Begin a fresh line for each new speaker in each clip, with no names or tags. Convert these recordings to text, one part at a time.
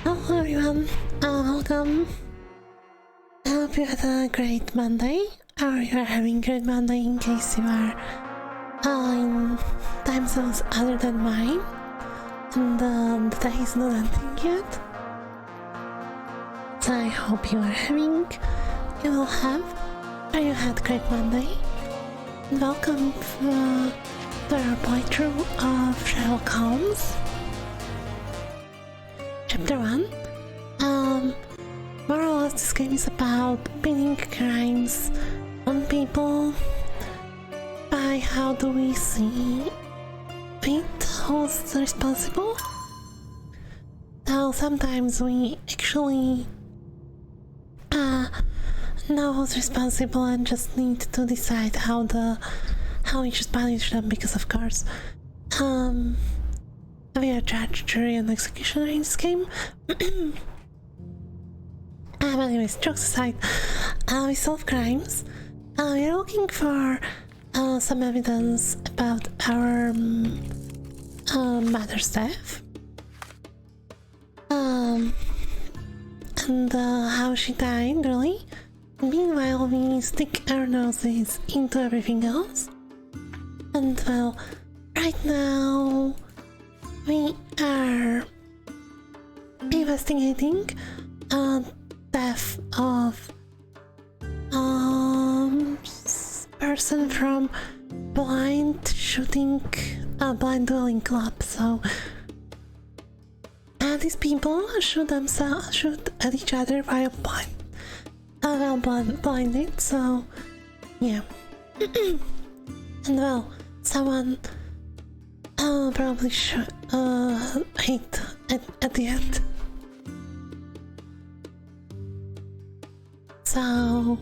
Hello everyone, welcome. I hope you had a great Monday, or you are having a great Monday in case you are in time zones other than mine, and the day is not ending yet. So I hope you will have, or you had a great Monday. And welcome to our playthrough of Sherlock Holmes. Chapter 1. More or less this game is about pinning crimes on people by how do we see it, who's responsible. So sometimes we actually know who's responsible and just need to decide how we should punish them, because of course we are judge, jury, and executioner in this game. But anyways, jokes aside, we solve crimes. We are looking for some evidence about our mother's death. And how she died, really. Meanwhile, we stick our noses into everything else. And well, right now we are investigating death of person from blind dueling club. So these people shoot at each other while blinded. So yeah. And well, someone probably should hate at the end. So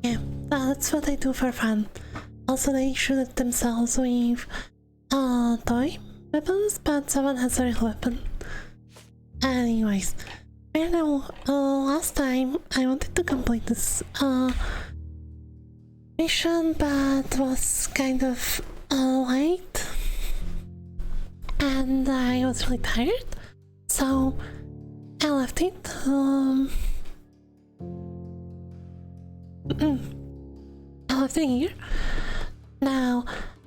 yeah, that's what they do for fun. Also, they shoot at themselves with toy weapons, but someone has a real weapon. Anyways, right now, last time I wanted to complete this mission, but was kind of late, and I was really tired, so I left it. I left it here. Now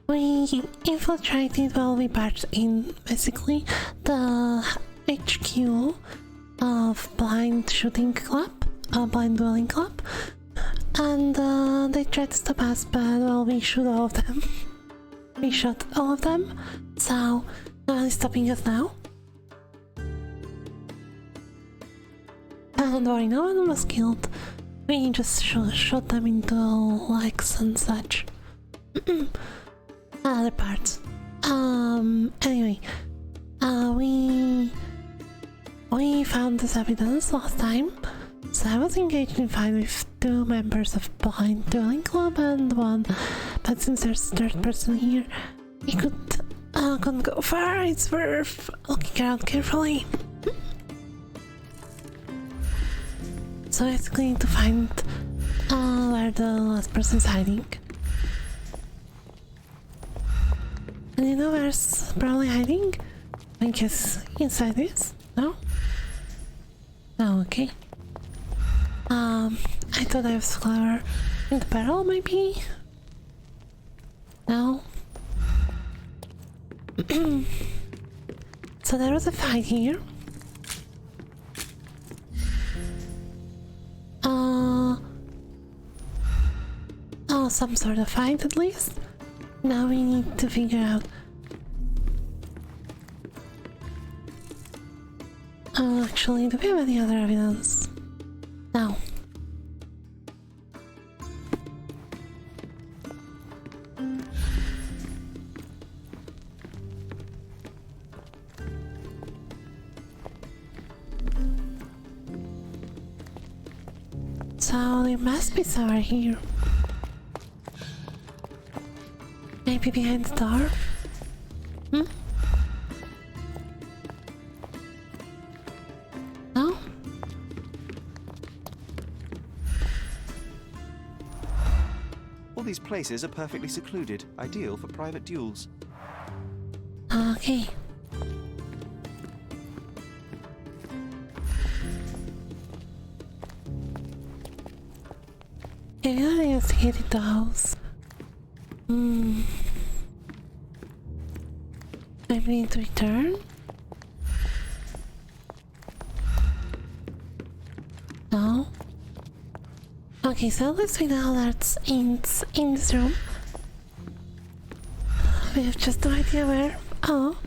we infiltrated, we barged in basically the HQ of blind dueling club, and they tried to stop us, but we shot all of them. We shot all of them, so no one is stopping us now. Don't worry, no one was killed. We just shot them into legs and such. Other parts. Anyway, we found this evidence last time. So I was engaged in a fight with 2 members of blind dueling club and 1, but since there's a 3rd person here, we couldn't go far. It's worth looking around carefully. So basically need to find where the last person is hiding. And you know where's probably hiding? I guess inside this? No? Oh, okay. I thought I was clever. In the barrel, maybe? No? So there was a fight here. Some sort of fight at least. Now we need to figure out. Actually, do we have any other evidence? No. So there must be somewhere here. Maybe behind the door? No?
All these places are perfectly secluded, ideal for private duels.
Okay. Have you already investigated the house? I need to return? No? Okay, so at least we know that's in this room. We have just no idea where. Oh.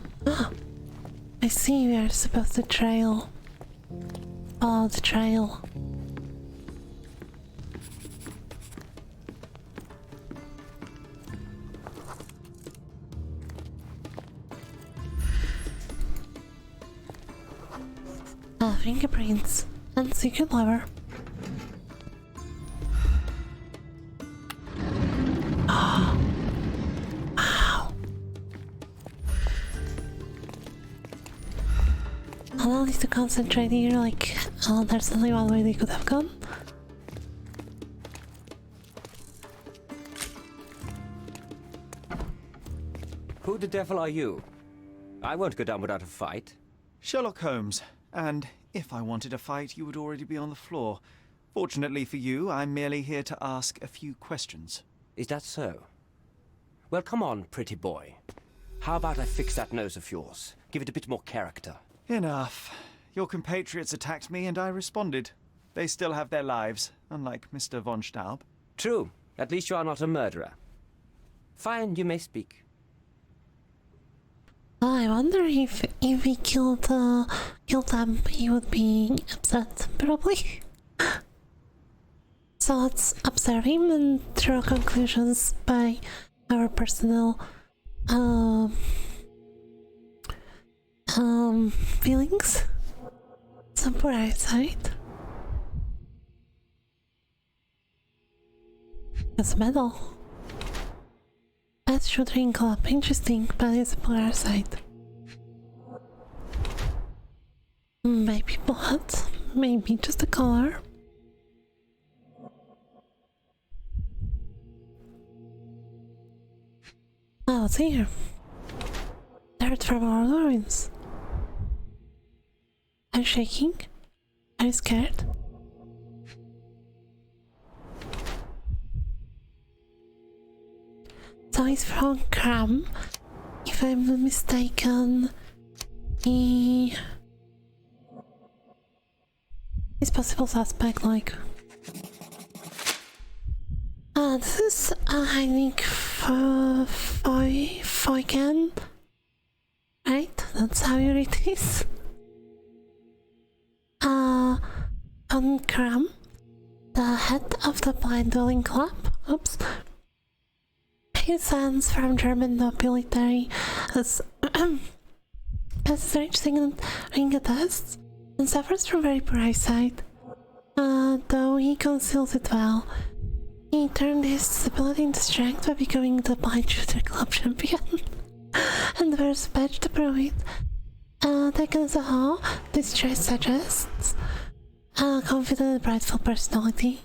I see, we are supposed to trail. Follow the trail. Fingerprints and secret lever. Oh. Wow. I'll need to concentrate here, like, there's only one way they could have gone.
Who the devil are you? I won't go down without a fight.
Sherlock Holmes, and if I wanted a fight, you would already be on the floor. Fortunately for you, I'm merely here to ask a few questions.
Is that so? Well, come on, pretty boy. How about I fix that nose of yours? Give it a bit more character.
Enough. Your compatriots attacked me and I responded. They still have their lives, unlike Mr. von Staub.
True. At least you are not a murderer. Fine, you may speak.
I wonder if we killed them, he would be upset, probably. So let's observe him and draw conclusions by our personal feelings. Some poor eyesight. That's a medal. That shooting club, interesting, but it's a poor eyesight. Maybe blood, maybe just the color. Oh, what's here? Dirt from our ruins. Are you shaking? Are you scared? So he's from Cram. If I'm not mistaken, he's possible suspect, like. This is I think Foyken, right? That's how you read this. On Cram, the head of the blind dueling club. Oops. He sends from German nobility as strange thing ring attests and suffers from very poor eyesight. Though he conceals it well. He turned his disability into strength by becoming the blind shooter club champion and wears a badge to prove it. Taken as a whole, this choice suggests a confident and prideful personality.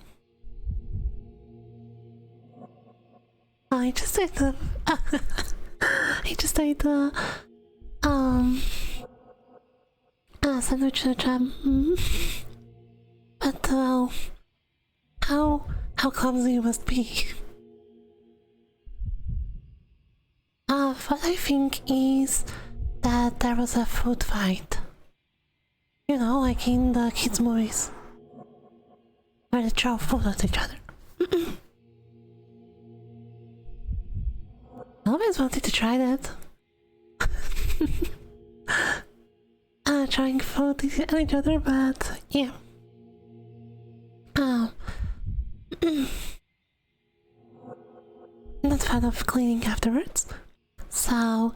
I just ate the I just ate the sandwich and jam. But how clumsy you must be. What I think is that there was a food fight. You know, like in the kids' movies. Where they throw food at each other. I always wanted to try that. Trying food at each other, but yeah. Not fan of cleaning afterwards. So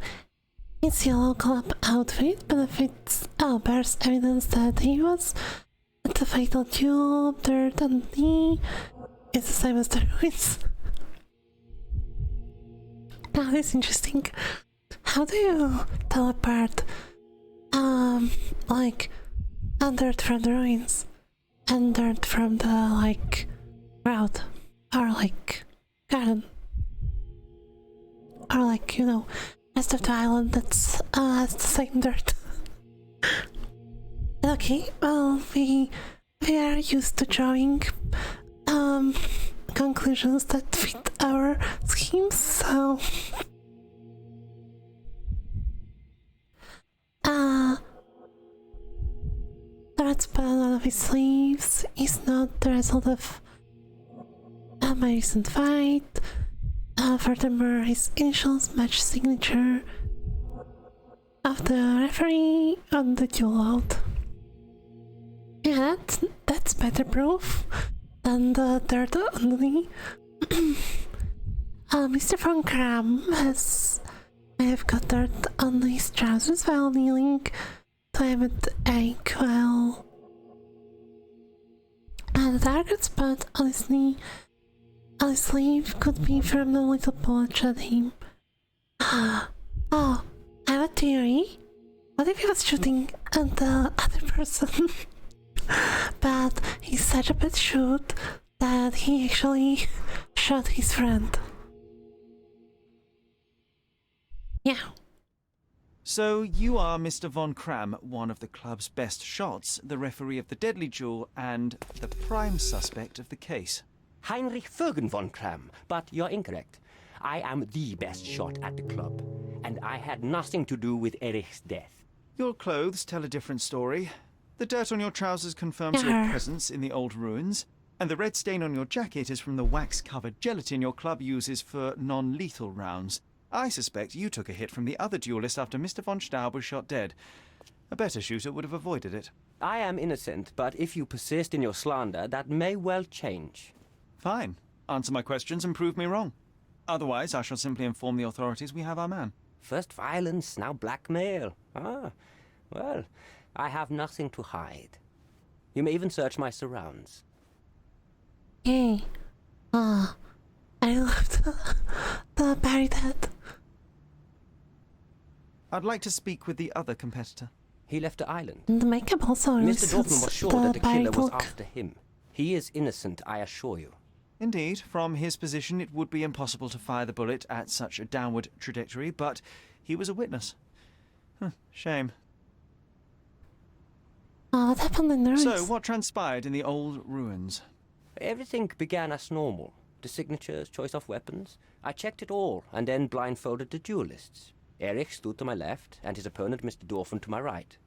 his yellow club outfit bears evidence that he was at the fatal duel. Dirt and he is the same as the ruins. Now this is interesting. How do you tell apart like dirt from the ruins and dirt from the like route or like garden or like, you know, rest of the island that's has the same dirt. Okay, well, we are used to drawing conclusions that fit our schemes, so the red spot on his sleeves is not the result of my recent fight. Furthermore, his initials match signature of the referee on the duel out. Yeah, that's better proof than the dirt only. Mr. Von Kram may have got dirt on his trousers while kneeling to Emmett Egg while the target spot on his knee on his sleeve could be from the little bullet at him. Oh, I have a theory. What if he was shooting at the other person? But he's such a bad shoot that he actually shot his friend. Yeah.
So you are Mr. Von Kram, one of the club's best shots, the referee of the deadly duel, and the prime suspect of the case.
Heinrich Vögen von Kram, but you're incorrect. I am the best shot at the club, and I had nothing to do with Erich's death.
Your clothes tell a different story. The dirt on your trousers confirms your presence in the old ruins, and the red stain on your jacket is from the wax-covered gelatin your club uses for non-lethal rounds. I suspect you took a hit from the other duelist after Mr. von Staub was shot dead. A better shooter would have avoided it.
I am innocent, but if you persist in your slander, that may well change.
Fine. Answer my questions and prove me wrong. Otherwise, I shall simply inform the authorities we have our man.
First violence, now blackmail. Ah, well, I have nothing to hide. You may even search my surrounds.
Yay. I love the buried head.
I'd like to speak with the other competitor.
He left the island.
And the makeup also
Mr. Dorfman was sure that the killer was
look.
after him. He is innocent, I assure you.
Indeed, from his position it would be impossible to fire the bullet at such a downward trajectory, but he was a witness. Shame.
Oh, what happened in the ruins?
So, what transpired in the old ruins?
Everything began as normal. The signatures, choice of weapons. I checked it all, and then blindfolded the duelists. Erich stood to my left, and his opponent, Mr. Dorfman, to my right.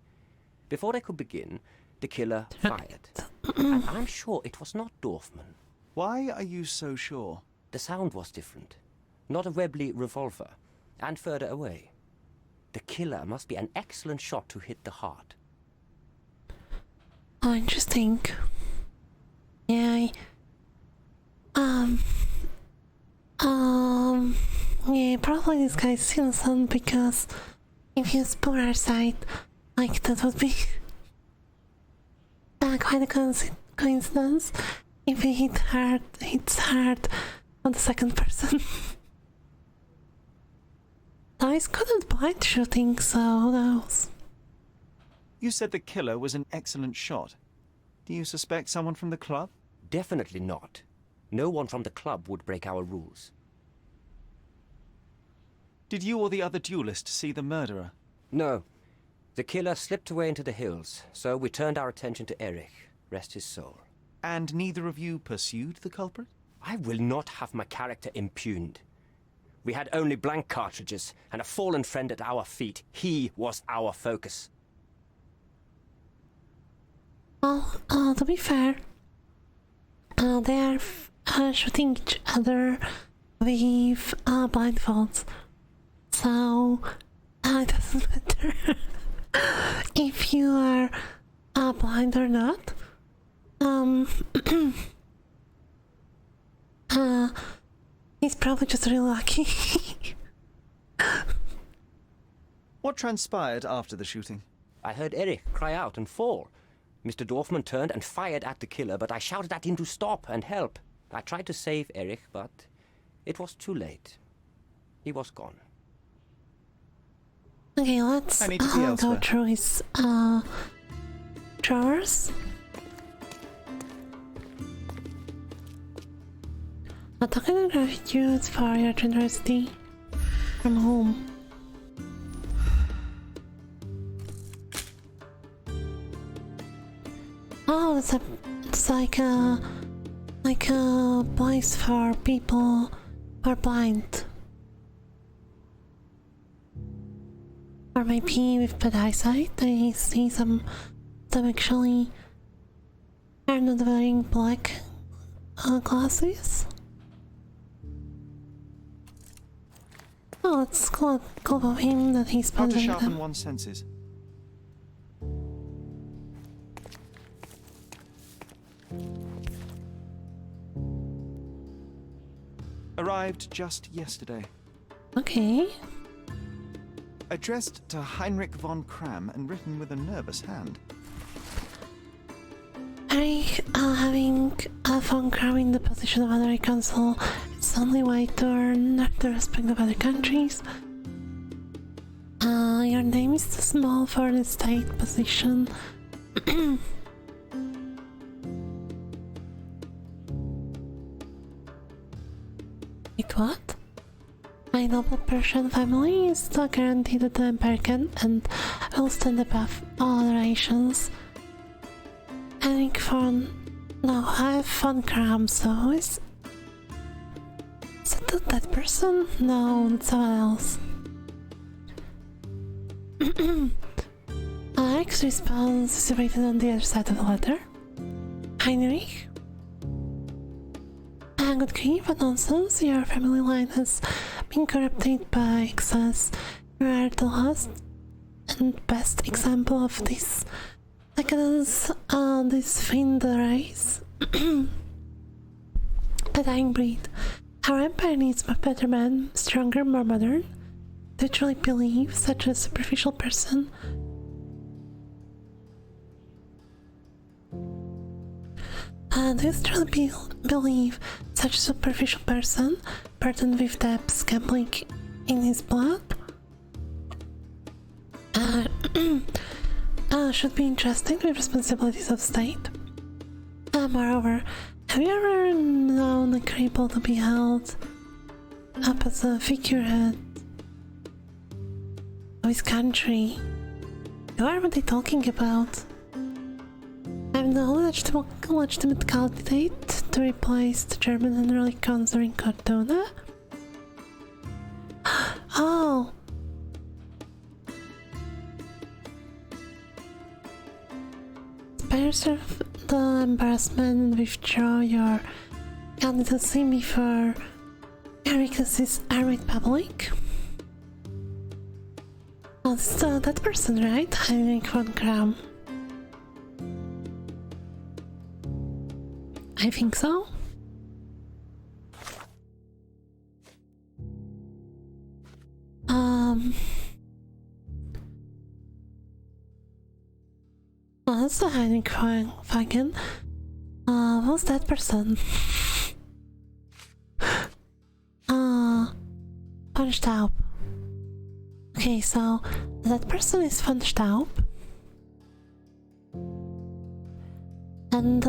Before they could begin, the killer fired. And I'm sure it was not Dorfman.
Why are you so sure?
The sound was different. Not a Webley revolver, and further away. The killer must be an excellent shot to hit the heart.
Oh, interesting. Yeah, yeah, probably this guy's innocent because if he's poor side, like that would be quite a coincidence if he hits hard on the second person. Now he's good at blind shooting, so who knows?
You said the killer was an excellent shot. Do you suspect someone from the club?
Definitely not. No one from the club would break our rules.
Did you or the other duelist see the murderer?
No. The killer slipped away into the hills, so we turned our attention to Erich. Rest his soul.
And neither of you pursued the culprit?
I will not have my character impugned. We had only blank cartridges and a fallen friend at our feet. He was our focus.
Well, to be fair, they are shooting each other with blindfolds, so it doesn't matter if you are blind or not. He's probably just really lucky.
What transpired after the shooting?
I heard Erich cry out and fall. Mr. Dorfman turned and fired at the killer, but I shouted at him to stop and help. I tried to save Erich, but it was too late. He was gone.
Okay, let's
I need to be
go
elsewhere.
through his drawers. A token of gratitude for your generosity from whom? Oh, it's like a place for people who are blind. Or maybe with bad eyesight. I see some actually are not wearing black glasses. Oh, it's cool of him that he's
How to
sponsoring
sharpen
them.
one's senses. Arrived just yesterday.
Okay.
Addressed to Heinrich von Kram and written with a nervous hand.
Having a von Kram in the position of honorary consul, it's the only way to earn the respect of other countries. Your name is too small for the state position. Wait, what? My noble Persian family is still guaranteed that the Empire can and will stand above all nations. Henrik von... No, I have von Kram, so is it that person? No, it's someone else. Eric's response is written on the other side of the letter. Heinrich? Good grief, but nonsense. Your family line has been corrupted by excess. You are the last and best example of this. Decadence, this fiend race. A dying breed. Our empire needs a better man, stronger, more modern. Do you truly believe such a superficial person? Do you truly believe such a superficial person, burdened with debts, gambling in his blood, should be entrusted with responsibilities of state? Moreover, have you ever known a cripple to be held up as a figurehead of his country? What are they talking about? I'm the only legitimate candidate to replace the German Henry Consul in Cortona? Oh! Spare yourself the embarrassment and withdraw your candidacy before Eric's armed public. Oh, this is that person, right? Heinrich von Kram. I think so. Oh, that's a Heinrich Wagen. Who's that person? Von Staub. Okay, so that person is von Staub. And,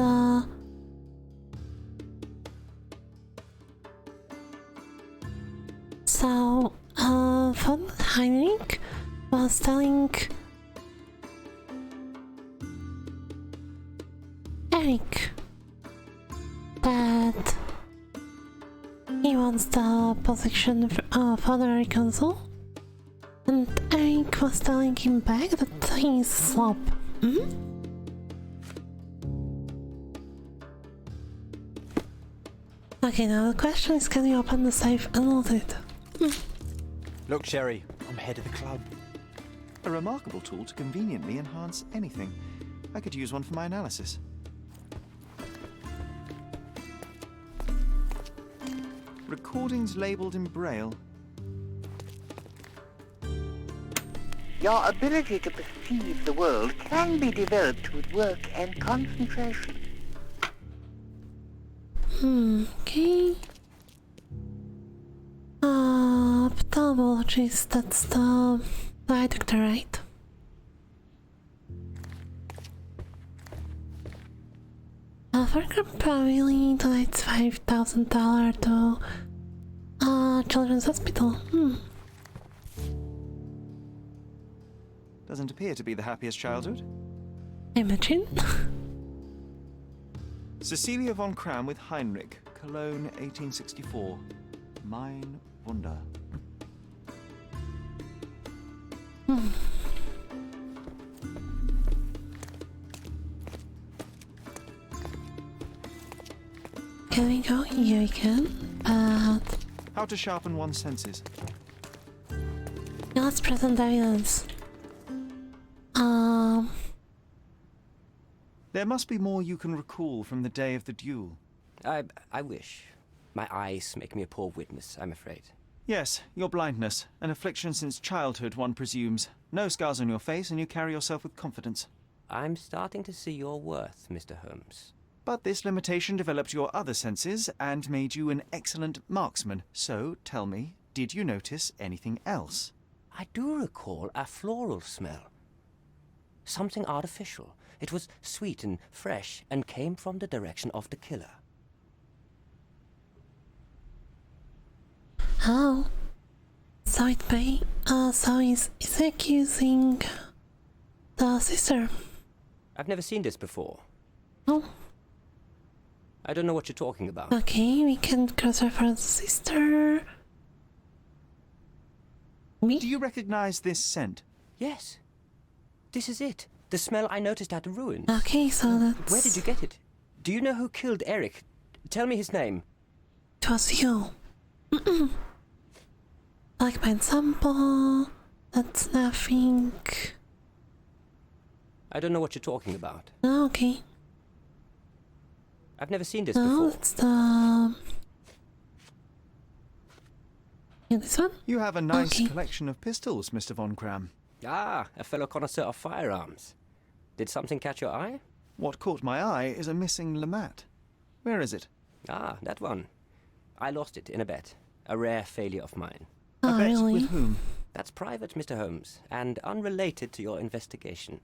so, von Heinrich was telling Eric that he wants the position of honorary consul, and Eric was telling him back that he's a slob. Okay, now the question is, can you open the safe and loot it?
Look, Sherry, I'm head of the club.
A remarkable tool to conveniently enhance anything. I could use one for my analysis. Recordings labeled in Braille.
Your ability to perceive the world can be developed with work and concentration.
Okay. Ophthalmologist, that's the eye doctor, right? Farker probably donates $5,000 to Children's Hospital.
Doesn't appear to be the happiest childhood.
Imagine.
Cecilia von Kram with Heinrich, Cologne, 1864. Mein Wunder.
Can we go? Yeah, we can. But
How to sharpen one's senses.
yeah, let's present evidence.
There must be more you can recall from the day of the duel.
I wish. My eyes make me a poor witness, I'm afraid.
Yes, your blindness, an affliction since childhood, one presumes. No scars on your face, and you carry yourself with confidence.
I'm starting to see your worth, Mr. Holmes.
But this limitation developed your other senses and made you an excellent marksman. So, tell me, did you notice anything else?
I do recall a floral smell. Something artificial. It was sweet and fresh and came from the direction of the killer.
Oh. So it may. So is accusing the sister.
I've never seen this before.
Oh.
I don't know what you're talking about.
Okay, we can cross-reference sister. Me?
Do you recognize this scent?
Yes. This is it. The smell I noticed at the ruins.
Okay, so that's...
Where did you get it? Do you know who killed Eric? Tell me his name.
It was you. Like my example. That's nothing.
I don't know what you're talking about.
Oh, okay.
I've never seen this
No,
before.
it's the... Yeah, this one?
You have a nice
Okay.
collection of pistols, Mr. von Kram.
Ah, a fellow connoisseur of firearms. Did something catch your eye?
What caught my eye is a missing Lamat. Where is it?
Ah, that one. I lost it in a bet. A rare failure of mine.
Oh,
A bet
really?
with whom?
That's private, Mr. Holmes, and unrelated to your investigation.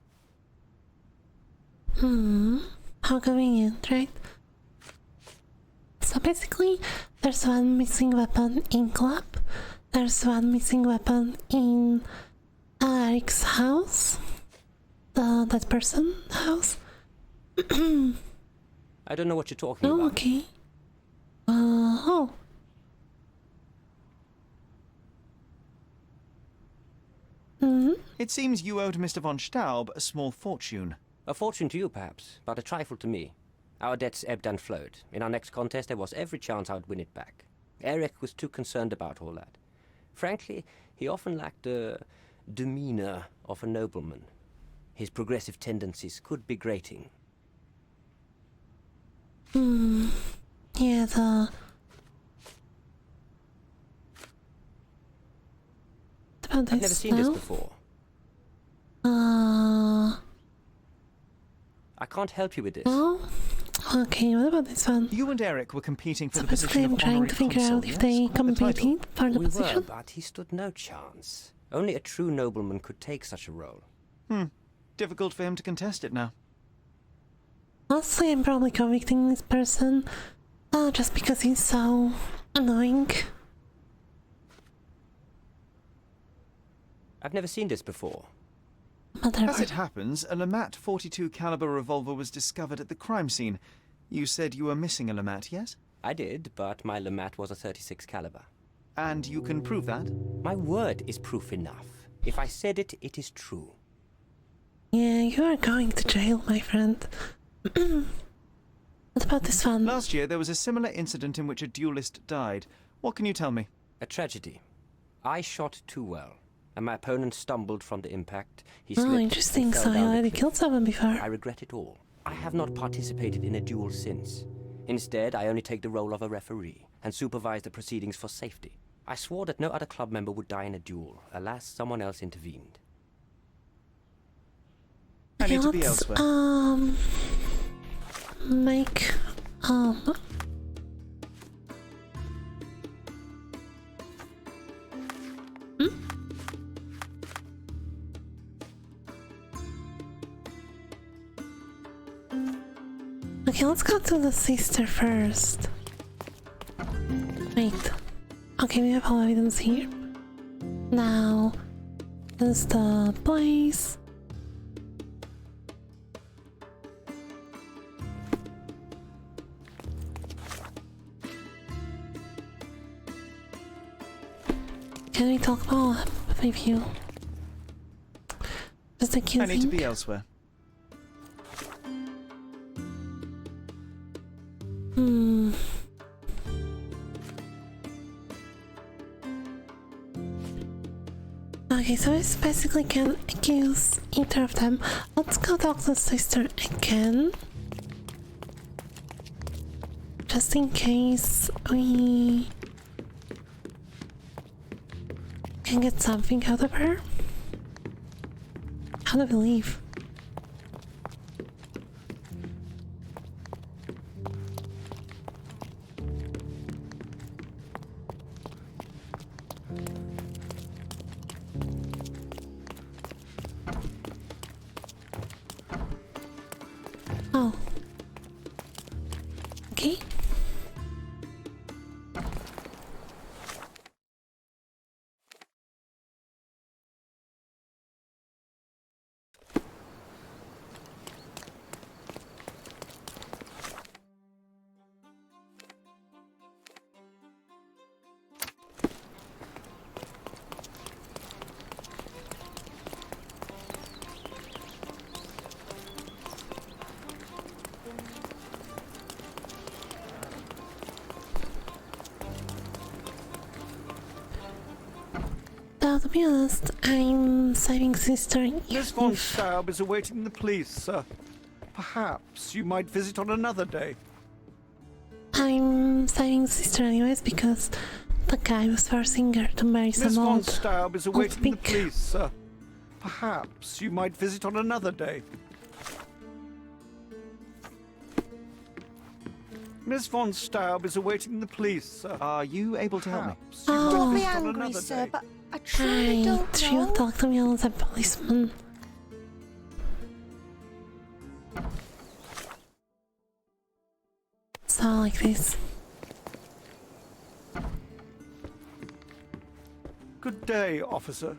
How convenient, right? So basically, there's one missing weapon in club. There's one missing weapon in Eric's house. That person house.
I don't know what you're talking
Oh,
about.
okay. Oh.
It seems you owed Mr. von Staub a small fortune.
A fortune to you, perhaps, but a trifle to me. Our debts ebbed and flowed. In our next contest, there was every chance I would win it back. Eric was too concerned about all that. Frankly, he often lacked the demeanor of a nobleman. His progressive tendencies could be grating.
Yeah, about this
I've never seen this before. I can't help you with this.
Oh, okay, what about this one?
You and Eric were competing for
So
the
basically
position
I'm
of
trying
honorary
to figure
consul,
out if
yes?
they
Quite the title.
competed for the
We were,
position.
but he stood no chance. Only a true nobleman could take such a role.
Difficult for him to contest it now.
Honestly, I'm probably convicting this person just because he's so annoying.
I've never seen this before.
Whatever.
As it happens, a Lamat 42 caliber revolver was discovered at the crime scene. You said you were missing a Lamat, yes?
I did, but my Lamat was a 36 caliber.
And you can prove that?
My word is proof enough. If I said it, it is true.
Yeah, you are going to jail, my friend. What about this one?
Last year, there was a similar incident in which a duelist died. What can you tell me?
A tragedy. I shot too well, and my opponent stumbled from the impact. He
Oh,
slipped
interesting.
and fell
So he
down the
already
cliff.
killed someone before.
I regret it all. I have not participated in a duel since. Instead, I only take the role of a referee and supervise the proceedings for safety. I swore that no other club member would die in a duel. Alas, someone else intervened.
I need to be
Let's,
elsewhere.
make, Okay, let's go to the sister first. Wait. Okay, we have all evidence here. Now, this is the place. me talk about with you. Just accusing.
I need to be elsewhere.
Okay, so I basically can accuse either of them. Let's go talk to the sister again. Just in case we can get something out of her. How do we leave? Oh. Okay. To be honest, I'm saving sister.
Miss von Staub is awaiting the police, sir. Perhaps you might visit on another day.
I'm saving sister anyways because the guy was forcing her to marry
Miss
some
von
old
Staub is awaiting the
pig.
police, sir. Perhaps you might visit on another day. Miss von Staub is awaiting the police, sir.
Are you able to help me?
Perhaps you might
Oh.
Don't be
visit on
angry,
another
sir,
day.
but I truly don't
She will
know.
talk to me as a policeman. So like this.
Good day, officer.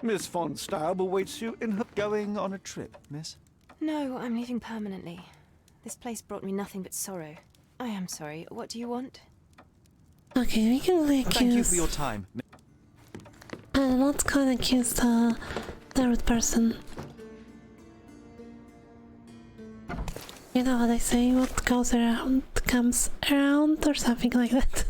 Miss von Staub awaits you in her...
Going on a trip, miss?
No, I'm leaving permanently. This place brought me nothing but sorrow. I am sorry. What do you want?
Okay, we can really accuse.
Thank you for your time.
And let's go and accuse the third person. You know what I say? What goes around comes around, or something like that.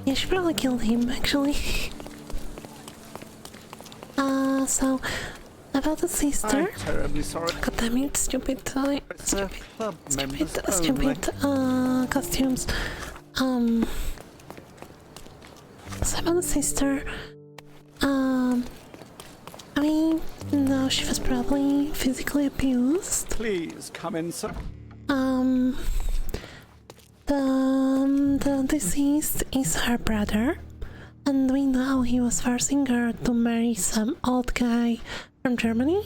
Yeah, she probably killed him, actually. So about the sister.
I'm terribly sorry.
God damn it, stupid,
It's a club members only.
stupid costumes. So about the sister. I mean, no, she was probably physically abused.
Please come in, sir.
The deceased is her brother, and we know he was forcing her to marry some old guy from Germany,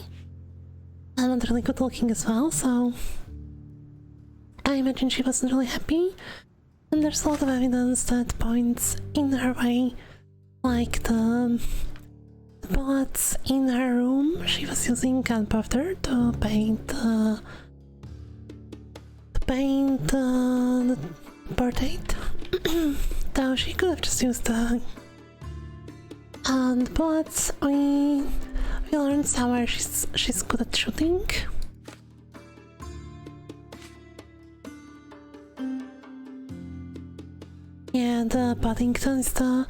and not really good looking as well, so I imagine she wasn't really happy, and there's a lot of evidence that points in her way, like the bullets in her room. She was using gunpowder to paint the portrait. Though she could have just used the bullets. We learned somewhere she's good at shooting. Yeah, the Paddington is the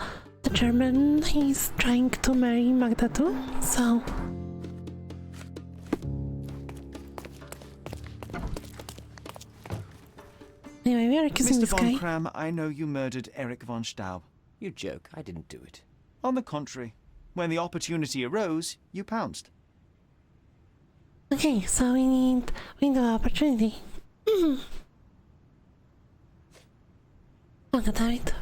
German. He's trying to marry Magda too, so. Anyway, we are accusing
Mr.
this
von
guy.
Kram, I know you murdered Eric von Staub.
You joke, I didn't do it.
On the contrary, when the opportunity arose, you pounced.
Okay, so we need the opportunity. Oh god damn it.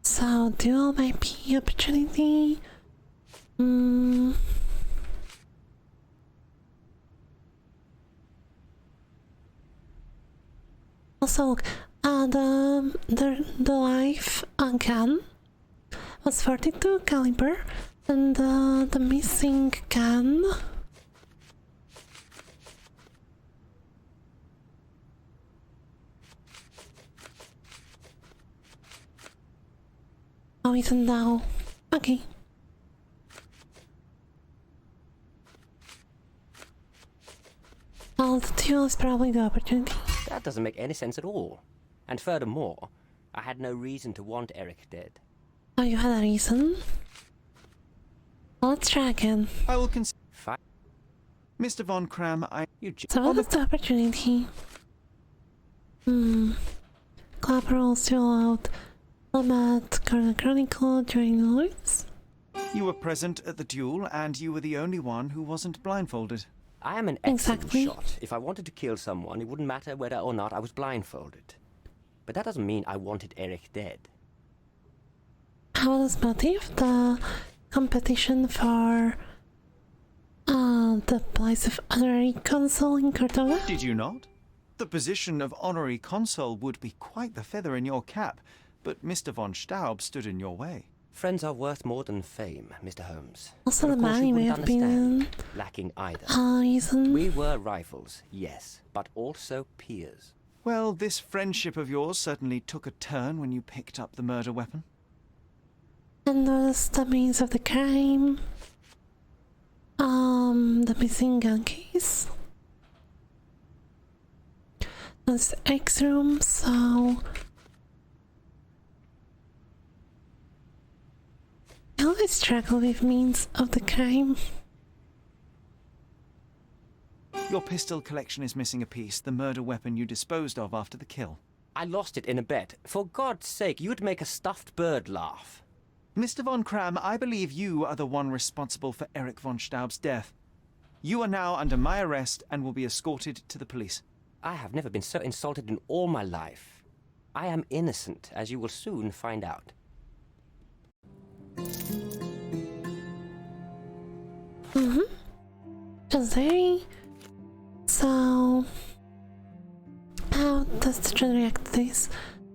So duel might be opportunity. Also look, the life gun was 42 caliber, and the missing gun. Oh, it's now. Okay. Well, the duel is probably the opportunity.
That doesn't make any sense at all. And furthermore, I had no reason to want Eric dead.
Oh, you had a reason? Well, let's try again.
I will consider.
Fine.
Mr. Von Kram,
So what is the opportunity? Club rules duel out. Lamad, Chronicle, during the loots.
You were present at the duel, and you were the only one who wasn't blindfolded.
I am an excellent
Exactly.
shot. If I wanted to kill someone, it wouldn't matter whether or not I was blindfolded. But that doesn't mean I wanted Eric dead.
How was motive? The competition for the place of honorary consul in Cordova?
Did you not? The position of honorary consul would be quite the feather in your cap, but Mr. von Staub stood in your way.
Friends are worth more than fame, Mr. Holmes.
Also,
But
the
of course
money
you
may
wouldn't
have been
understand. Lacking either.
reason.
We were rivals, yes, but also peers.
Well, this friendship of yours certainly took a turn when you picked up the murder weapon.
And was the means of the crime? The missing gun case. That's the X room, so I always struggle with means of the crime.
Your pistol collection is missing a piece, the murder weapon you disposed of after the kill.
I lost it in a bet. For God's sake, you'd make a stuffed bird laugh.
Mr. von Kram, I believe you are the one responsible for Eric von Staub's death. You are now under my arrest and will be escorted to the police.
I have never been so insulted in all my life. I am innocent, as you will soon find out.
Just very. So, how does the John react to this?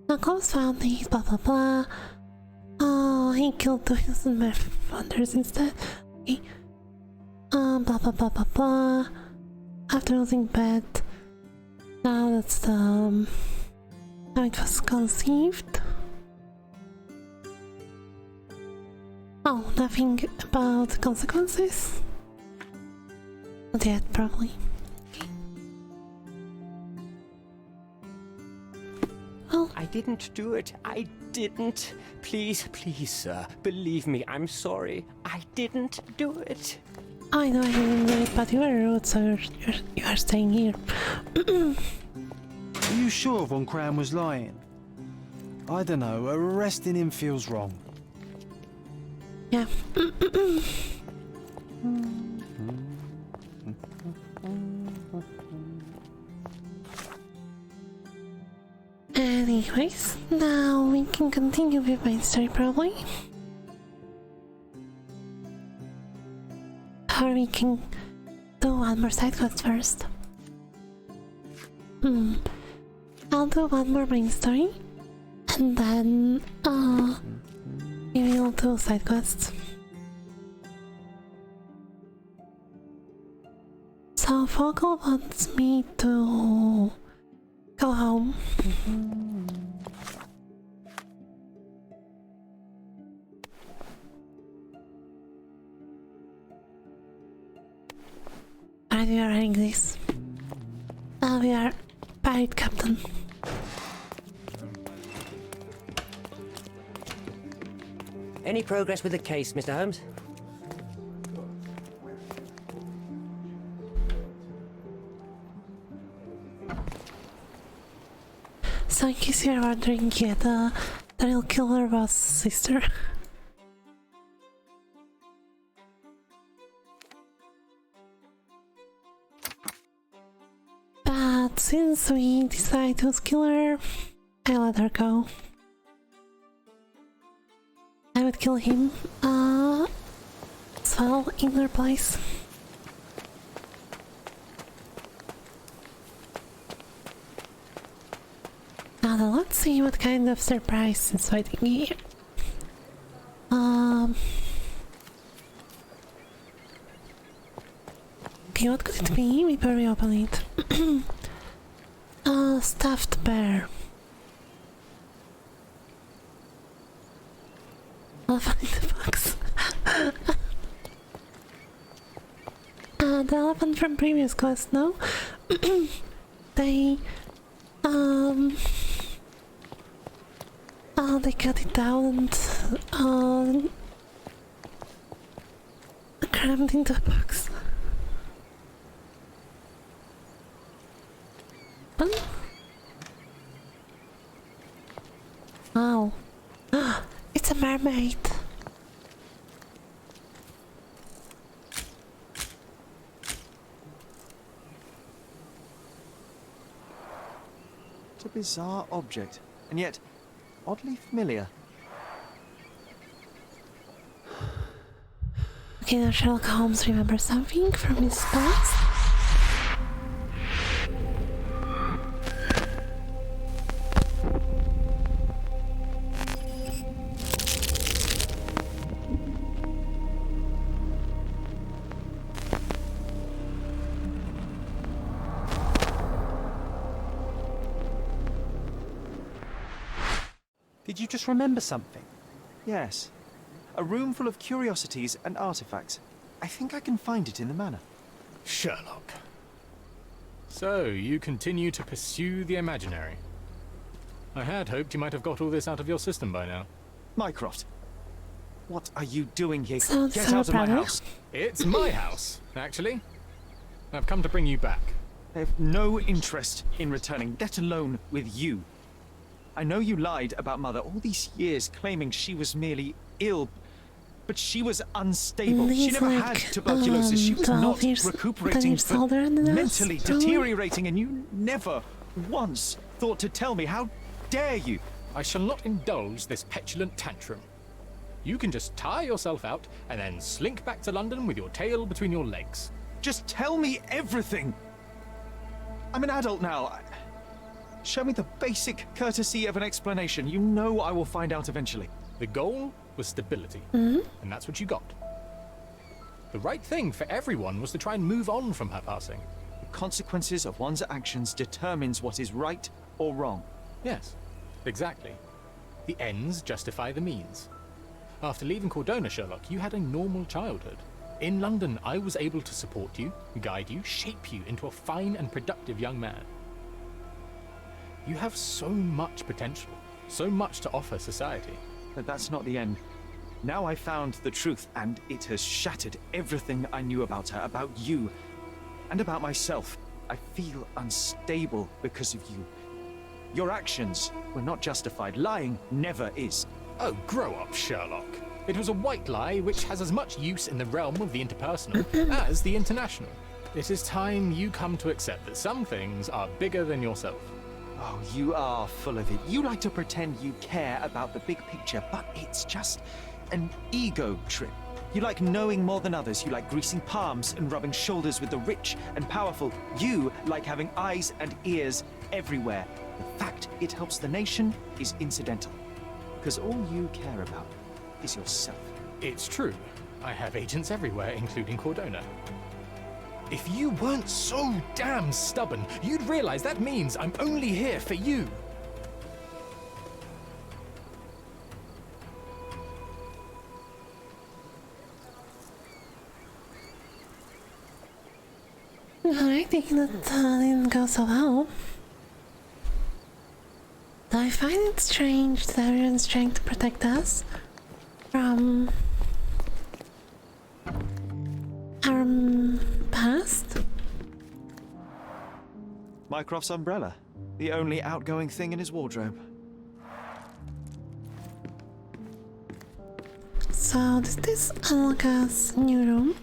Knuckles found these, blah blah blah. Oh, he killed the innocent man founders instead. Okay. Blah blah blah blah blah. After losing bet. Now that's the how it was conceived. Oh, nothing about the consequences? Not yet, probably. Okay. Well,
I didn't do it. I didn't. Please, please, sir. Believe me, I'm sorry. I didn't do it.
I know I didn't do it, but you are rude, so you are staying here.
Are you sure Von Kram was lying? I don't know, arresting him feels wrong.
Yeah. Anyways, now we can continue with my story probably. Or we can do one more side quest first. I'll do one more main story and then we will do side quests. So Fogel wants me to go home. Alright, we are running this. Now we are pirate captain.
Any progress with the case, Mr. Holmes?
So in case you're wondering, yeah, the real killer was sister. But since we decided who's killer, I let her go. I would kill him as well in her place. Now then, let's see what kind of surprise is waiting here. Okay, what could it be before we open it? Stuffed bear. I'll find the box. The elephant from previous quest, no? They cut it down and crammed into a box. Oh. Wow. It's a mermaid.
It's a bizarre object, and yet oddly familiar.
Okay, now Sherlock Holmes remembers something from his past.
Did you just remember something?
Yes. A room full of curiosities and artifacts. I think I can find it in the manor.
Sherlock. So, you continue to pursue the imaginary. I had hoped you might have got all this out of your system by now.
Mycroft, what are you doing here?
Sounds
Get
so
out of my
proud.
house.
It's my house, actually. I've come to bring you back.
I have no interest in returning, let alone with you. I know you lied about Mother all these years, claiming she was merely ill, but she was unstable. She
He's
never
like,
had tuberculosis. She was
12
not
years- 10
recuperating,
years
but
older than us,
mentally
probably.
deteriorating, and you never once thought to tell me. How dare you?
I shall not indulge this petulant tantrum. You can just tire yourself out and then slink back to London with your tail between your legs.
Just tell me everything. I'm an adult now. Show me the basic courtesy of an explanation. You know I will find out eventually.
The goal was stability,
Mm-hmm.
and that's what you got. The right thing for everyone was to try and move on from her passing.
The consequences of one's actions determines what is right or wrong.
Yes, exactly. The ends justify the means. After leaving Cordona, Sherlock, you had a normal childhood. In London, I was able to support you, guide you, shape you into a fine and productive young man. You have so much potential, so much to offer society.
But that's not the end. Now I found the truth, and it has shattered everything I knew about her, about you, and about myself. I feel unstable because of you. Your actions were not justified. Lying never is.
Oh, grow up, Sherlock. It was a white lie which has as much use in the realm of the interpersonal as the international. It is time you come to accept that some things are bigger than yourself.
Oh, you are full of it. You like to pretend you care about the big picture, but it's just an ego trip. You like knowing more than others. You like greasing palms and rubbing shoulders with the rich and powerful. You like having eyes and ears everywhere. The fact it helps the nation is incidental, because all you care about is yourself.
It's true. I have agents everywhere, including Cordona. If you weren't so damn stubborn, you'd realize that means I'm only here for you.
I think that didn't go so well. I find it strange that everyone's trying to protect us from our past.
Mycroft's umbrella, the only outgoing thing in his wardrobe.
So does this unlock us new room?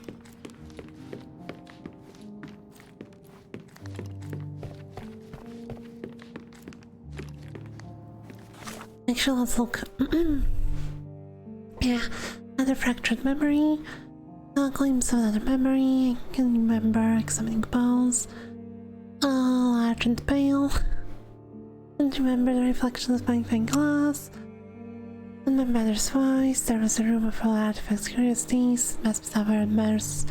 Actually, let's look. Yeah, another fractured memory. A glimpse of another memory. I can remember examining bones. Large and pale. And remember the reflection of magnifying glass. And my mother's voice. There was a room full of artifacts, curiosities, maps of our mother's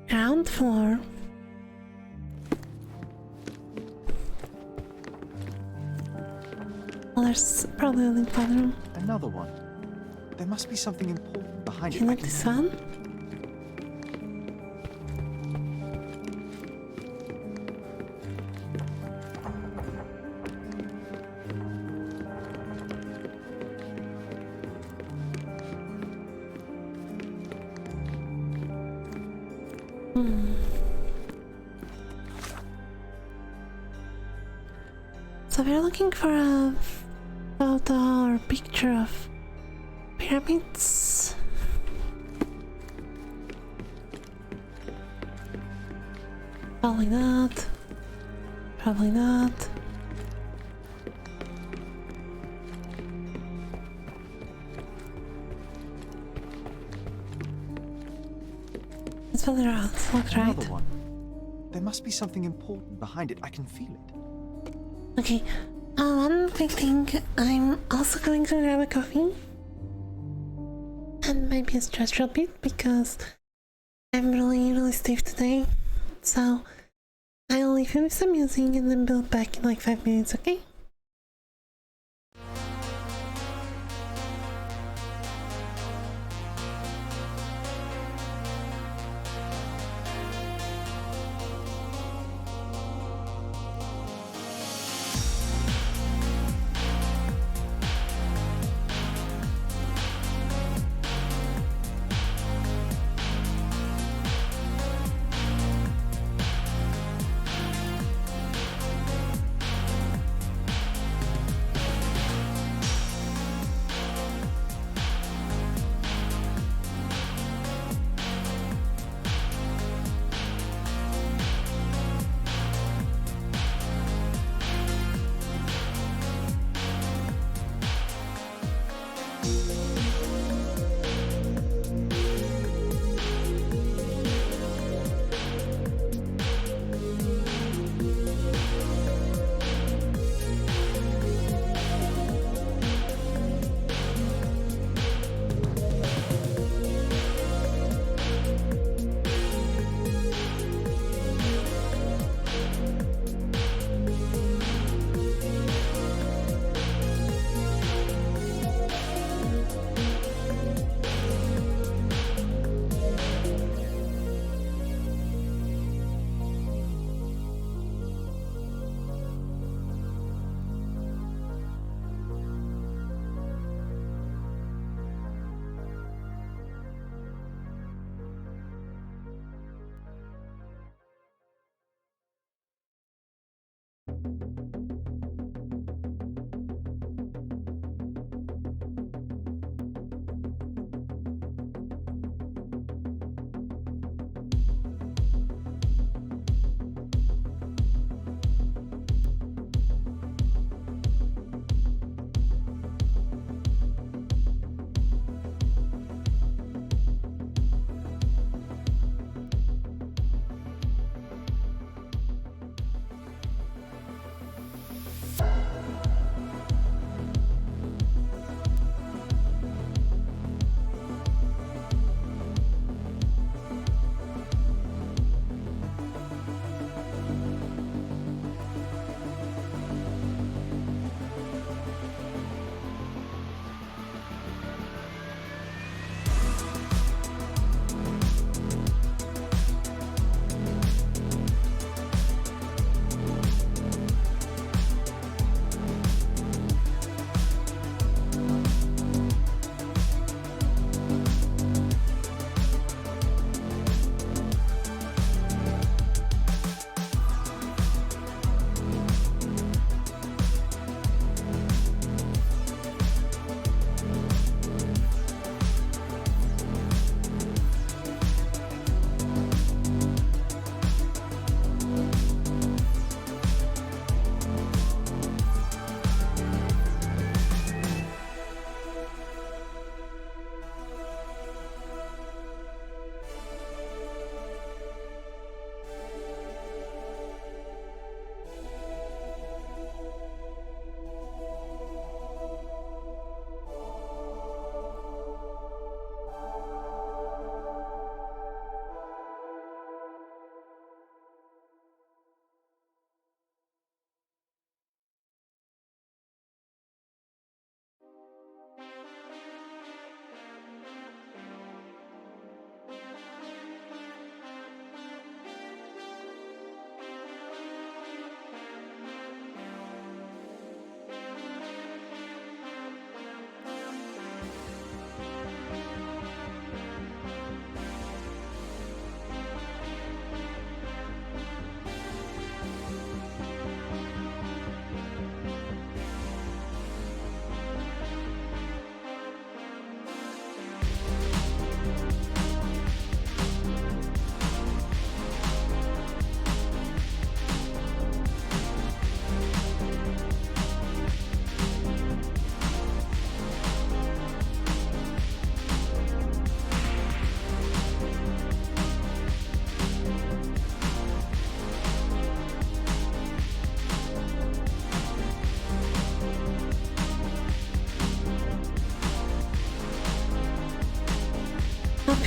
ground floor. Oh, there's probably a link room.
Another one. There must be something important behind
Can
it.
I look this one? So we're looking for a photo or picture of pyramids. Probably not. Probably not. Let's fill it out. Looks right.
Another one. There must be something important behind it. I can feel it.
Okay, one quick thing. I'm also going to grab a coffee. And maybe a stretch a bit because I'm really stiff today. So I'll leave you with some music and then build back in like 5 minutes, okay?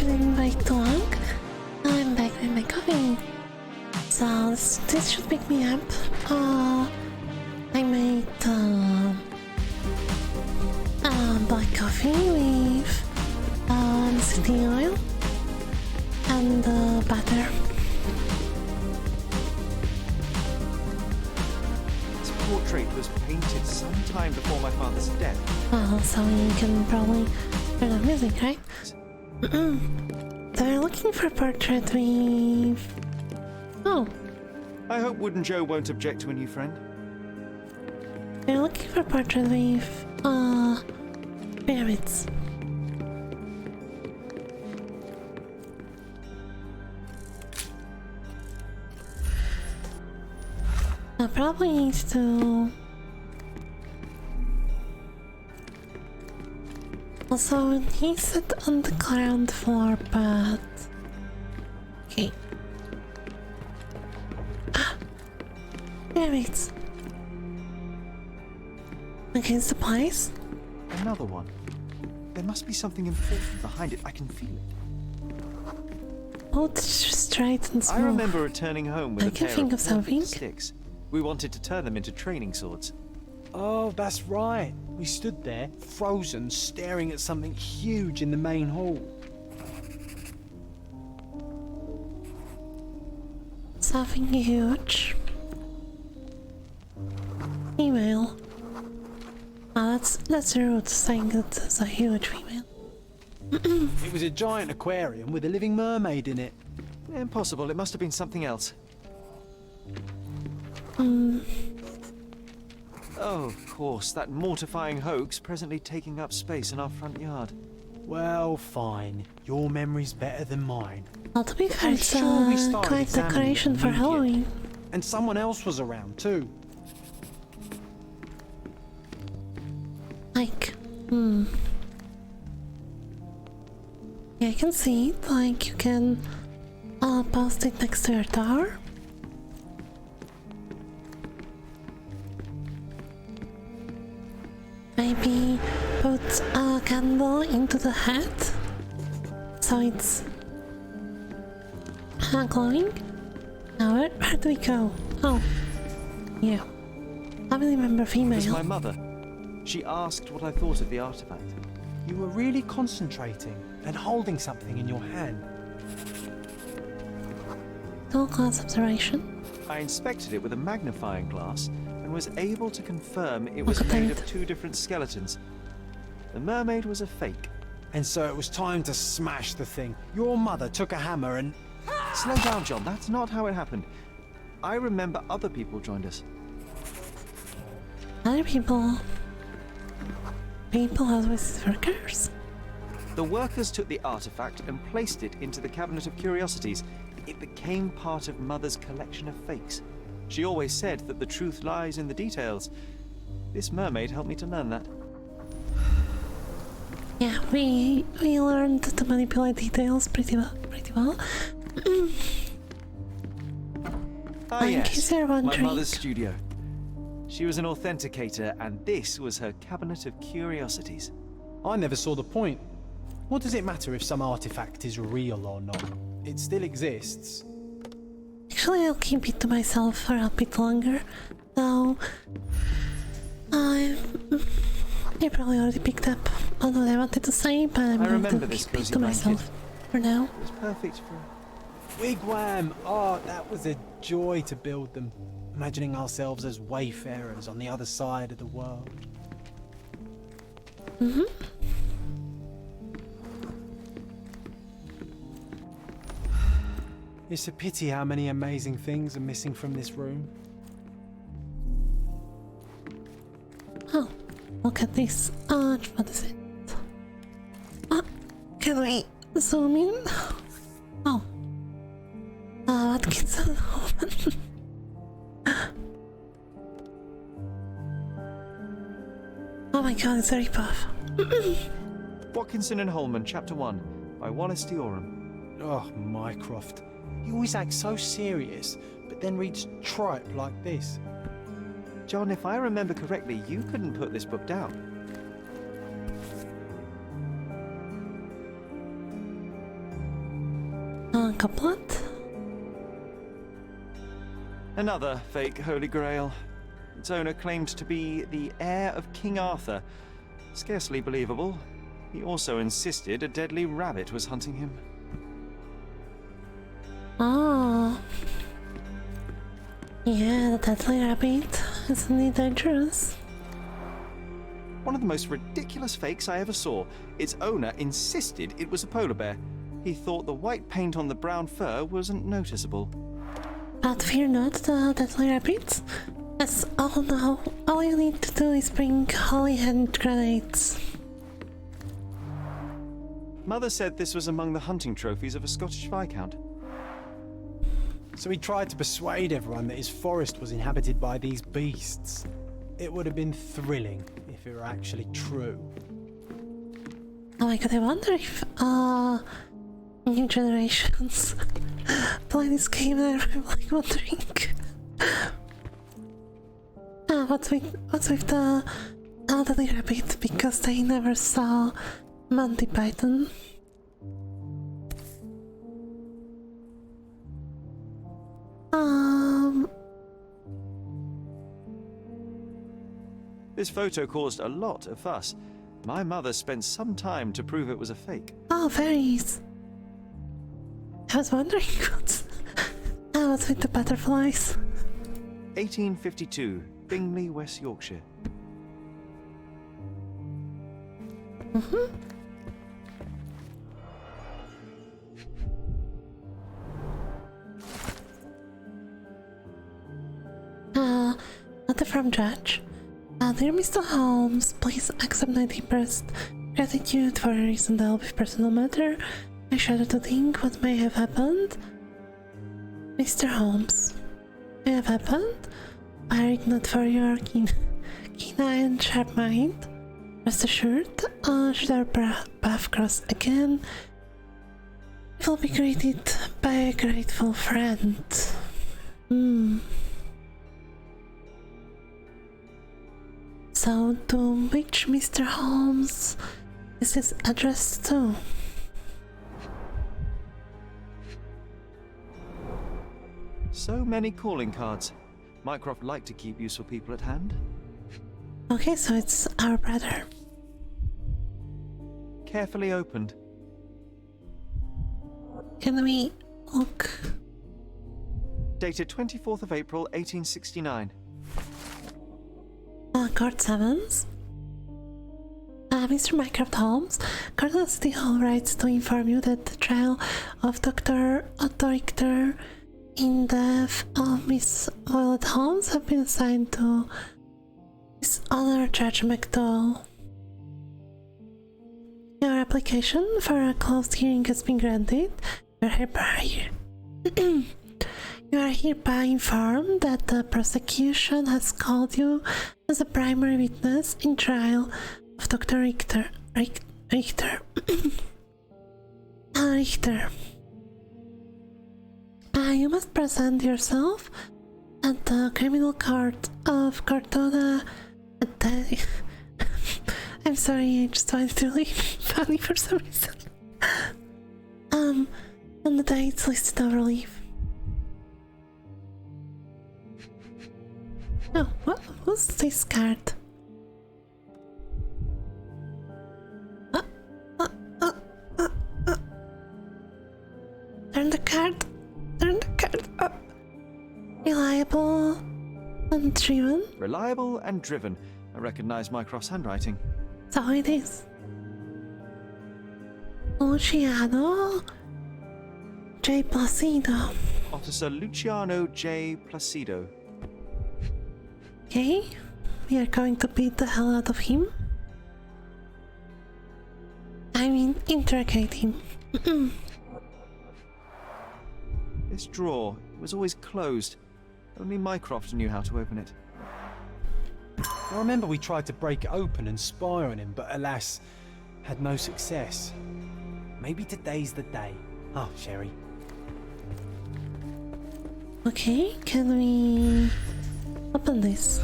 didn't wait too long. I'm back with my coffee. So this should pick me up. I made black coffee with city oil and butter.
This portrait was painted sometime before my father's death.
Well, so you can probably turn on music, right? They're looking for a portrait with... Oh.
I hope Wooden Joe won't object to a new friend.
They're looking for a portrait with... pyramids. I probably need to... Also, he said on the ground floor, but... Okay. Pyramids. Okay, supplies.
Another one. There must be something important behind it. I can feel it.
Both straight and smooth.
I remember returning home with
I
a
can
pair
think
of
of something.
sticks. We wanted to turn them into training swords.
Oh, that's right. We stood there, frozen, staring at something huge in the main hall.
Something huge. Female. Oh, that's rude saying that it's a huge female.
It was a giant aquarium with a living mermaid in it.
Impossible. It must have been something else. Oh, of course, that mortifying hoax presently taking up space in our front yard.
Well, fine. Your memory's better than mine.
Well, to be fair,
I'm
it's
sure we started
quite
examining
decoration
it
for
immediately.
Halloween.
And someone else was around too.
Like, Yeah, I can see it. Like, you can post it next to your tower. Maybe put a candle into the hat so it's glowing. Now, where do we go? Oh, yeah. Family member female.
It was my mother. She asked what I thought of the artifact.
You were really concentrating and holding something in your hand.
Dual class observation.
I inspected it with a magnifying glass and was able to confirm it was
Look at
made
that.
of two different skeletons. The mermaid was a fake.
And so it was time to smash the thing. Your mother took a hammer and...
Slow down, John. That's not how it happened. I remember other people joined us.
Other people. People always workers.
The workers took the artifact and placed it into the cabinet of curiosities. It became part of Mother's collection of fakes. She always said that the truth lies in the details. This mermaid helped me to learn that.
Yeah, we learned to manipulate details pretty well.
Ah,
In case
yes,
you're
my
wondering.
mother's studio. She was an authenticator, and this was her cabinet of curiosities.
I never saw the point. What does it matter if some artifact is real or not? It still exists.
Actually, I'll keep it to myself for a bit longer, though. I probably already picked up all what I wanted to say, but I'm going
remember
to
this
keep it
cozy
to
blanket.
myself for now.
It was perfect for...
Wigwam! Oh, that was a joy to build them. Imagining ourselves as wayfarers on the other side of the world. It's a pity how many amazing things are missing from this room.
Oh, look at this. What is it? Can we zoom in? Oh. What can I Oh my god, it's a ripoff.
Watkinson and Holman, Chapter 1, by Wallace Dioram.
Oh, Mycroft. He always acts so serious, but then reads tripe like this.
John, if I remember correctly, you couldn't put this book down.
couplet?
Another fake Holy Grail. Its owner claimed to be the heir of King Arthur. Scarcely believable. He also insisted a deadly rabbit was hunting him.
Oh. Yeah, the deadly rabbit is indeed dangerous.
One of the most ridiculous fakes I ever saw. Its owner insisted it was a polar bear. He thought the white paint on the brown fur wasn't noticeable.
But fear not, the deadly rabbit. Yes, oh no, all you need to do is bring holy hand grenades.
Mother said this was among the hunting trophies of a Scottish Viscount.
So he tried to persuade everyone that his forest was inhabited by these beasts. It would have been thrilling if it were actually true.
Oh my god, I wonder if new generations play this game and I'm like wondering what's with the elderly rabbit, because they never saw Monty Python.
This photo caused a lot of fuss. My mother spent some time to prove it was a fake.
Oh, fairies. I was wondering what's with the butterflies.
1852, Bingley, West Yorkshire.
Letter from Judge. Dear Mr. Holmes, please accept my deepest gratitude for a recent help with personal matter. I shudder to think what may have happened. Mr. Holmes, may have happened? Were it not for your keen eye and sharp mind, rest assured, should our path cross again, it will be greeted by a grateful friend. So, to which Mr. Holmes is this addressed to?
So many calling cards. Mycroft liked to keep useful people at hand.
Okay, so it's our brother.
Carefully opened.
Can we look?
Dated 24th of April, 1869.
Court Summons. Mr. Mycroft Holmes, Court of City Hall writes to inform you that the trial of Dr. Otto Richter in death of Miss Violet Holmes have been assigned to His Honor Judge McDowell. Your application for a closed hearing has been granted. You are hereby informed that the prosecution has called you as a primary witness in trial of Dr. Richter. Richter. You must present yourself at the criminal court of Cortona. I'm sorry, I just find it really funny for some reason. And the dates listed over leave. Oh, what's this card? Turn the card. Reliable and driven.
Reliable and driven. I recognize Mycroft's handwriting.
So it is. Luciano J. Placido.
Officer Luciano J. Placido.
Okay, we are going to beat the hell out of him. I mean, interrogate him.
This drawer was always closed. Only Mycroft knew how to open it.
I remember we tried to break it open and spy on him, but alas, had no success. Maybe today's the day. Oh, Sherry.
Okay, can we open this?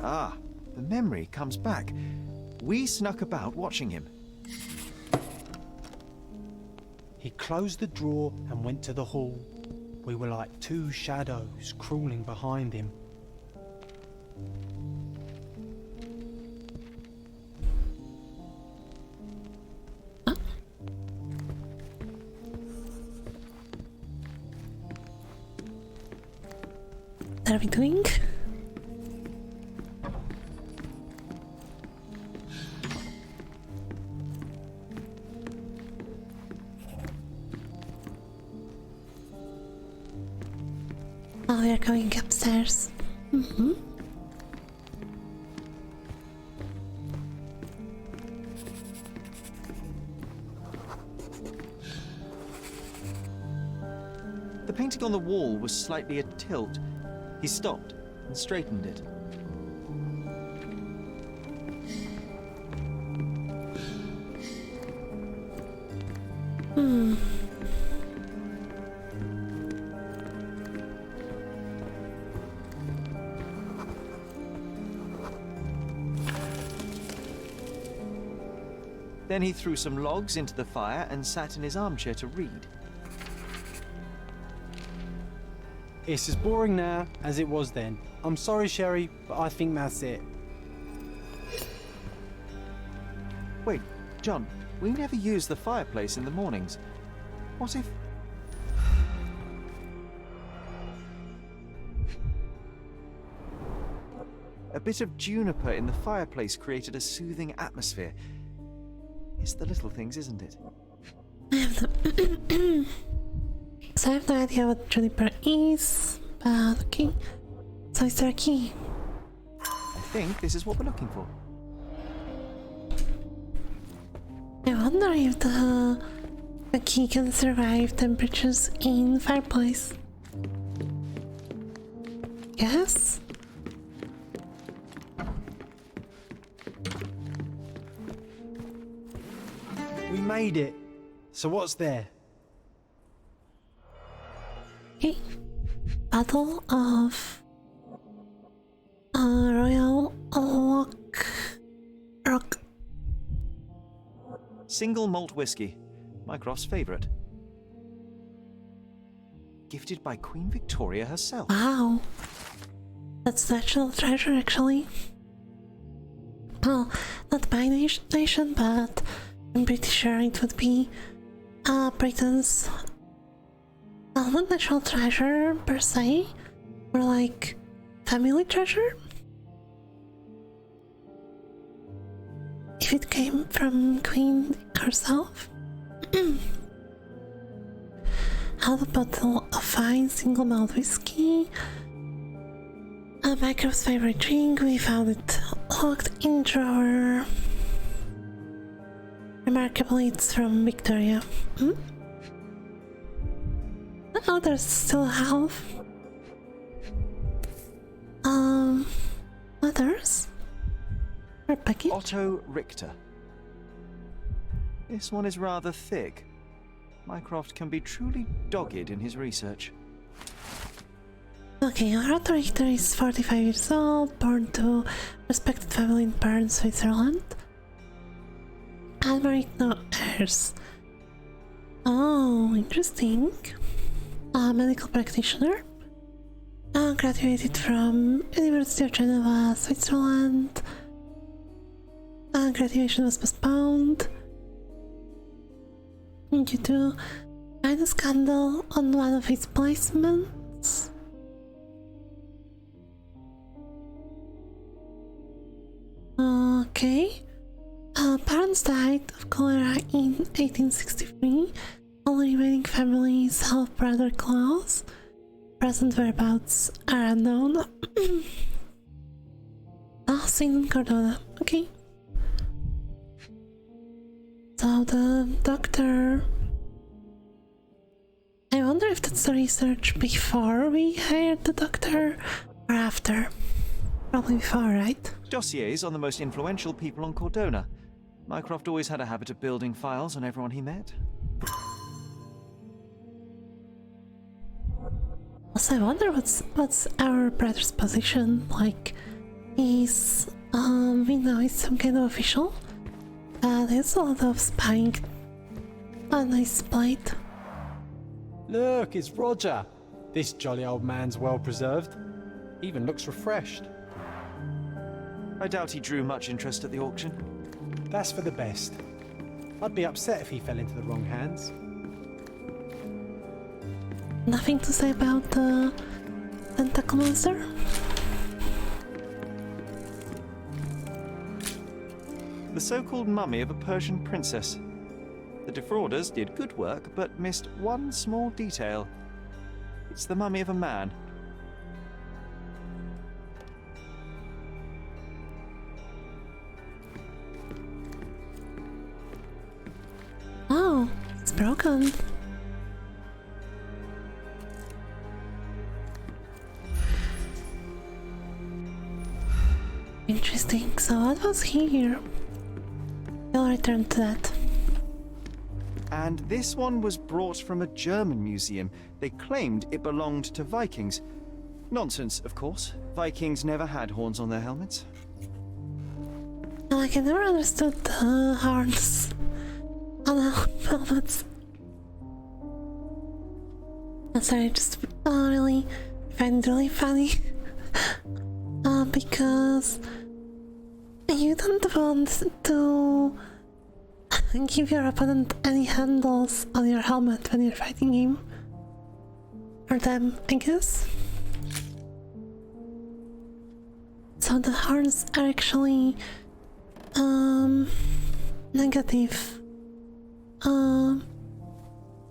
Ah, the memory comes back. We snuck about watching him.
He closed the drawer and went to the hall. We were like two shadows crawling behind him.
What are we doing? Oh, we are going upstairs.
The painting on the wall was slightly at tilt. He stopped and straightened it. Then he threw some logs into the fire and sat in his armchair to read.
It's as boring now as it was then. I'm sorry, Sherry, but I think that's it.
Wait, John, we never use the fireplace in the mornings. What if... A bit of juniper in the fireplace created a soothing atmosphere. It's the little things, isn't it?
So I have no idea what juniper is, but okay. So is there a key?
I think this is what we're looking for.
I wonder if the key can survive temperatures in fireplace. Yes?
We made it. So what's there?
Okay. Battle of Royal Rock.
Single malt whiskey, Mycroft's favourite. Gifted by Queen Victoria herself.
Wow. That's national treasure, actually. Well, not my nation, but I'm pretty sure it would be Britain's not national treasure per se, more like family treasure. If it came from Queen herself. Half a bottle of fine single malt whiskey. Mycroft's favorite drink. We found it locked in drawer. Remarkably, it's from Victoria. Oh, there's still half. Others? Or package?
Otto Richter. This one is rather thick. Mycroft can be truly dogged in his research.
Okay, Otto Richter is 45 years old, born to respected family in Bern, Switzerland. And married, no heirs. Oh, interesting. A medical practitioner. Graduated from University of Geneva, Switzerland. Graduation was postponed due to a scandal on one of his placements. Okay. Parents died of cholera in 1863. Only remaining family is half-brother Klaus. Present whereabouts are unknown. Seen in Cordona. Okay. So the doctor... I wonder if that's the research before we hired the doctor or after. Probably before, right?
Dossiers on the most influential people on Cordona. Mycroft always had a habit of building files on everyone he met.
Also, I wonder what's our brother's position, like is, we know it's some kind of official, but there's a lot of spying on this plate.
Look, it's Roger. This jolly old man's well preserved. Even looks refreshed.
I doubt he drew much interest at the auction.
That's for the best. I'd be upset if he fell into the wrong hands.
Nothing to say about the tentacle monster?
The so-called mummy of a Persian princess. The defrauders did good work, but missed one small detail. It's the mummy of a man.
Oh, it's broken. Interesting, so what was here? We'll return to that.
And this one was brought from a German museum. They claimed it belonged to Vikings. Nonsense, of course. Vikings never had horns on their helmets.
Like, I never understood the horns on the helmets. I'm sorry, just really find it really funny. Because you don't want to give your opponent any handles on your helmet when you're fighting him. Or them, I guess. So the horns are actually negative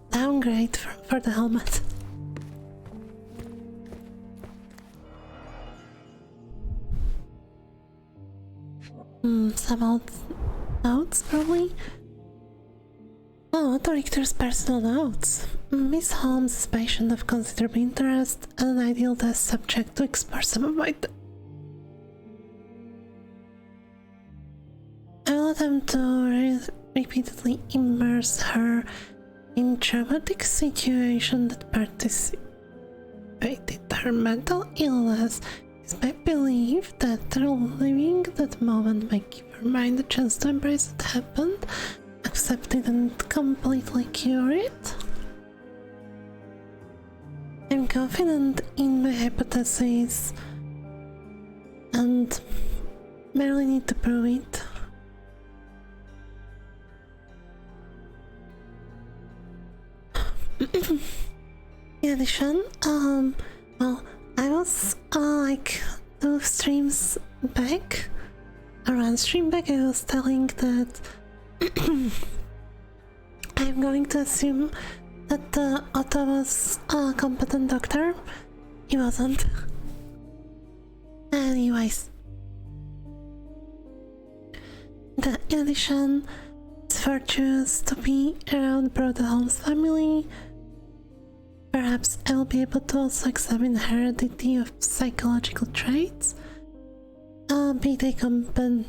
downgrade for the helmet. Some old notes, probably? Oh, Otto Richter's personal notes. Miss Holmes is patient of considerable interest and an ideal test subject to explore some of my... I will attempt to repeatedly immerse her in traumatic situation that participated her mental illness. It's my belief that reliving that moment might give her mind a chance to embrace what happened, accept it and completely cure it. I'm confident in my hypothesis and merely need to prove it. In addition, well, I was like 2 streams back, or 1 stream back, I was telling that I'm going to assume that Otto was a competent doctor. He wasn't. Anyways. In addition, it's virtuous to be around Brother Holmes' family. Perhaps I will be able to also examine the heredity of psychological traits, be they competencies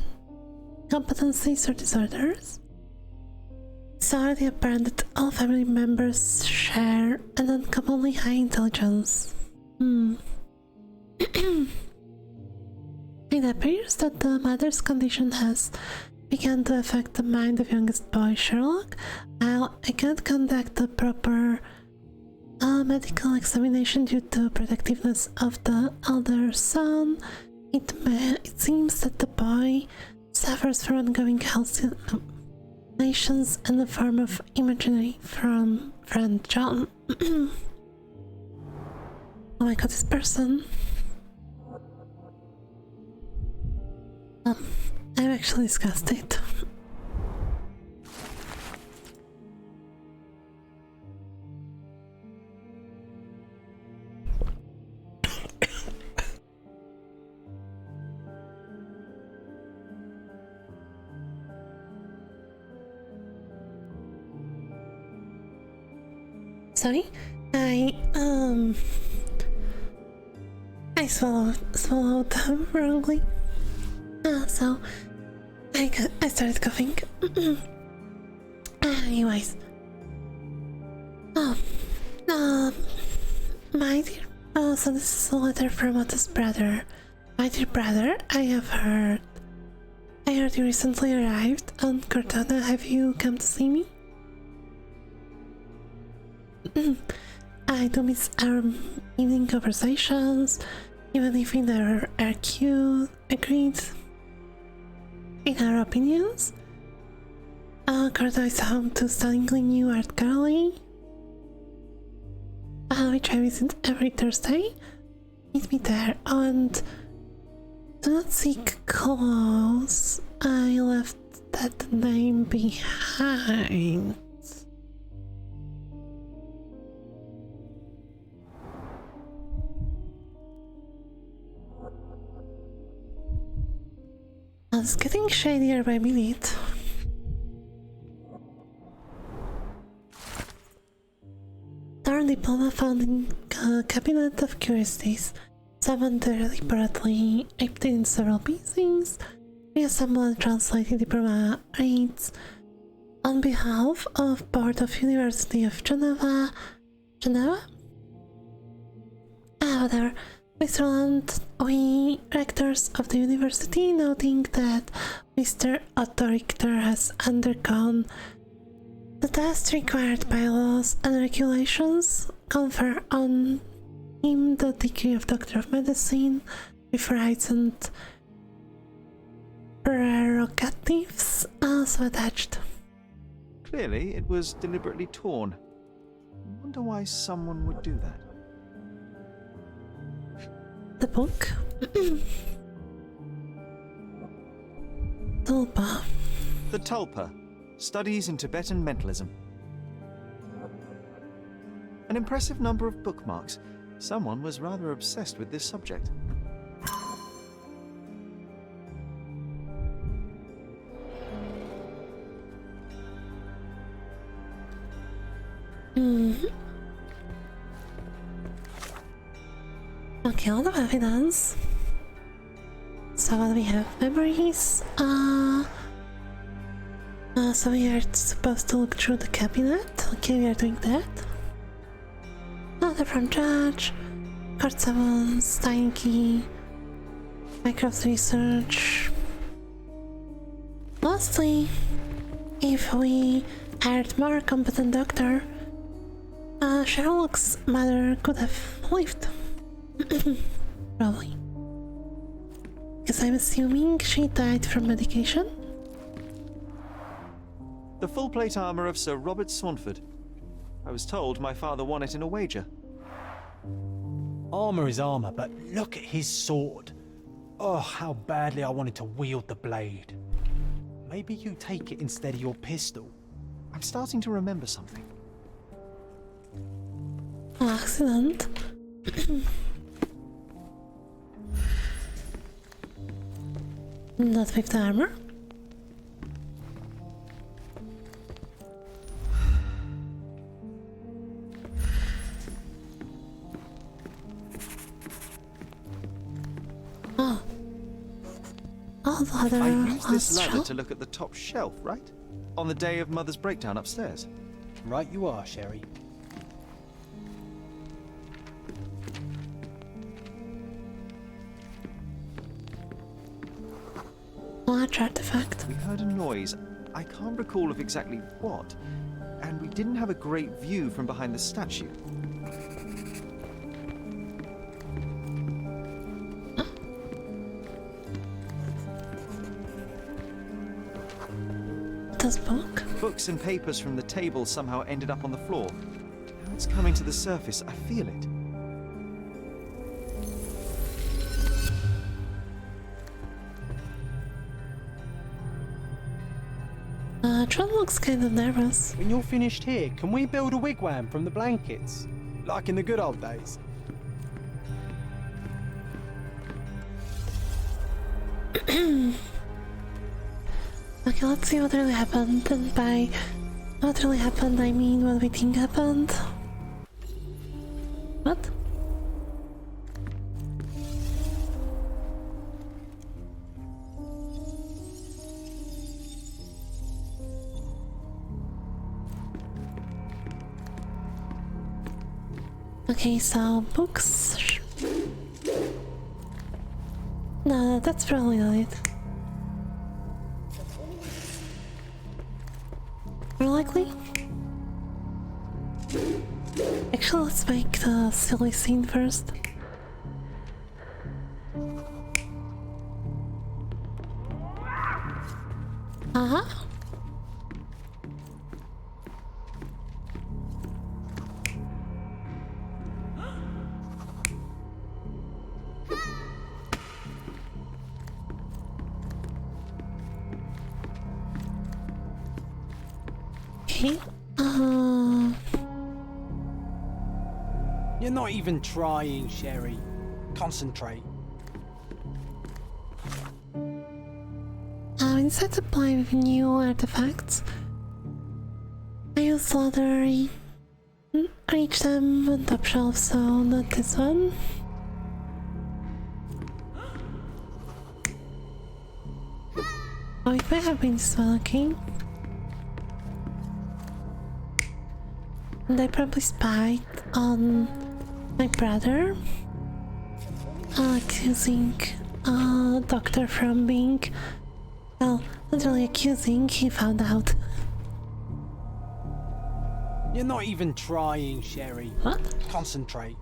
or disorders. It's already apparent that all family members share an uncommonly high intelligence. It appears that the mother's condition has begun to affect the mind of youngest boy Sherlock. While I can't conduct a proper medical examination due to protectiveness of the elder son, it seems that the boy suffers from ongoing health hallucinations and a form of imagery from friend John. Oh my god, this person. I'm actually disgusted. Sorry, I swallowed them wrongly. So I started coughing. Anyways, my dear. So this is a letter from Otto's brother, My dear brother, I heard you recently arrived on Cortana. Have you come to see me? I do miss our evening conversations, even if we never agreed in our opinions. Cortana is home to stunningly new art gallery, which I visit every Thursday. Meet me there, and do not seek clothes. I left that name behind. It's getting shadier by minute. Our diploma found in a cabinet of curiosities. Someone deliberately ripped in several pieces. Reassembled and translated diploma reads, on behalf of Board of University of Geneva? Whatever. Switzerland, we rectors of the university, noting that Mr. Otto Richter has undergone the test required by laws and regulations, confer on him the degree of Doctor of Medicine with rights and prerogatives also attached.
Clearly, it was deliberately torn. I wonder why someone would do that.
The book? Tulpa.
The Tulpa. Studies in Tibetan Mentalism. An impressive number of bookmarks. Someone was rather obsessed with this subject.
Okay, a lot of evidence. So what we have? Memories. So we are supposed to look through the cabinet. Okay, we are doing that. Letter from Judge. Card 7, Steinke. Mycroft Research. Lastly, if we hired more competent doctor, Sherlock's mother could have lived. Probably. Because I'm assuming she died from medication?
The full plate armor of Sir Robert Saunford. I was told my father won it in a wager.
Armor is armor, but look at his sword. Oh, how badly I wanted to wield the blade. Maybe you take it instead of your pistol.
I'm starting to remember something.
Oh, excellent. Not with the armor. Oh. Oh, the other
I used this ladder
shelf?
to look at the top shelf, right? On the day of Mother's breakdown upstairs.
Right you are, Sherry.
Large artifact.
We heard a noise. I can't recall of exactly what. And we didn't have a great view from behind the statue.
This book?
Books and papers from the table somehow ended up on the floor. Now it's coming to the surface. I feel it.
John looks kind of nervous.
When you're finished here, can we build a wigwam from the blankets? Like in the good old days?
Okay, let's see what really happened. And by what really happened, I mean what we think happened. What? Okay, so books. No, that's probably not it. More likely? Actually, let's make the silly scene first. Uh-huh. Okay.
You're not even trying, Sherry. Concentrate.
Instead to play with new artifacts, I use lottery. Reach them on top shelf, so not this one. Oh, it might have been this one, okay. And I probably spied on my brother, accusing doctor from being, well, literally accusing, he found out.
You're not even trying, Sherry.
What?
Concentrate.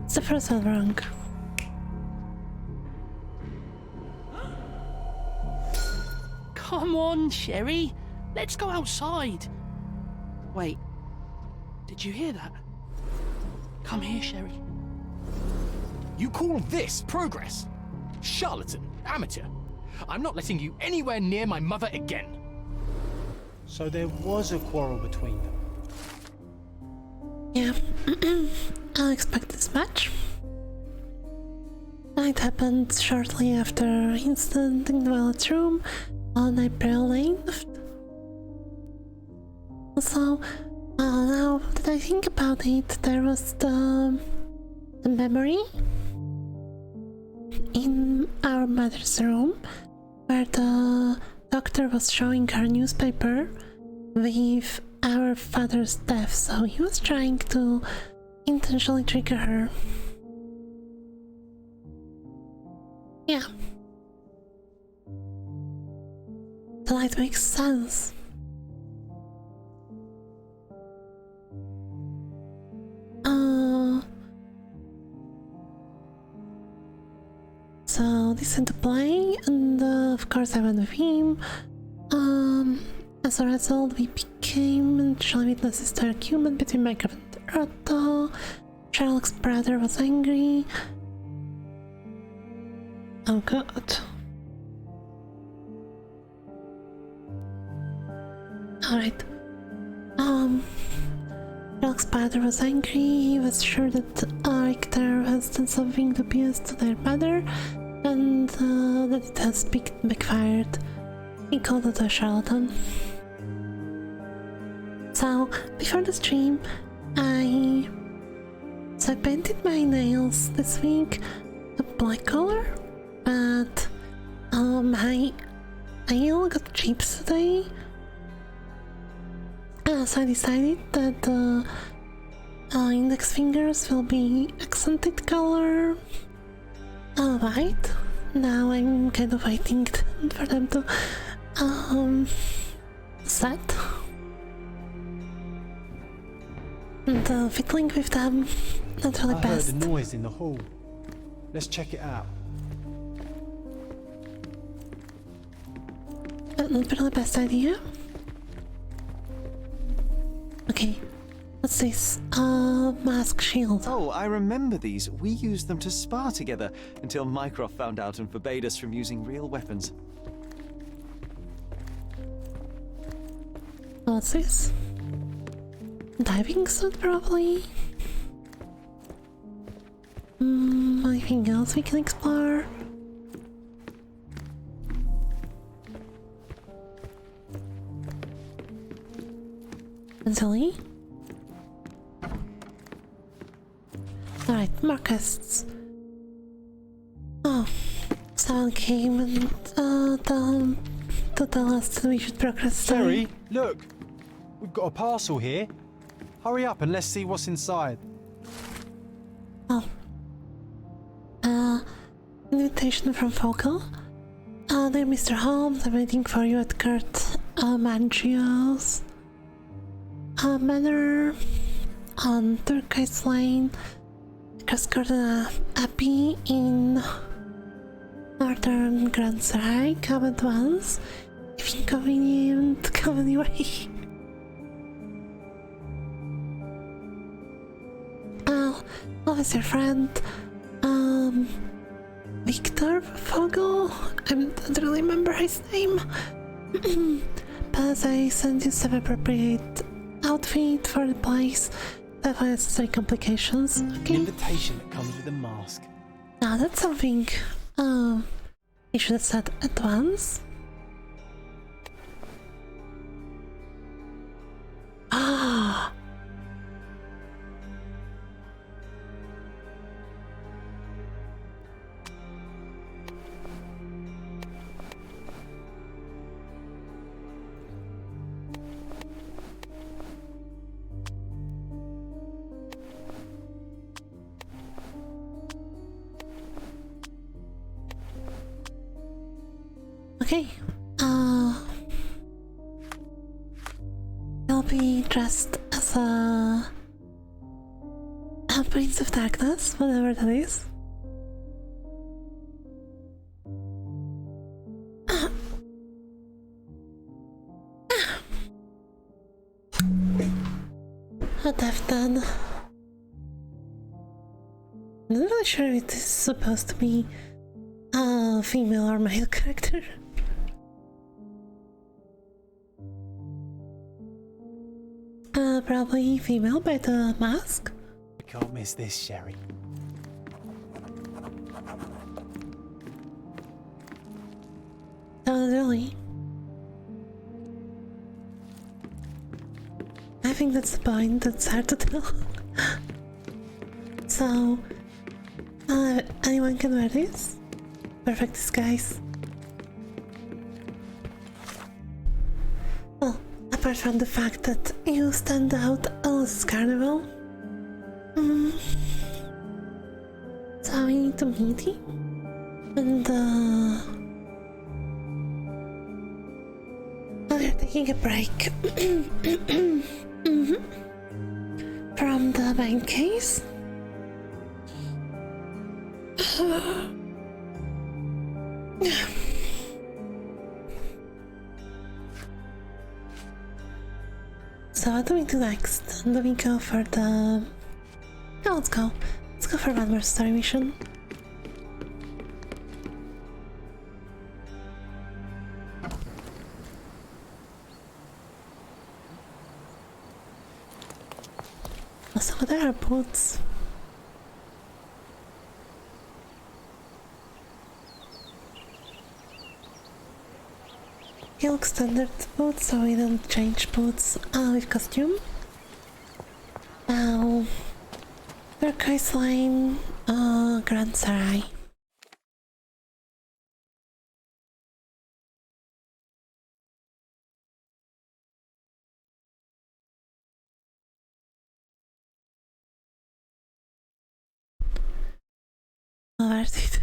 It's the first one wrong.
Come on, Sherry. Let's go outside. Wait. Did you hear that? Come here, Sherry.
You call this progress? Charlatan, amateur. I'm not letting you anywhere near my mother again.
So there was a quarrel between them.
Yeah, I'll expect this much. It happened shortly after incident in the toilet room on April 9th. Also, now that I think about it, there was the memory in our mother's room where the doctor was showing her newspaper with our father's death, so he was trying to intentionally trigger her. Yeah. So that makes sense. So this is the play, and of course I went with him. As a result, we became initial witnesses to an argument between Minecraft and Otto. Sherlock's brother was angry. Oh god. Alright. Sherlock's brother was angry. He was sure that Richter has done something dubious to their mother, and that it has backfired. He called it a charlatan. So, before the stream, I painted my nails this week a black color, but my nail got chips today. So I decided that the index fingers will be accented color white. Now I'm kind of waiting for them to set. And fiddling with them, not really best.
I heard a noise in the hall. Let's check it out.
Not really best idea. Okay, what's this? Mask shield.
Oh, I remember these. We used them to spar together until Mycroft found out and forbade us from using real weapons.
What's this? Diving suit, probably? Anything else we can explore? Silly. Alright, Marcus. Oh, someone came and to tell us that we should progress.
Sherry, look! We've got a parcel here. Hurry up and let's see what's inside.
Oh. invitation from Focal. Dear Mr. Holmes, I'm waiting for you at Kurt Mangio's manor on Turquoise Lane, across Gordon Abbey in Northern Grand Sarai. Come at once. If inconvenient, come anyway. Always your friend, Victor Fogel? I don't really remember his name. But I sent you some appropriate outfit for the place. That has necessary complications, okay?
An invitation that comes with a mask.
Now that's something you should have said at once. Ah. Okay, I'll be dressed as a Prince of Darkness, whatever that is. What I've done. I'm not really sure if this is supposed to be a female or male character. Probably female by the mask.
We can't miss this, Sherry.
Not really. I think that's the point, that's hard to tell. So, anyone can wear this? Perfect disguise. Well, apart from the fact that you stand out as Carnival. So we need to meet him. And we're taking a break from the bank case. So what do we do next? Do we go for the... No, let's go. Let's go for one more story mission. So there are boots. He looks standard boots, so we don't change boots with costume. Now, Turquoise Lane, Grand Sarai. Worth it.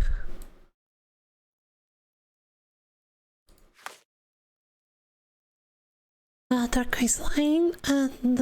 Turquoise Lane and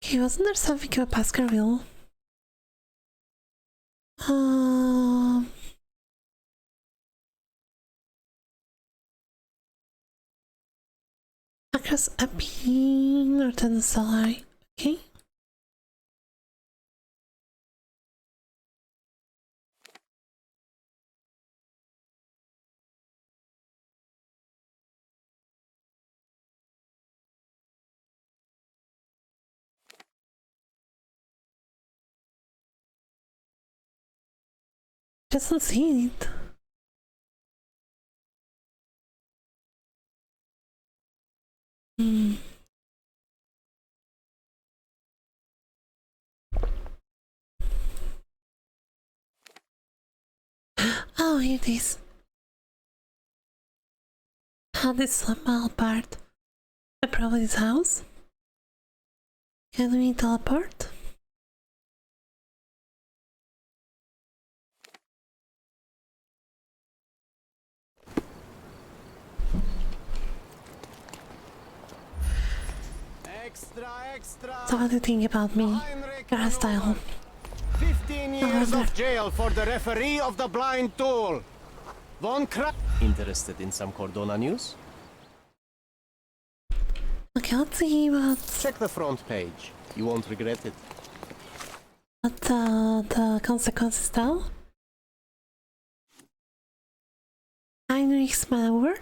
okay, wasn't there something about Baskerville? Across a bean or the salary. Okay. Doesn't see it. Oh, here it is. This small part. Probably his house. Can we teleport? So what do you think about me? Your style.
15 years of jail for the referee of the blind duel. Interested in some Cordona news?
Okay, let's see what...
Check the front page. You won't regret it.
What the consequences though? Heinrich's maneuver.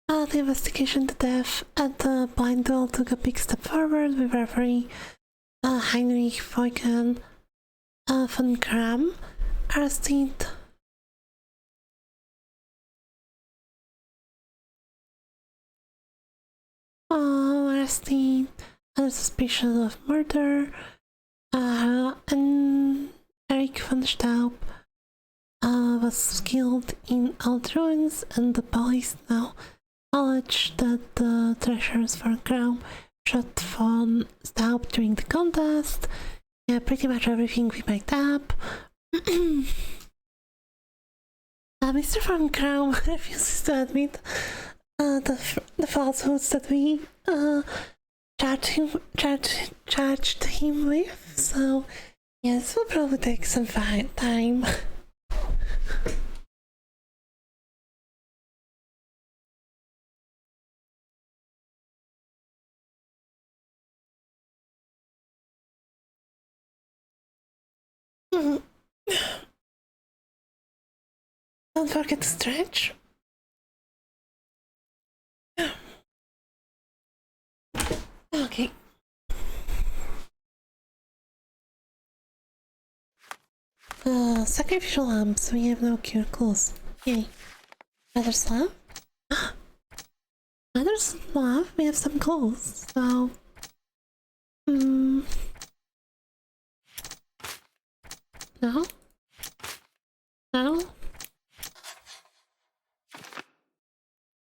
The investigation to death at the blind duel took a big step forward with referee Heinrich Voiken von Kram arrested. Arrested under suspicion of murder. And Eric von Staub was killed in old ruins, and the police now acknowledge that the treasures for Crown shot von Staub during the contest. Yeah, pretty much everything we picked up. Mr. von Crown refuses to admit the falsehoods that we charged him with, so yes, we'll probably take some time. Don't forget to stretch. Okay. Sacrificial lamps. We have no cure clues. Yay. Another slab? Another slab? We have some clues, so... No? No?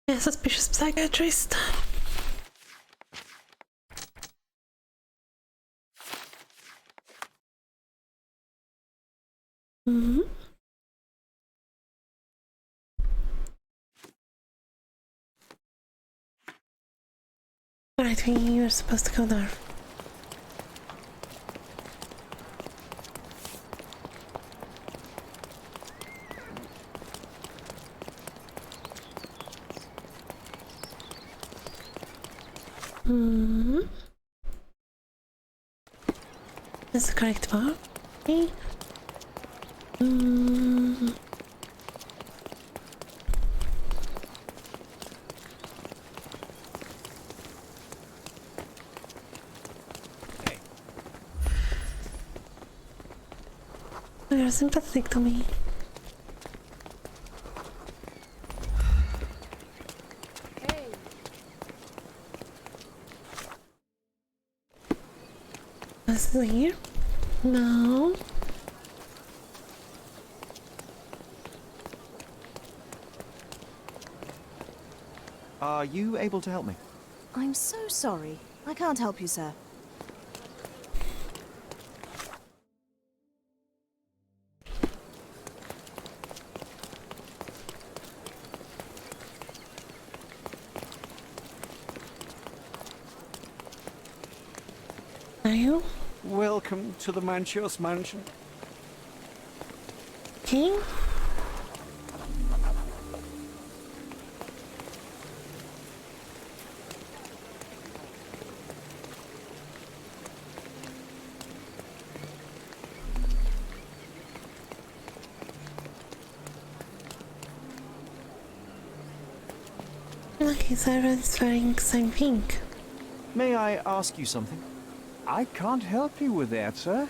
Yeah, suspicious psychiatrist. Right, we were supposed to go there. That's the correct one. Okay. You're sympathetic to me.
Hey.
Is it here? No.
Are you able to help me?
I'm so sorry. I can't help you, sir.
Are you?
Welcome to the Manchios mansion.
Okay. Okay, so everyone's wearing the same thing.
May I ask you something?
I can't help you with that, sir.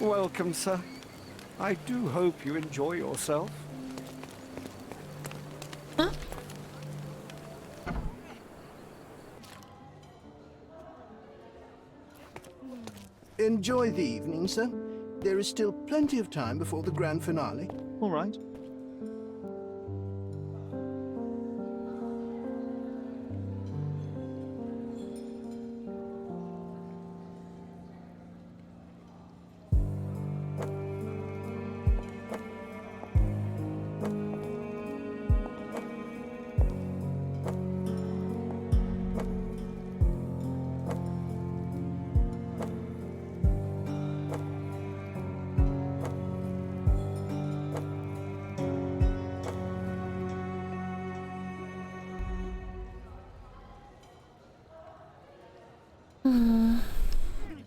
Welcome, sir. I do hope you enjoy yourself.
Huh?
Enjoy the evening, sir. There is still plenty of time before the grand finale.
All right.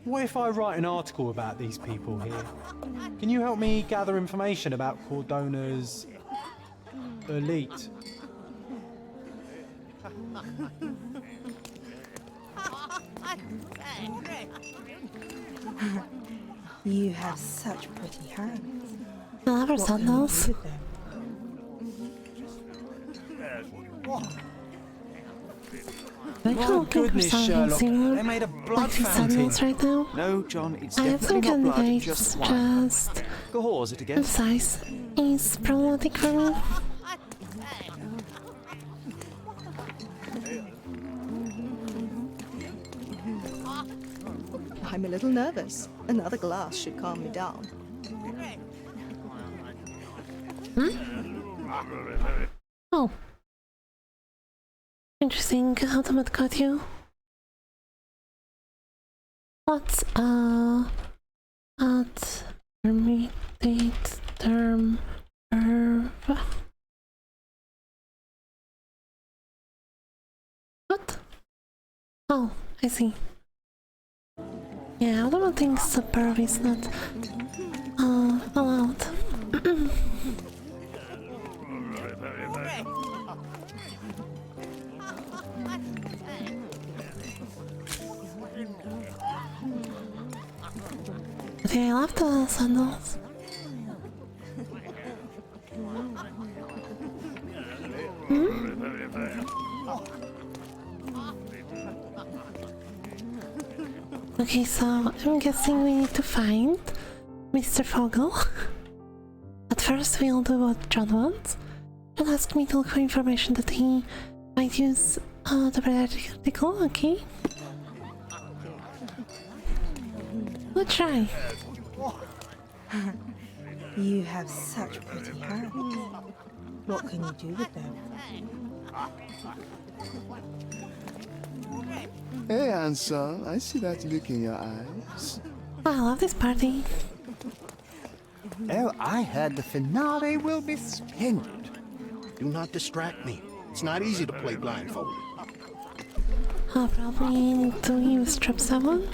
What if I write an article about these people here? Can you help me gather information about Cordona's elite?
You have such pretty hands.
I love her sandals.
My goodness, Sherlock, they made a blood fountain.
Right now.
No, John, it's
I have some
definitely not blood,
candidates,
just wine.
just
Go horse it again.
the size is problematic for me.
I'm a little nervous. Another glass should calm me down.
Oh. Interesting. Ultimate got you. What's at permitted term What? Oh, I see. Yeah, I don't think superb is not allowed. Okay, I love the sandals. Okay, so I'm guessing we need to find Mr. Fogel. At first we'll do what John wants. John asked me to look for information that he might use the article, okay? We'll try.
You have such pretty hands. What can you do with them?
Hey, handsome. I see that look in your eyes.
I love this party.
Oh, I heard the finale will be splendid. Do not distract me. It's not easy to play blindfolded.
I'll probably need to use strap someone.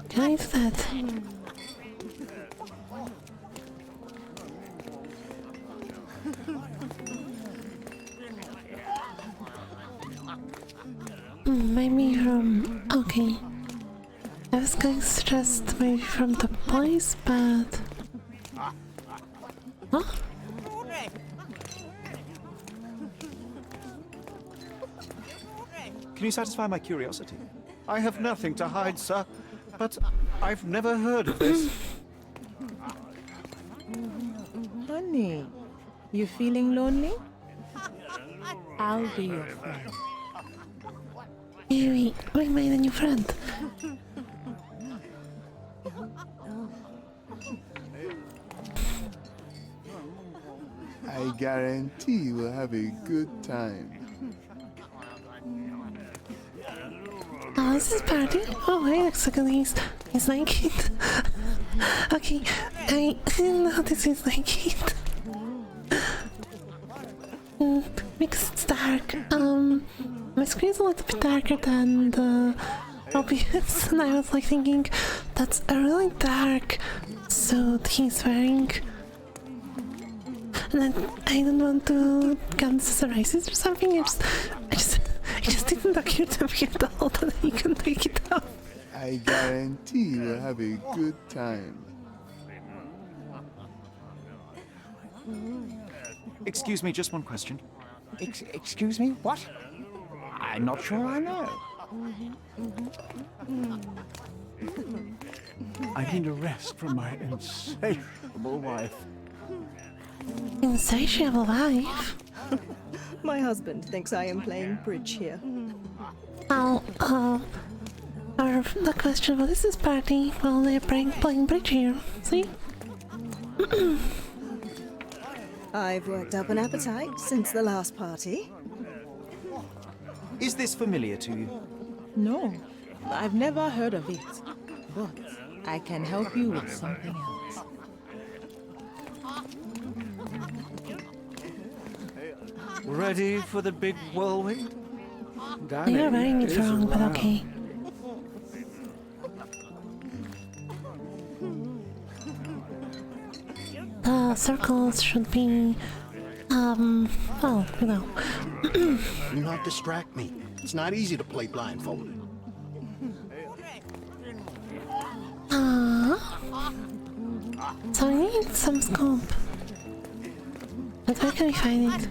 Can I do that? Maybe from... okay. I was going to suggest maybe from the place, but... Huh?
Can you satisfy my curiosity? I have nothing to hide, sir, but I've never heard of this.
Honey, you feeling lonely? I'll be your friend.
We made a new friend.
I guarantee you will have a good time.
Oh, this is party? Oh, wait a second, he's naked. Okay, I didn't notice he's naked. Because it's dark. My screen's a little bit darker than the obvious, and I was like thinking, that's a really dark suit he's wearing. And then I don't want to come racist or something. It just didn't occur to me at all that he can take it off.
I guarantee you will have a good time.
Excuse me, just one question.
Excuse me, what? I'm not sure I know. I need a rest from my insatiable wife.
Insatiable wife?
My husband thinks I am playing bridge here.
Oh, or the question, what is this party? Well, they're playing bridge here. See?
I've worked up an appetite since the last party.
Is this familiar to you?
No, I've never heard of it. But I can help you with something else.
Ready for the big whirlwind? Danny
You're writing it
is
wrong, but
around.
okay. The circles should be, well, you know.
Do not distract me. It's not easy to play blindfolded.
So I need some scope. But where can we find it?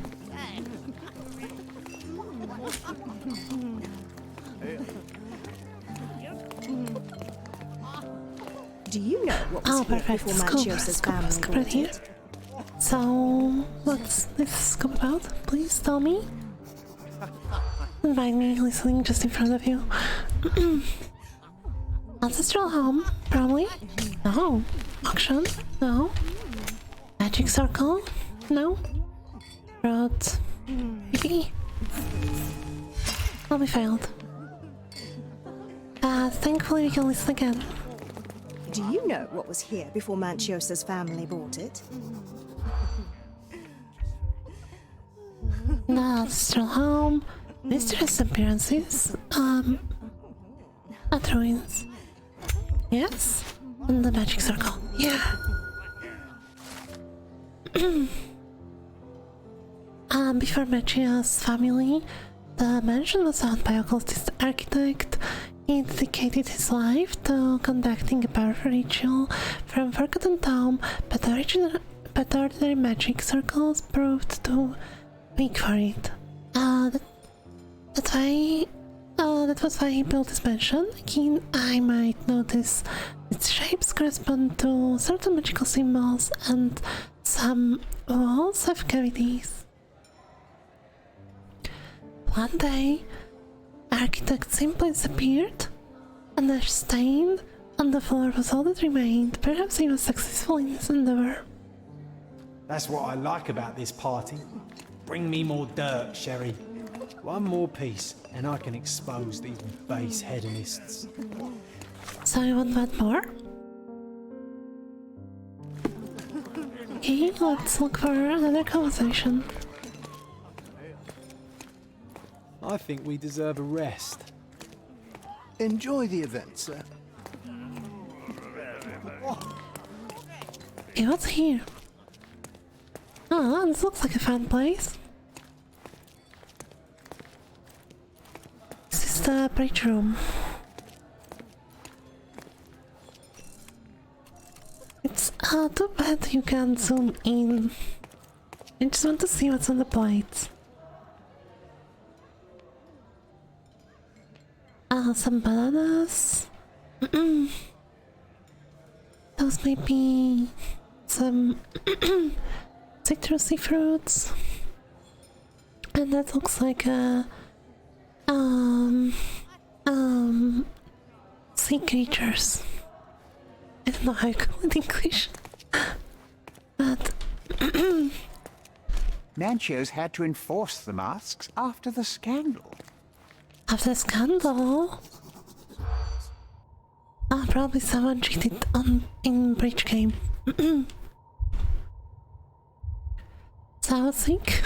Do you know what was
Oh,
here
perfect.
before Manchios's family
Scope
bought
right here.
it?
So, what's this scope about? Please tell me. Invite me listening just in front of you. Ancestral home, probably. No. Auction? No. Magic circle? No. Road? Maybe. I'll be failed. Thankfully we can listen again.
Do you know what was here before Manchios's family bought it?
The ancestral home, mysterious appearances, at ruins. Yes? And the magic circle. Yeah. Before Machia's family, the mansion was owned by a occultist architect. He dedicated his life to conducting a powerful ritual from Forgotten Tomb, but ordinary magic circles proved too weak for it. That was why he built this mansion. Again, I might notice its shapes correspond to certain magical symbols, and some walls have cavities. One day, architect simply disappeared, and a stain on the floor was all that remained. Perhaps he was successful in his endeavor.
That's what I like about this party. Bring me more dirt, Sherry. One more piece, and I can expose these base hedonists.
So you want more? Okay, let's look for another conversation.
I think we deserve a rest.
Enjoy the event, sir.
Hey, what's here? Oh, this looks like a fun place. This is the bridge room. It's too bad you can't zoom in. I just want to see what's on the plates. Some bananas. Those may be some citrusy fruits. And that looks like a sea creatures. I don't know how you call it in English. But
Manchios had to enforce the masks after the scandal.
after the scandal, probably someone cheated in bridge game. So I would think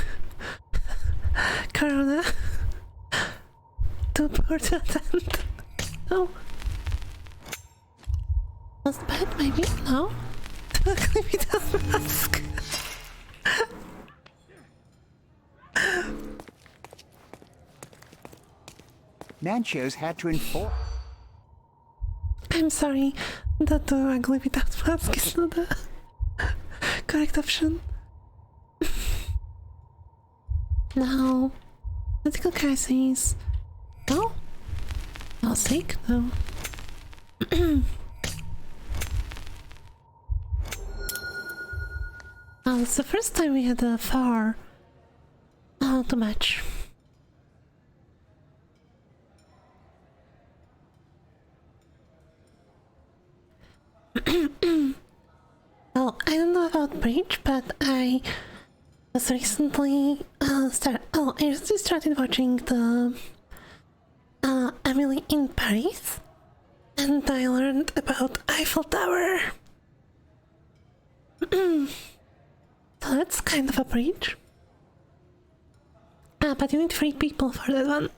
Corona too poor to attend. No. Was bad maybe? No? Maybe the mask.
Manchios had to enforce.
I'm sorry, that ugly without mask is not the correct option. Now, political crises. No? I'll sick? No. Oh, it's the first time we had a far. Oh, too much. Well, I don't know about Breach, but I was recently I recently started watching the Emily in Paris, and I learned about Eiffel Tower. So that's kind of a breach. But you need 3 people for that one.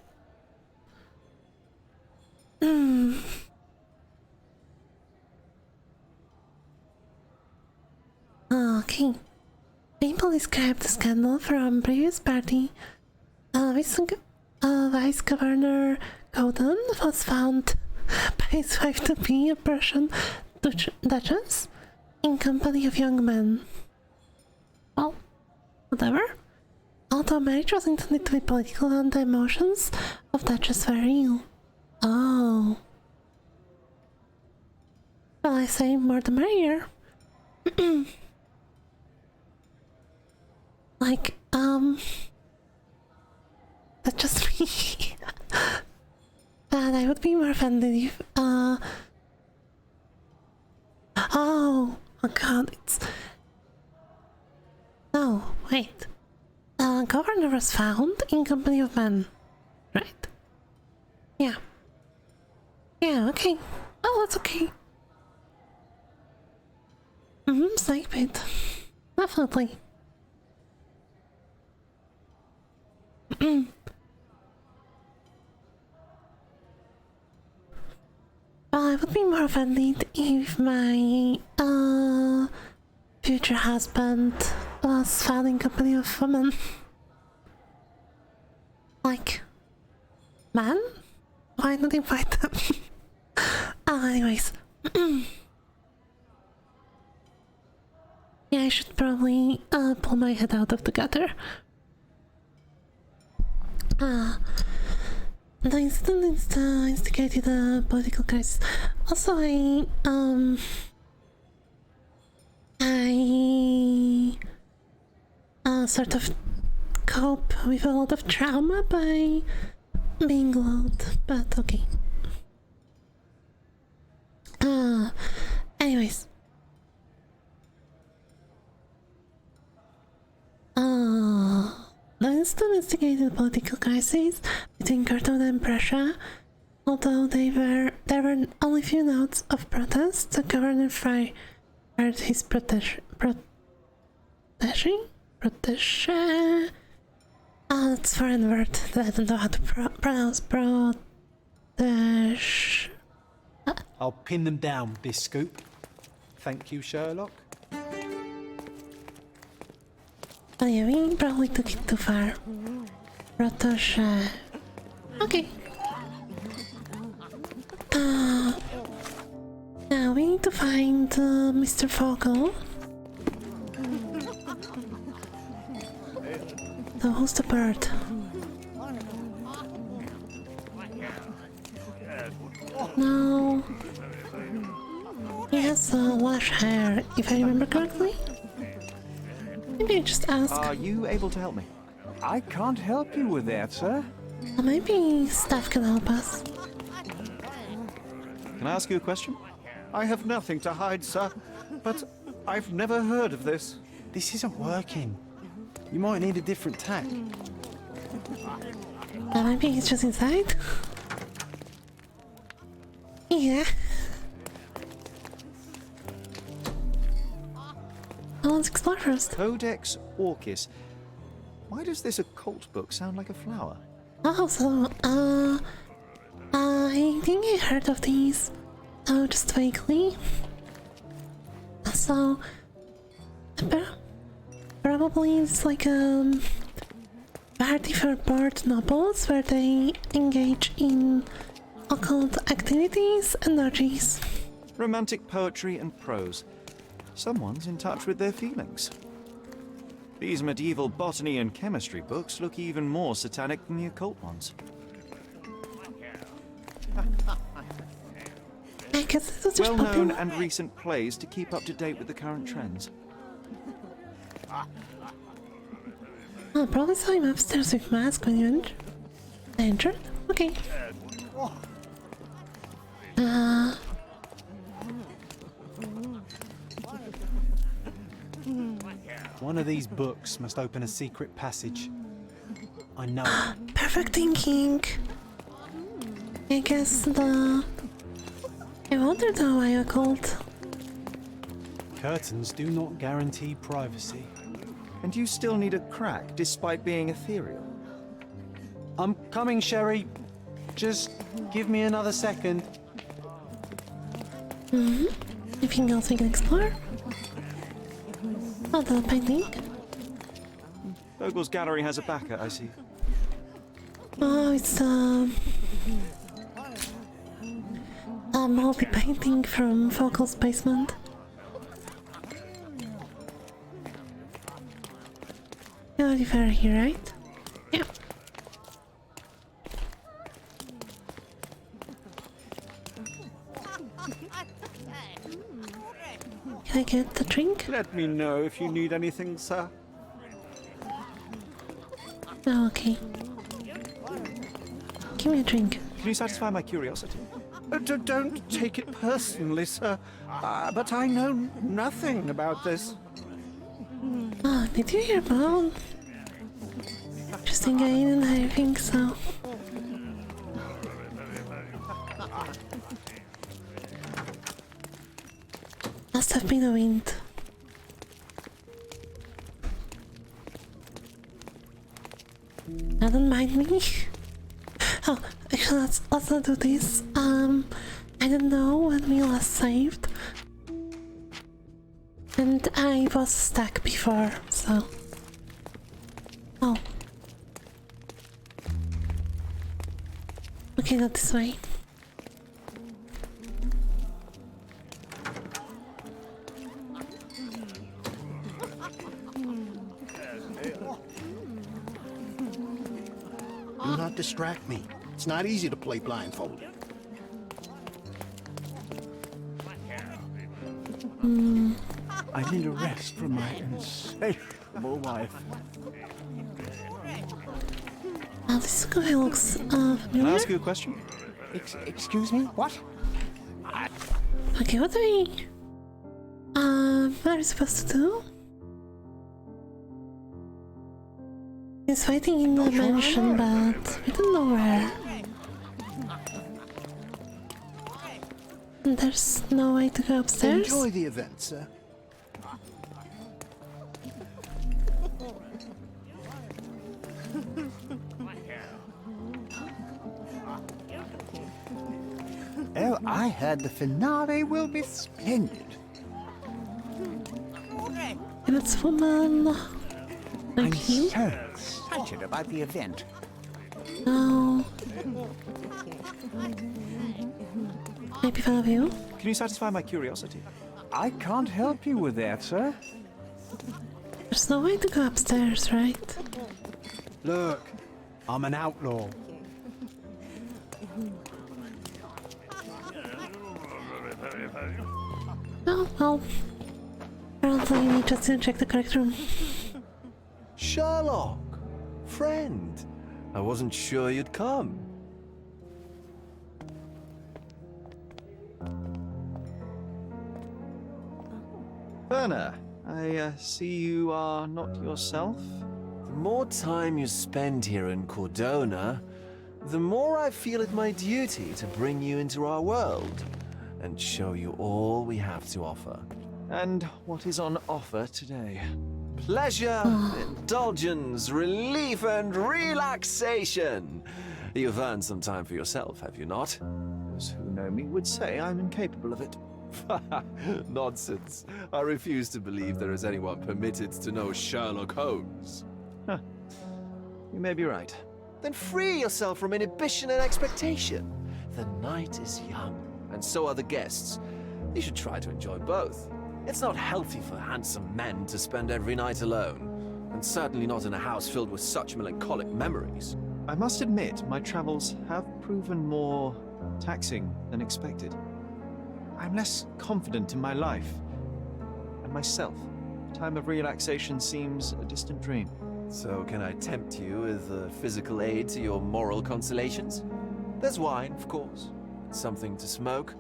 Okay. People describe the scandal from previous party. Vice Governor Gordon was found by his wife to be a Prussian duchess in company of young men. Well, whatever. Although marriage was intended to be political and the emotions of duchess were real. Oh. Well, I say more the merrier. Like, that's just me. But I would be more offended if, oh god, it's... No, wait. Governor was found in company of men, right? Yeah. Yeah, okay. Oh, that's okay. Snake pit. Definitely. Well, I would be more offended if my future husband was found in company of women. Like, man? Why not invite them? Anyways. Yeah, I should probably pull my head out of the gutter. The incident instigated a political crisis. Also, I sort of cope with a lot of trauma by being loud, but okay. Anyways. The incident instigated a political crisis between Carthage and Prussia. Although there were only few notes of protest, the governor fired his protege. That's a foreign word that I don't know how to pronounce. Protege.
I'll pin them down, Biscoop. Thank you, Sherlock.
Oh yeah, we probably took it too far. Protege. Okay. Now we need to find Mr. Fogel. So who's the bird? No. He has lush hair, if I remember correctly. Maybe I just ask.
Are you able to help me?
I can't help you with that, sir.
Maybe staff can help us.
Can I ask you a question?
I have nothing to hide, sir, but I've never heard of this.
This isn't working. You might need a different tack.
Maybe he's just inside? Yeah. Let's explore first.
Codex Orchis. Why does this occult book sound like a flower?
Oh, so, I think I heard of these. Oh, just vaguely. So, probably it's like a party for bored nobles where they engage in occult activities and orgies.
Romantic poetry and prose. Someone's in touch with their feelings. These medieval botany and chemistry books look even more satanic than the occult ones.
I guess this is just
Well-known
popular.
and recent plays to keep up to date with the current trends.
Oh, probably saw him upstairs with mask when you entered. Okay.
One of these books must open a secret passage. I know it.
Perfect thinking. I guess I wondered how I occult.
Curtains do not guarantee privacy.
And you still need a crack, despite being ethereal.
I'm coming, Sherry. Just give me another second.
Anything else we can explore? Oh, the painting.
Vogel's gallery has a backer, I see.
Oh, it's a moldy painting from Vogel's basement. You're Oliver here, right? Yeah. Can I get the drink?
Let me know if you need anything, sir.
Oh, okay. Give me a drink.
Can you satisfy my curiosity?
Don't take it personally, sir. But I know nothing about this.
Oh, did you hear about? Interesting, I didn't think so. Must have been the wind. Don't mind me. Oh, actually, let's also do this. I don't know when we last saved. And I was stuck before, so... Oh. Okay, not this way.
Do not distract me. It's not easy to play blindfolded.
I need a rest from my insatiable wife.
Oh, this guy looks familiar.
Can I ask you a question?
Excuse me? What?
Okay, what are we supposed to do? He's fighting in the mansion, but we don't know where. There's no way to go upstairs?
Enjoy the event, sir.
Oh, I heard the finale will be splendid.
And it's woman like you?
So excited about the event.
No. Maybe follow you?
Can you satisfy my curiosity?
I can't help you with that, sir.
There's no way to go upstairs, right?
Look, I'm an outlaw.
Oh, well. Apparently we just didn't check the correct room.
Sherlock! Friend! I wasn't sure you'd come.
Werner, I see you are not yourself.
The more time you spend here in Cordona, the more I feel it my duty to bring you into our world and show you all we have to offer.
And what is on offer today?
Pleasure, indulgence, relief, and relaxation. You've earned some time for yourself, have you not?
Those who know me would say I'm incapable of it.
Nonsense. I refuse to believe there is anyone permitted to know Sherlock Holmes.
Huh. You may be right.
Then free yourself from inhibition and expectation. The night is young, and so are the guests. You should try to enjoy both. It's not healthy for handsome men to spend every night alone. And and certainly not in a house filled with such melancholic memories.
I must admit, my travels have proven more taxing than expected. I'm less confident in my life and myself. Time of relaxation seems a distant dream.
So can I tempt you with a physical aid to your moral consolations? There's wine, of course, something to smoke,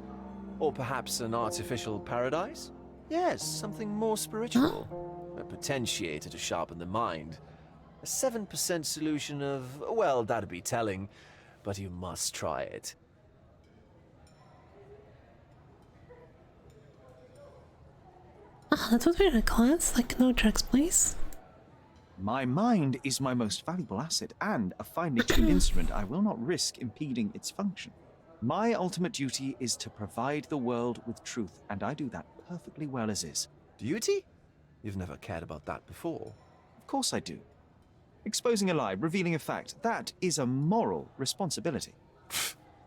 or perhaps an artificial paradise? Yes, something more spiritual. A potentiator to sharpen the mind. A 7% solution of, well, that'd be telling, but you must try it.
Ah, that would be a class, like no drugs, please.
My mind is my most valuable asset and a finely tuned instrument. I will not risk impeding its function. My ultimate duty is to provide the world with truth, and I do that perfectly well as is.
Duty? You've never cared about that before.
Of course I do. Exposing a lie, revealing a fact, that is a moral responsibility.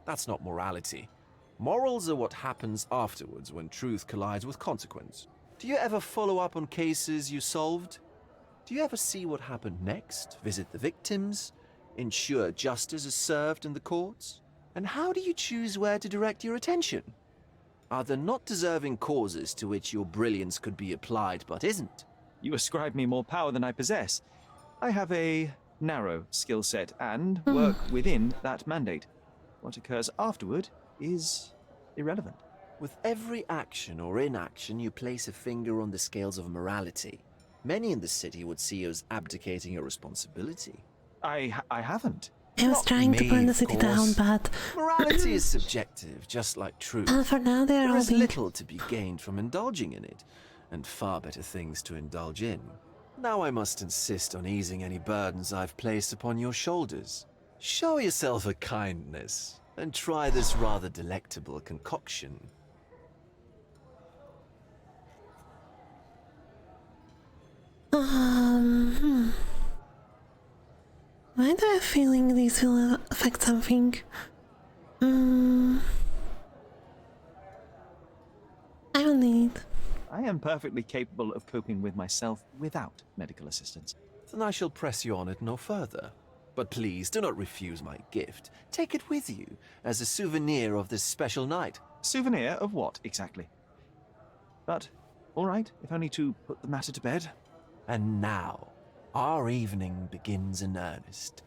That's not morality. Morals are what happens afterwards when truth collides with consequence. Do you ever follow up on cases you solved? Do you ever see what happened next, visit the victims, ensure justice is served in the courts? And how do you choose where to direct your attention? Are there not deserving causes to which your brilliance could be applied but isn't?
You ascribe me more power than I possess. I have a narrow skill set and work within that mandate. What occurs afterward is irrelevant.
With every action or inaction, you place a finger on the scales of morality. Many in the city would see you as abdicating your responsibility.
I haven't.
I was trying to burn the city down, but...
Morality is subjective, just like truth.
For now, they are
There
all
is
being...
little to be gained from indulging in it, and far better things to indulge in. Now I must insist on easing any burdens I've placed upon your shoulders. Show yourself a kindness, and try this rather delectable concoction.
Why do I have a feeling this will affect something? I don't need it.
I am perfectly capable of coping with myself without medical assistance.
Then I shall press you on it no further. But please do not refuse my gift. Take it with you as a souvenir of this special night.
Souvenir of what, exactly? But, all right, if only to put the matter to bed.
And now, our evening begins in earnest.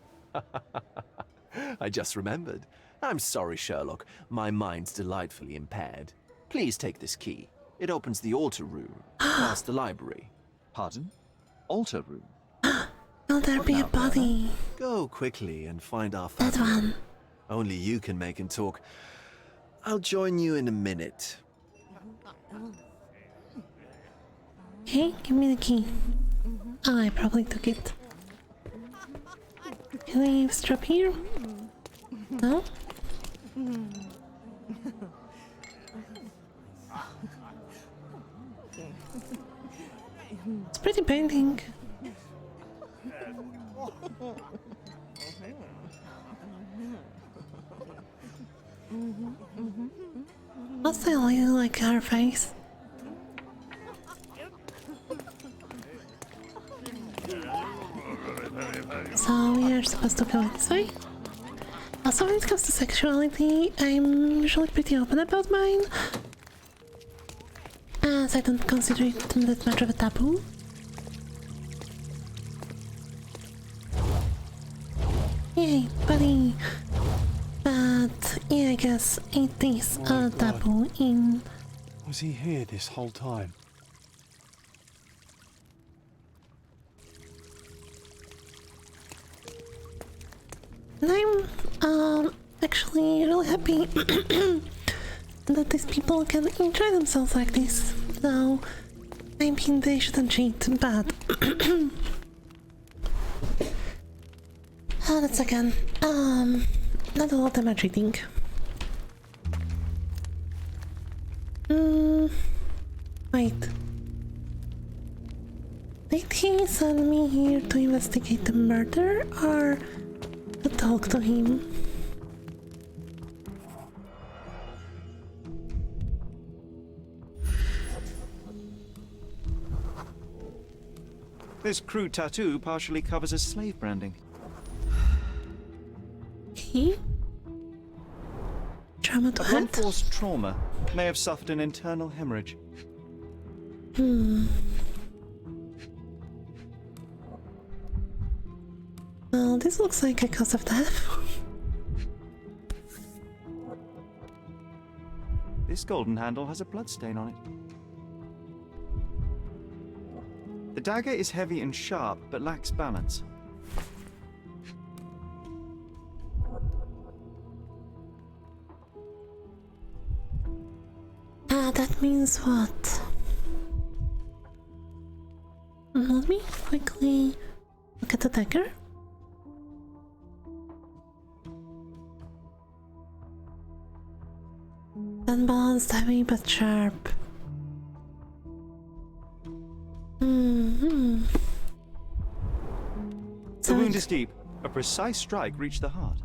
I just remembered. I'm sorry, Sherlock. My mind's delightfully impaired. Please take this key. It opens the altar room, past the library.
Pardon? Altar room?
Will there be a body?
Go quickly and find our family.
That one.
Only you can make him talk. I'll join you in a minute.
Okay, give me the key. Oh, I probably took it. Can I eavesdrop here? No? It's pretty painting. Also, I really like her face. So we are supposed to go this way. Also, when it comes to sexuality, I'm usually pretty open about mine, as I don't consider it that much of a taboo. Yay, buddy! But yeah, I guess it is a taboo in...
Was he here this whole time?
And I'm actually really happy that these people can enjoy themselves like this. Though, I mean, they shouldn't cheat, but... Oh, that's again. Not all of them are cheating. Wait. Did he send me here to investigate the murder or to talk to him?
This crude tattoo partially covers as slave branding.
Okay. Trauma to head?
Blunt-force trauma may have suffered an internal hemorrhage.
Well, this looks like a cause of death.
This golden handle has a bloodstain on it. The dagger is heavy and sharp, but lacks balance.
That means what? Let me quickly look at the dagger. Unbalanced, heavy but sharp.
The wound is deep. A precise strike reached the heart.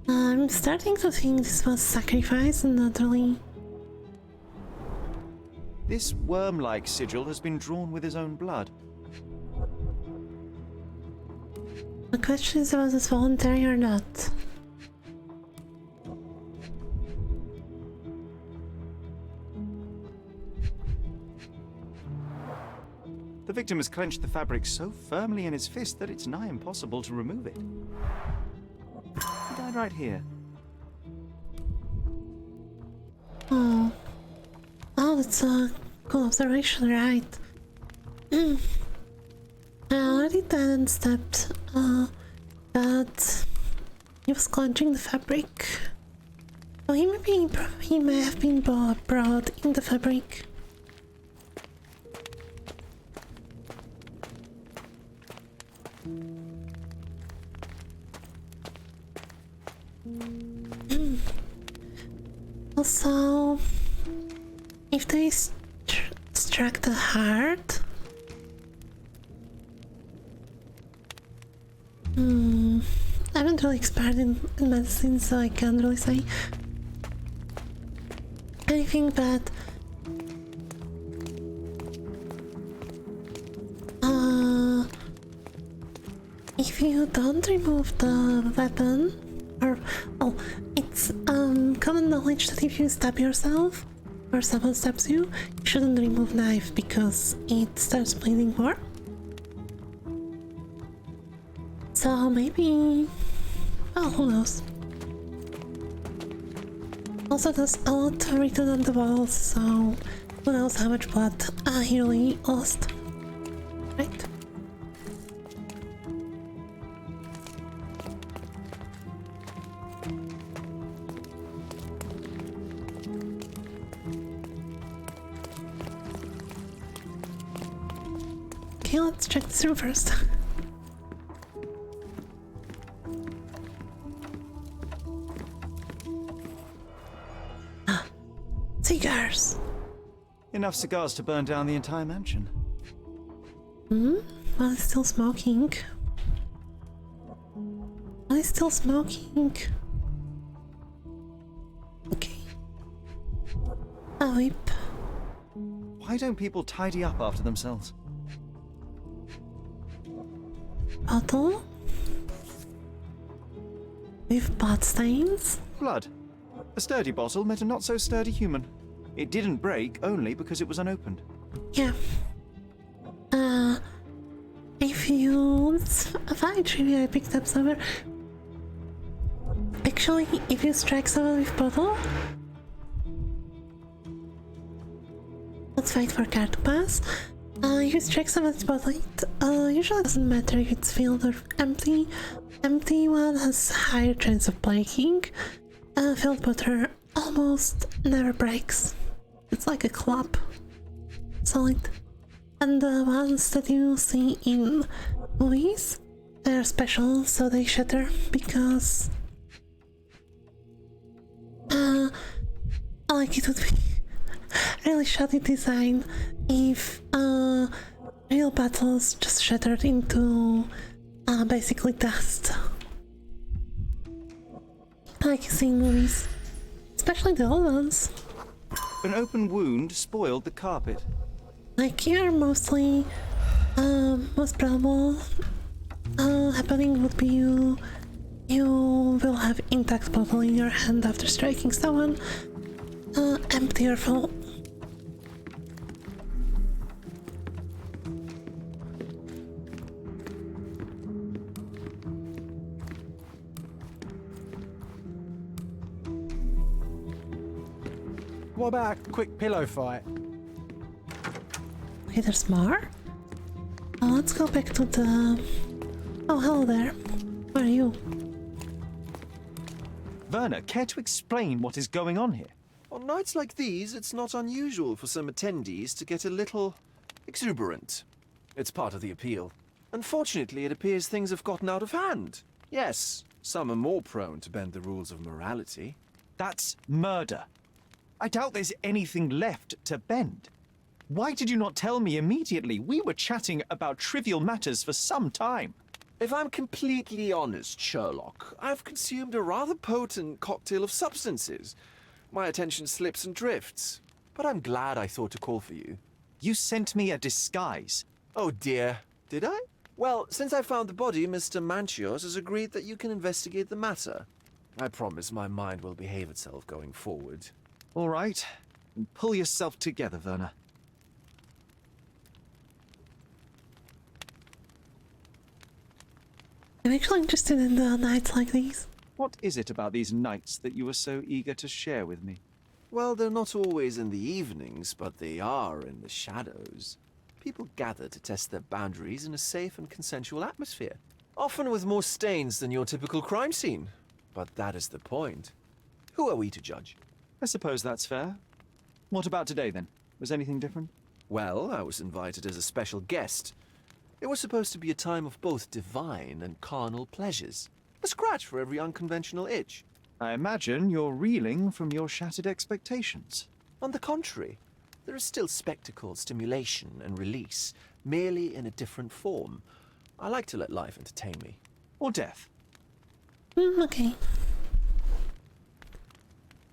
I'm starting to think this was sacrifice and not really.
This worm-like sigil has been drawn with his own blood.
The question is, was this voluntary or not?
The victim has clenched the fabric so firmly in his fist that it's nigh impossible to remove it. He died right here.
Oh, that's a cool observation, right? I already died and stepped, but he was clenching the fabric. Oh, he may have been brought in the fabric. Also, if they struck the heart, I'm not really expert in medicine, so I can't really say anything, but if you don't remove the weapon, or it's common knowledge that if you stab yourself or someone stabs you, you shouldn't remove knife because it starts bleeding more. So maybe, well, who knows? Also, there's a lot written on the walls, so who knows how much blood he really lost, right? Okay, let's check this room first. Cigars.
Enough cigars to burn down the entire mansion.
While he's still smoking. While he's still smoking. Okay. A whip.
Why don't people tidy up after themselves?
Bottle. With blood stains.
Blood. A sturdy bottle met a not-so-sturdy human. It didn't break only because it was unopened.
Yeah. If you... It's a fine trivia I picked up somewhere. Actually, if you strike someone with bottle... Let's wait for card to pass. If you strike someone with bottle, it usually doesn't matter if it's filled or empty. Empty one has higher chance of breaking. Filled bottle almost never breaks. It's like a club. Solid. And the ones that you see in movies, they're special, so they shatter because like it would be really shoddy design if real battles just shattered into basically dust. Like you see in movies, especially the old ones.
An open wound spoiled the carpet.
Like here, mostly Most probable happening would be you will have intact bottle in your hand after striking someone, empty or full.
What about a quick pillow fight?
Okay, there's more. Let's go back to the... Oh, hello there. Where are you?
Werner, care to explain what is going on here?
On nights like these, it's not unusual for some attendees to get a little exuberant. It's part of the appeal. Unfortunately, it appears things have gotten out of hand. Yes, some are more prone to bend the rules of morality.
That's murder. I doubt there's anything left to bend. Why did you not tell me immediately? We were chatting about trivial matters for some time.
If I'm completely honest, Sherlock, I've consumed a rather potent cocktail of substances. My attention slips and drifts. But I'm glad I thought to call for you.
You sent me a disguise.
Oh dear. Did I? Well, since I found the body, Mr. Manchios has agreed that you can investigate the matter. I promise my mind will behave itself going forward.
All right. And pull yourself together, Werner.
I'm actually interested in the nights like these.
What is it about these nights that you were so eager to share with me?
Well, they're not always in the evenings, but they are in the shadows. People gather to test their boundaries in a safe and consensual atmosphere. Often with more stains than your typical crime scene. But that is the point. Who are we to judge?
I suppose that's fair. What about today, then? Was anything different?
Well, I was invited as a special guest. It was supposed to be a time of both divine and carnal pleasures. A scratch for every unconventional itch.
I imagine you're reeling from your shattered expectations.
On the contrary, there is still spectacle, stimulation, and release, merely in a different form. I like to let life entertain me.
Or death.
Okay.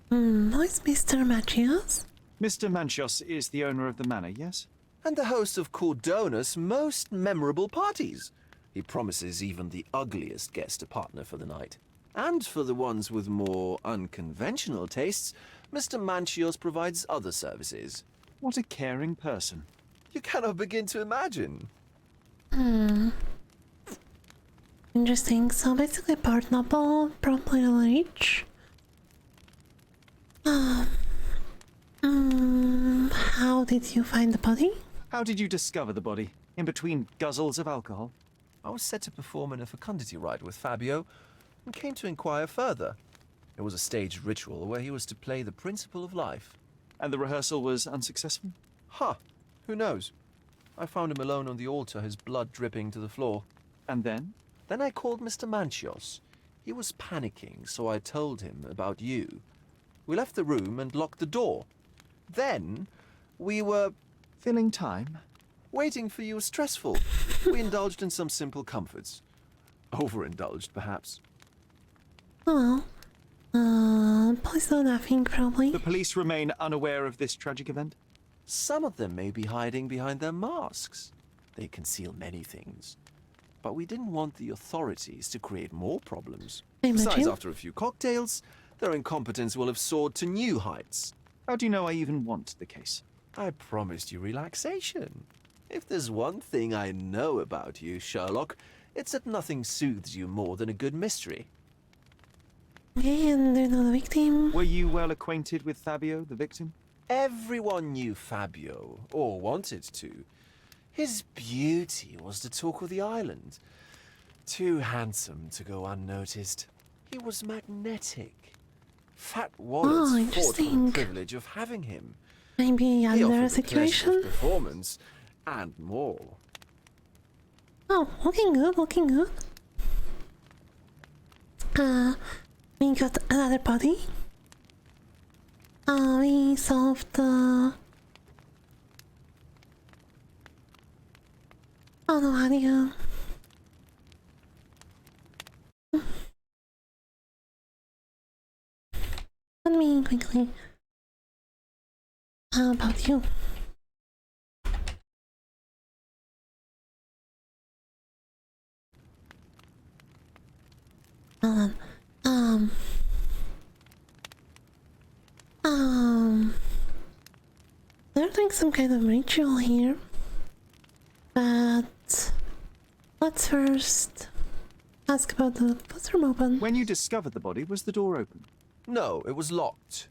Who is Mr. Manchios?
Mr. Manchios is the owner of the manor, yes?
And the host of Cordona's most memorable parties. He promises even the ugliest guest a partner for the night. And for the ones with more unconventional tastes, Mr. Manchios provides other services.
What a caring person.
You cannot begin to imagine.
Interesting. So basically part noble, probably rich. How did you find the body?
How did you discover the body? In between guzzles of alcohol?
I was set to perform in a fecundity rite with Fabio and came to inquire further. It was a staged ritual where he was to play the principle of life.
And the rehearsal was unsuccessful?
Who knows? I found him alone on the altar, his blood dripping to the floor.
And then?
Then I called Mr. Manchios. He was panicking, so I told him about you. We left the room and locked the door. Then we were...
filling time?
Waiting for you was stressful. We indulged in some simple comforts. Overindulged, perhaps.
Oh well. Police know nothing, probably.
The police remain unaware of this tragic event?
Some of them may be hiding behind their masks. They conceal many things. But we didn't want the authorities to create more problems. Besides, after a few cocktails, their incompetence will have soared to new heights.
How do you know I even want the case?
I promised you relaxation. If there's one thing I know about you, Sherlock, it's that nothing soothes you more than a good mystery.
Okay, and they're not the victim.
Were you well acquainted with Fabio, the victim?
Everyone knew Fabio, or wanted to. His beauty was the talk of the island. Too handsome to go unnoticed. He was magnetic. Fat Wallace fought for the privilege of having him.
Maybe under a
The
situation?
performance and more.
Oh, looking good, looking good. We got another body. We solved the... Oh no, how do you... Let me quickly... How about you? Hold on. They're doing some kind of ritual here. But let's first ask about the bathroom open.
When you discovered the body, was the door open?
No, it was locked.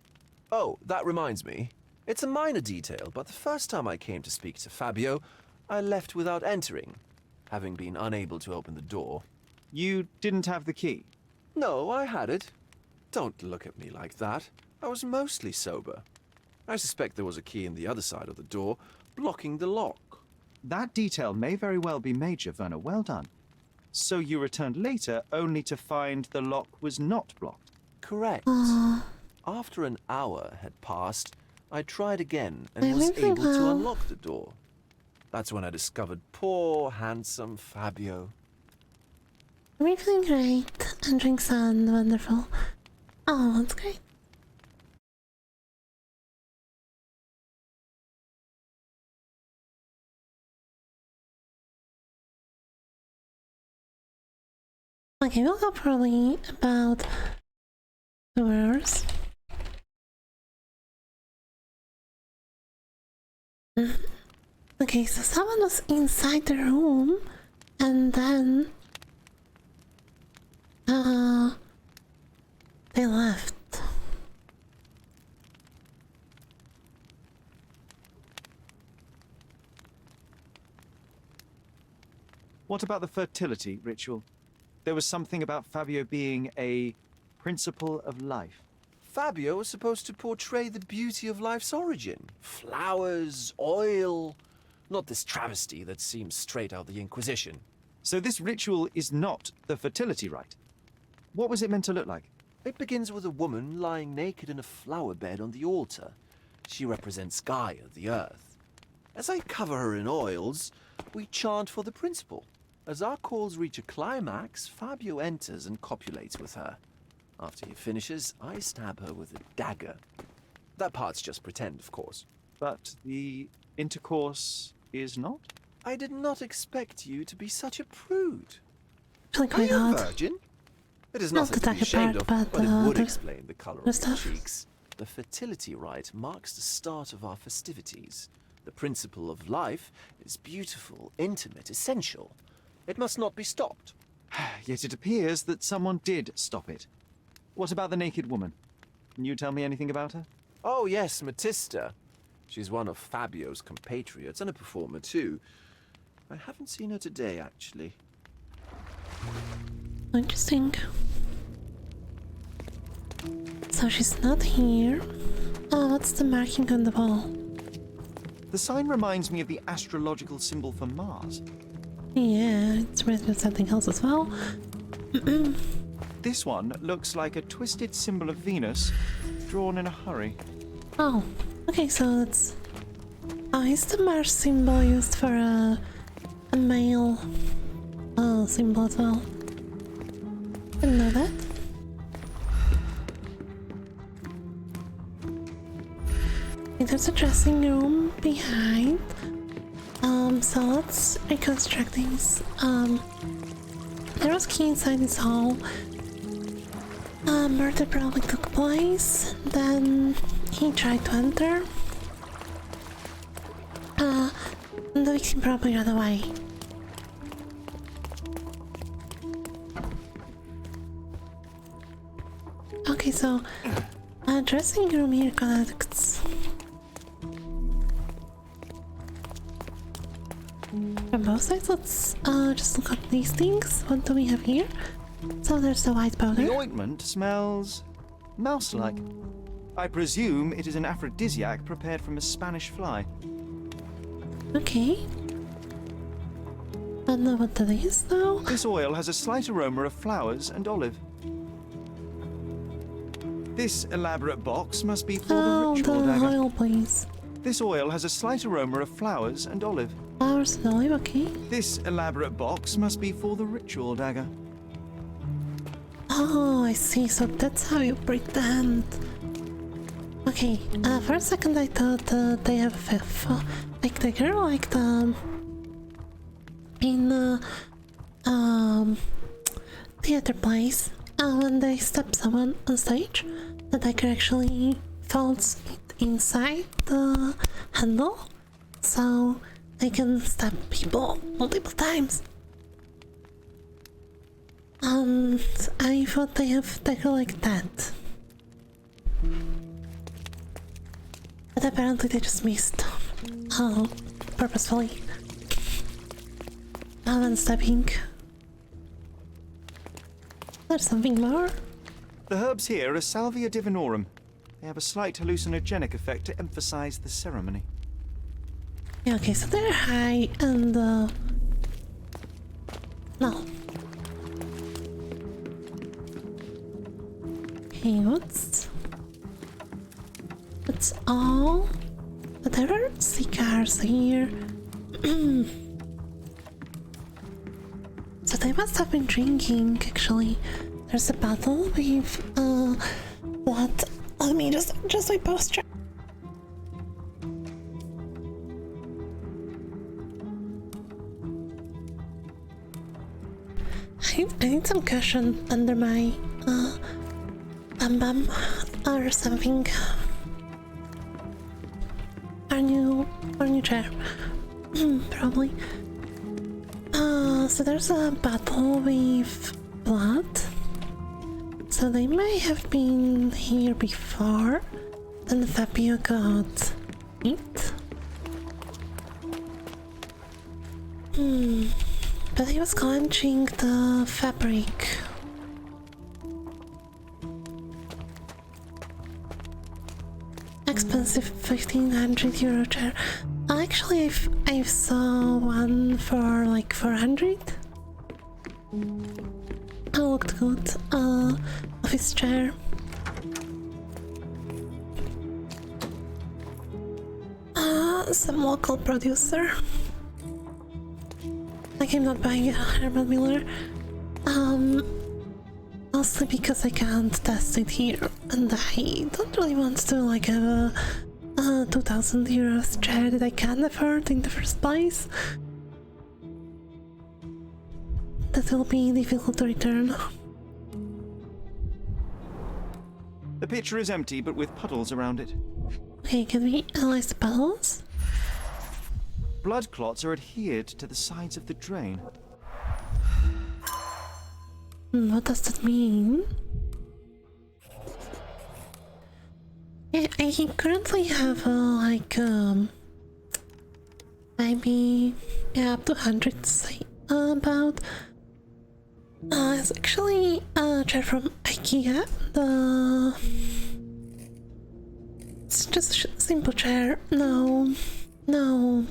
Oh, that reminds me. It's a minor detail, but the first time I came to speak to Fabio, I left without entering, having been unable to open the door.
You didn't have the key?
No, I had it. Don't look at me like that. I was mostly sober. I suspect there was a key in the other side of the door, blocking the lock.
That detail may very well be major, Werner. Well done. So you returned later, only to find the lock was not blocked?
Correct. After an hour had passed, I tried again and was able to unlock the door. That's when I discovered poor, handsome Fabio.
Everything great, and drinks sound wonderful. Oh, that's great. Okay, we'll go probably about 2 hours. Okay, so someone was inside the room, and then they left.
What about the fertility ritual? There was something about Fabio being a principle of life.
Fabio was supposed to portray the beauty of life's origin. Flowers, oil, not this travesty that seems straight out of the Inquisition.
So this ritual is not the fertility rite. What was it meant to look like?
It begins with a woman lying naked in a flower bed on the altar. She represents Gaia, the earth. As I cover her in oils, we chant for the principle. As our calls reach a climax, Fabio enters and copulates with her. After he finishes, I stab her with a dagger. That part's just pretend, of course.
But the intercourse is not?
I did not expect you to be such a prude.
Like
Are you a virgin? It is nothing to be ashamed of, but it would explain the colour of your cheeks. The fertility rite marks the start of our festivities. The principle of life is beautiful, intimate, essential. It must not be stopped.
Yet it appears that someone did stop it. What about the naked woman? Can you tell me anything about her?
Oh yes, Matista. She's one of Fabio's compatriots and a performer too. I haven't seen her today, actually.
Interesting. So she's not here. Oh, what's the marking on the wall?
The sign reminds me of the astrological symbol for Mars.
Yeah, it's written with something else as well.
This one looks like a twisted symbol of Venus, drawn in a hurry.
Oh, okay, so it's... Oh, is the Mars symbol used for a male symbol as well? Didn't know that. Okay, there's a dressing room behind. So let's reconstruct things. There was a key inside this hall. Murder probably took place. Then he tried to enter. The victim probably ran away. Okay, so dressing room here connects from both sides. Let's just look at these things. What do we have here? So there's the white powder.
The ointment smells mouse-like. I presume it is an aphrodisiac prepared from a Spanish fly.
Okay. I don't know what that is though.
This oil has a slight aroma of flowers and olive. This elaborate box must be for the ritual dagger.
Oil, please.
This oil has a slight aroma of flowers and olive.
Flowers and olive, okay.
This elaborate box must be for the ritual dagger.
Oh, I see. So that's how you pretend. Okay. For a second, I thought they have like the girl, like the in theater plays. when they stab someone on stage, the dagger actually folds it inside the handle, so they can stab people multiple times. And I thought they have dagger like that. But apparently they just missed. Purposefully. When stabbing. There's something more.
The herbs here are Salvia divinorum. They have a slight hallucinogenic effect to emphasize the ceremony.
Yeah, okay, so they're high and no. Okay, what's all? But there are cigars here. So they must have been drinking, actually. There's a bottle with blood. Let me just my posture. I need some cushion under my bum or something. Our new chair. Probably. So there's a bottle with blood. So they may have been here before. Then Fabio got it. But he was clenching the fabric. Expensive 1,500 euro chair. Actually, I saw one for like 400. It looked good. Office chair. Some local producer. Like I'm not buying a Herman Miller. Mostly because I can't test it here, and I don't really want to like have a 2,000 euros chair that I can't afford in the first place. That will be difficult to return.
The pitcher is empty, but with puddles around it.
Okay, can we analyze the puddles?
Blood clots are adhered to the sides of the drain.
What does that mean? Yeah, I currently have like maybe up to 100 say about. It's actually a chair from IKEA. It's just a simple chair. No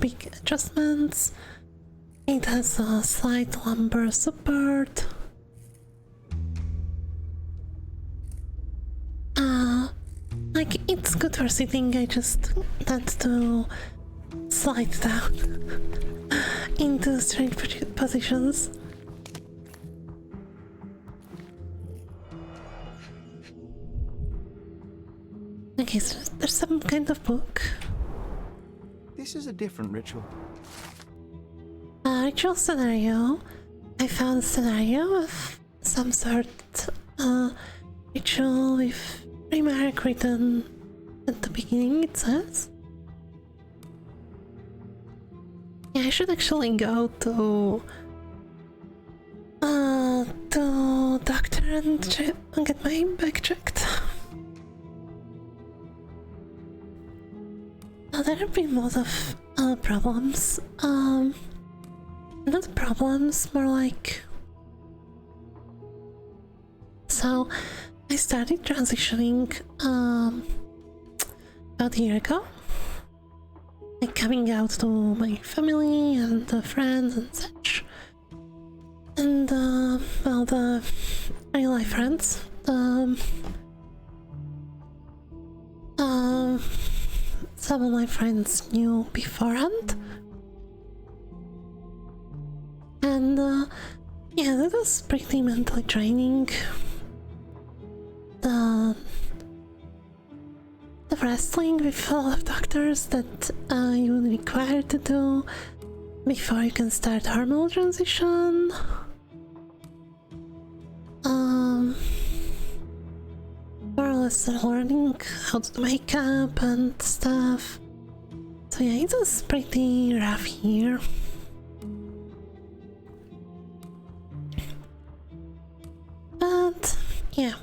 big adjustments. It has a slight lumbar support. Like, it's good for sitting, I just tend to slide down into strange positions. Okay, so there's some kind of book.
This is a different ritual.
Ritual scenario. I found a scenario of some sort ritual with remark written at the beginning, it says. Yeah, I should actually go to doctor and get my back checked. There have been a lot of problems. Not problems, more like... So, I started transitioning about a year ago. Like coming out to my family and friends and such. And, well, the real life friends. Some of my friends knew beforehand. And, yeah, that was pretty mentally draining. The wrestling with a lot of doctors that you would be required to do before you can start hormonal transition. was learning how to do makeup and stuff. So yeah, it was pretty rough here. But yeah.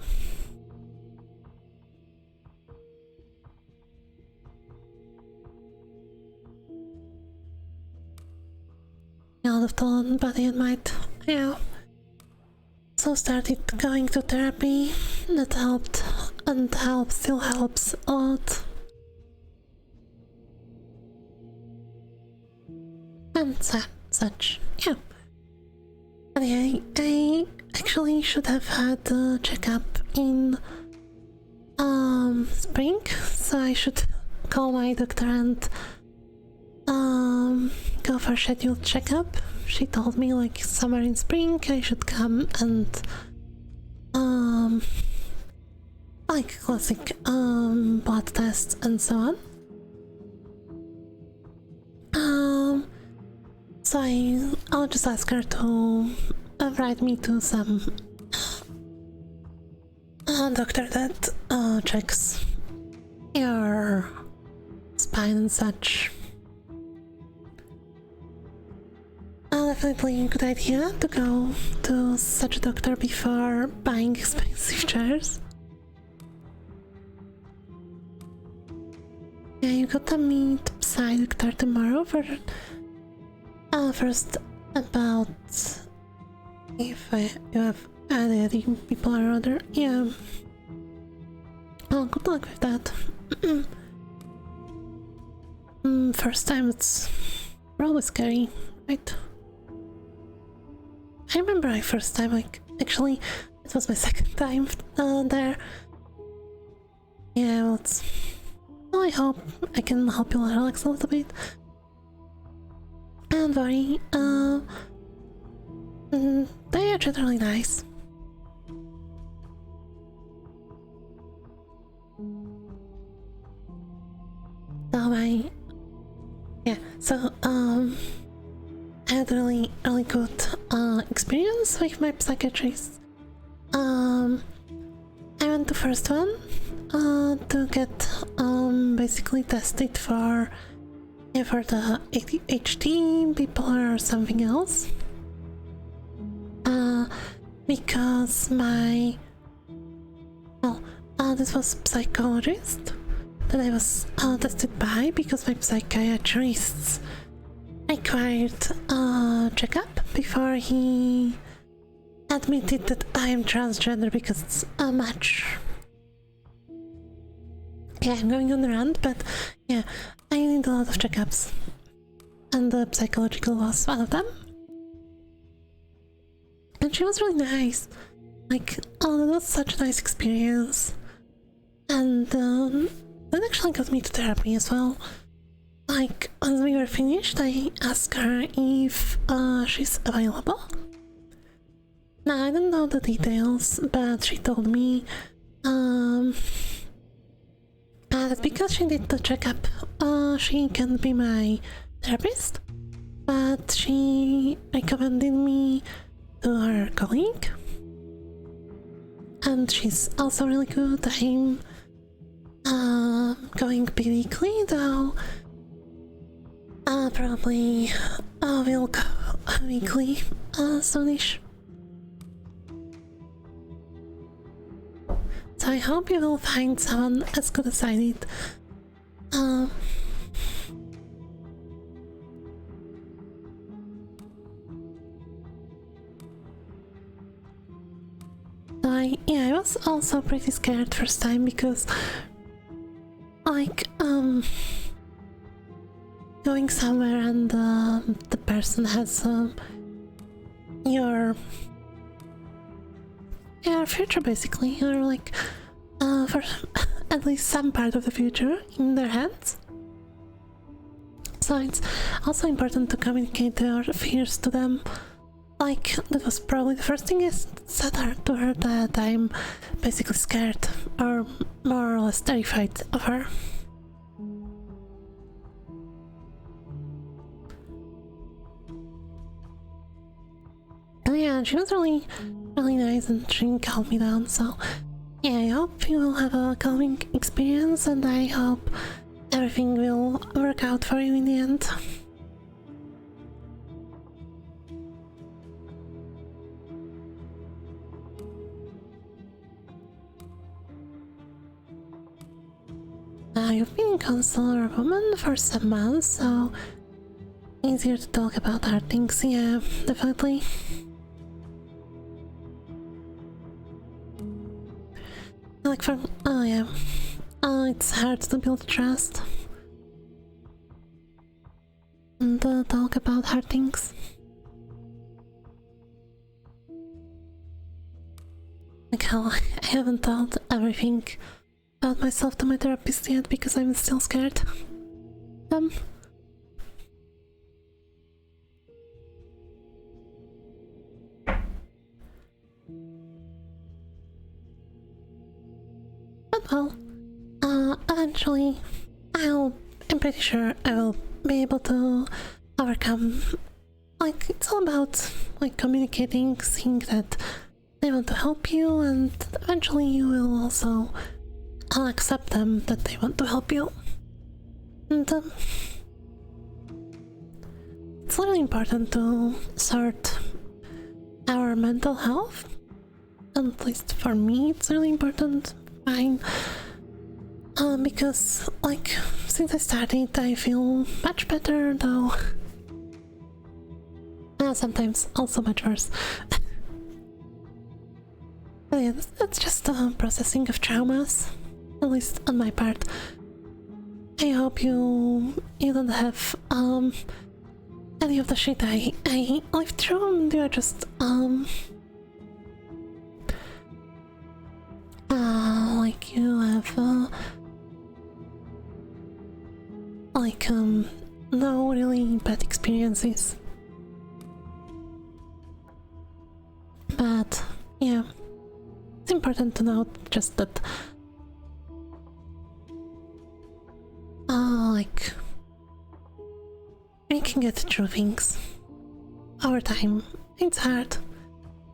A lot of total body and mind, yeah. So started going to therapy. That helped, and still helps a lot. And such, yeah. But yeah, I actually should have had a checkup in spring, so I should call my doctor and go for a scheduled checkup. She told me like somewhere in spring I should come and like classic blood tests and so on. So I'll just ask her to write me to some doctor that checks your spine and such. Definitely a good idea to go to such a doctor before buying expensive chairs. Yeah, you gotta meet Psy Doctor tomorrow for first about if you have any people or other. Yeah. Well, good luck with that. First time it's probably scary, right? I remember my first time, like, actually, it was my second time there. Yeah, well, I hope I can help you relax a little bit. Don't worry, they are generally nice. So I had a really good experience with my psychiatrist. I went to first one to get basically tested for the ADHD, bipolar or something else. Because this was psychologist that I was tested by, because my psychiatrist required a checkup before he admitted that I am transgender, because it's a match. Yeah, I'm going on the rant, but yeah, I need a lot of checkups, and the psychological was one of them. And she was really nice. Like, oh, that was such a nice experience. And that actually got me to therapy as well. Like, once we were finished, I asked her if she's available. Now, I don't know the details, but she told me that because she did the checkup, she can be my therapist, but she recommended me to her colleague, and she's also really good. I'm going bi-weekly, though probably will go weekly soonish. So I hope you will find someone as good as I did. I was also pretty scared first time, because like going somewhere and the person has your future basically, or like for at least some part of the future in their hands. So it's also important to communicate your fears to them. Like, that was probably the first thing I said to her, that I'm basically scared, or more or less terrified of her. And yeah, she was really nice, and she calmed me down, so yeah, I hope you will have a calming experience, and I hope everything will work out for you in the end. You've been a counselor woman for some months, so easier to talk about hard things, yeah, definitely. Like for, oh yeah, it's hard to build trust and talk about hard things. Like how I haven't told everything about myself to my therapist yet because I'm still scared. But well, eventually, I'm pretty sure I will be able to overcome. Like, it's all about like communicating, seeing that they want to help you, and eventually you will also accept them that they want to help you. And it's really important to sort our mental health. At least for me, it's really important. Fine. Because, like, since I started, I feel much better, though. Sometimes also much worse. But yeah, that's just the processing of traumas, at least on my part. I hope you don't have any of the shit I lived through. You're just like you have like no really bad experiences. But yeah, it's important to note just that like we can get through things over time. It's hard,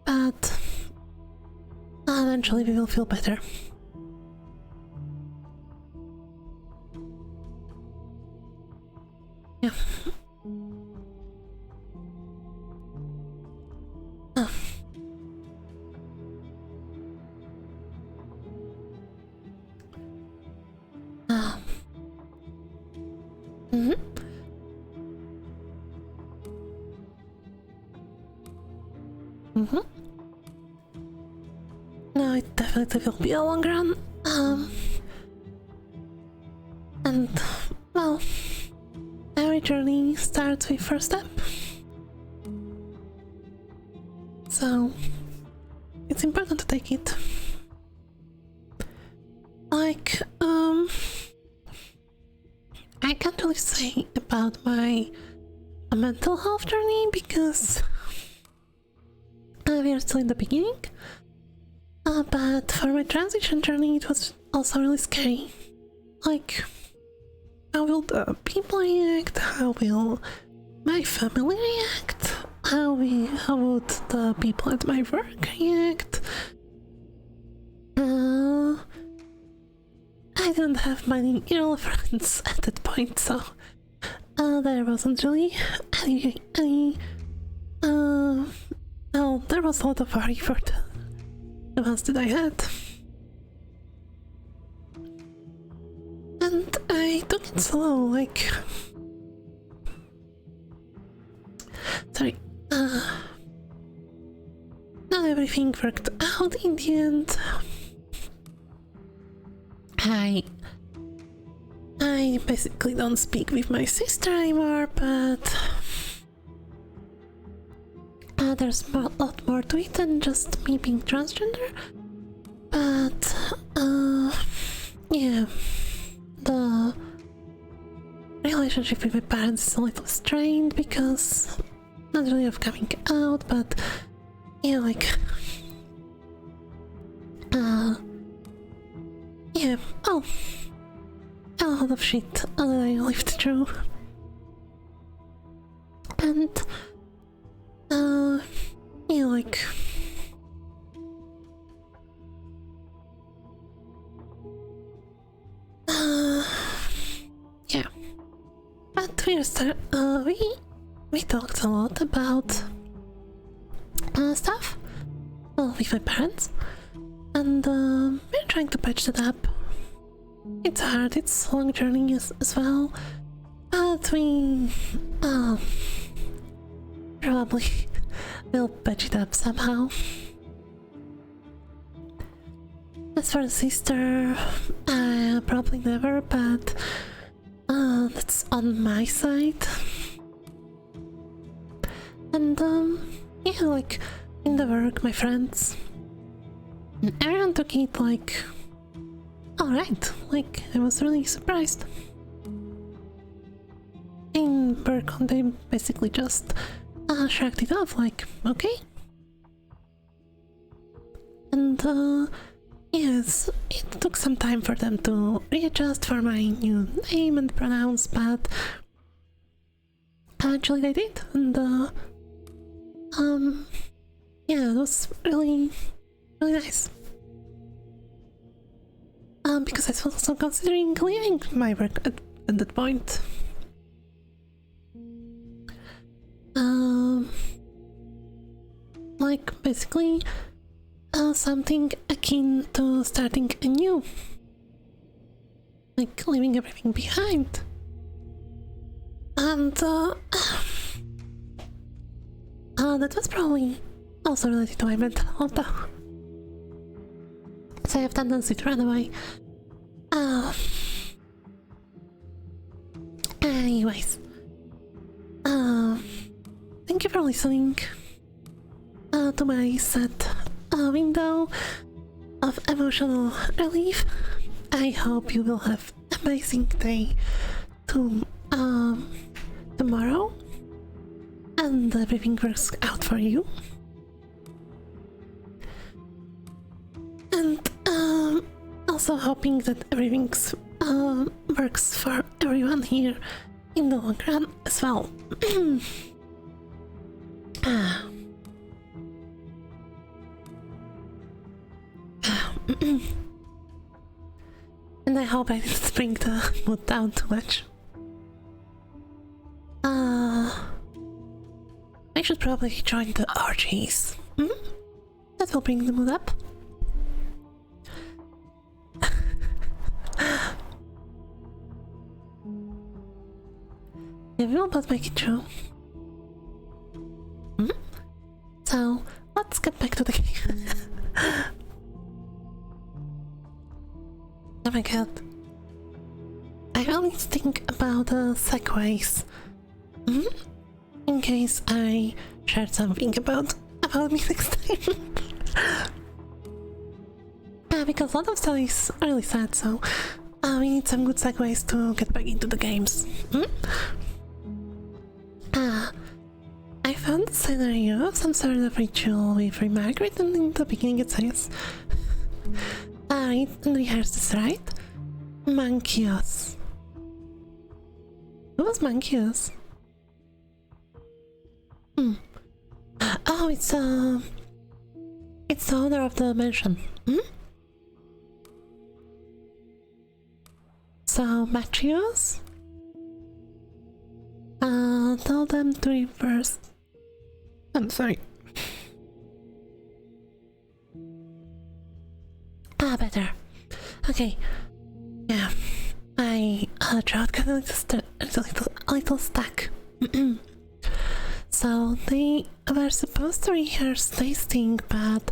but eventually we will feel better. Yeah. No, it definitely will be a long run. And well, every journey starts with first step. So it's important to take it. Like, I can't really say about my mental health journey because we are still in the beginning. But for my transition journey, it was also really scary. Like, how will the people react? How will my family react? How would the people at my work react? I didn't have many real friends at that point, so there wasn't really any well, there was a lot of worry for the ones that I had. And I took it slow, like... Sorry, not everything worked out in the end. I basically don't speak with my sister anymore, but there's a lot more to it than just me being transgender. But yeah, the relationship with my parents is a little strained because not really of coming out, but yeah, like yeah, oh, a lot of shit that I lived through. And yeah, like yes, we talked a lot about stuff with my parents, and we're trying to patch that up. It's hard, it's a long journey as well, but we probably will patch it up somehow. As for the sister, probably never, but that's on my side. And yeah, like in the work, my friends, everyone took it like alright, like I was really surprised. In work, they basically just shrugged it off, like, okay. And yes, it took some time for them to readjust for my new name and pronouns, but actually they did, and yeah, it was really nice. Because I was also considering leaving my work at that point. Like basically something akin to starting anew, like leaving everything behind. And that was probably also related to my mental health, though. So I have tendency to run away. Anyways, thank you for listening to my sad window of emotional relief. I hope you will have an amazing day tomorrow, and everything works out for you. And also hoping that everything works for everyone here in the long run as well. And I hope I didn't bring the mood down too much. I should probably join the orgies. That will bring the mood up. Yeah, we will both make it through. So, let's get back to the game. Oh my god. I always think about segues. In case I shared something about me next time. Because a lot of stuff is really sad, so we need some good segues to get back into the games. I found a scenario of some sort of ritual with Margaret, and in the beginning it says read and rehearse this, right? Manchios. Who was Manchios? Oh, it's the owner of the mansion. So, Machios? Tell them to reverse. I'm sorry. Better. Okay. Yeah. My throat got a little stuck. So they were supposed to rehearse tasting, but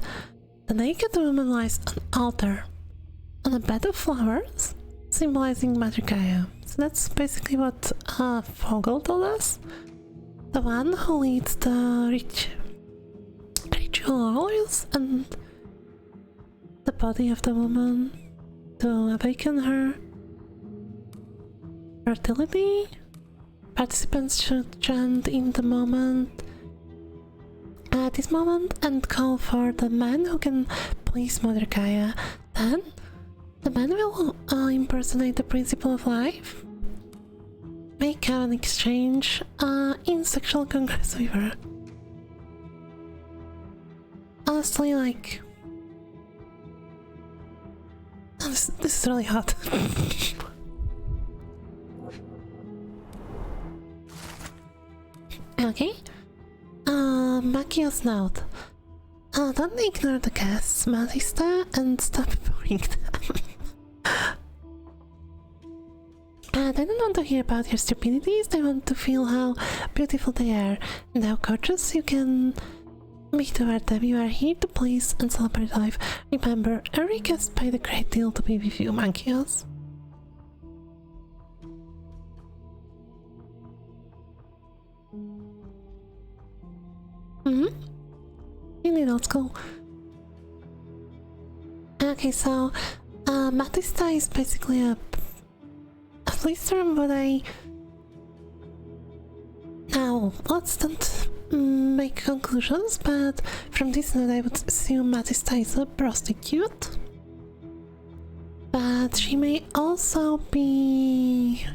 the naked woman lies on an altar on a bed of flowers, symbolizing Mother Gaia. So that's basically what Fogel told us. The one who leads the ritual oils and the body of the woman to awaken her fertility. Participants should chant in the moment, at this moment, and call for the man who can please Mother Gaia. Then the man will impersonate the principle of life, make an exchange in sexual congress with her. Honestly, like, this is really hot. Okay. Makia's note. Don't ignore the guests, Matista, and stop boring them. They don't want to hear about your stupidities, they want to feel how beautiful they are and how gorgeous you can be toward them. You are here to please and celebrate life. Remember, every guest paid a great deal to be with you, Mankios. Really old school. Okay, so Matista is basically a police term, but now let's don't make conclusions, but from this note I would assume Matista is a prostitute, but she may also be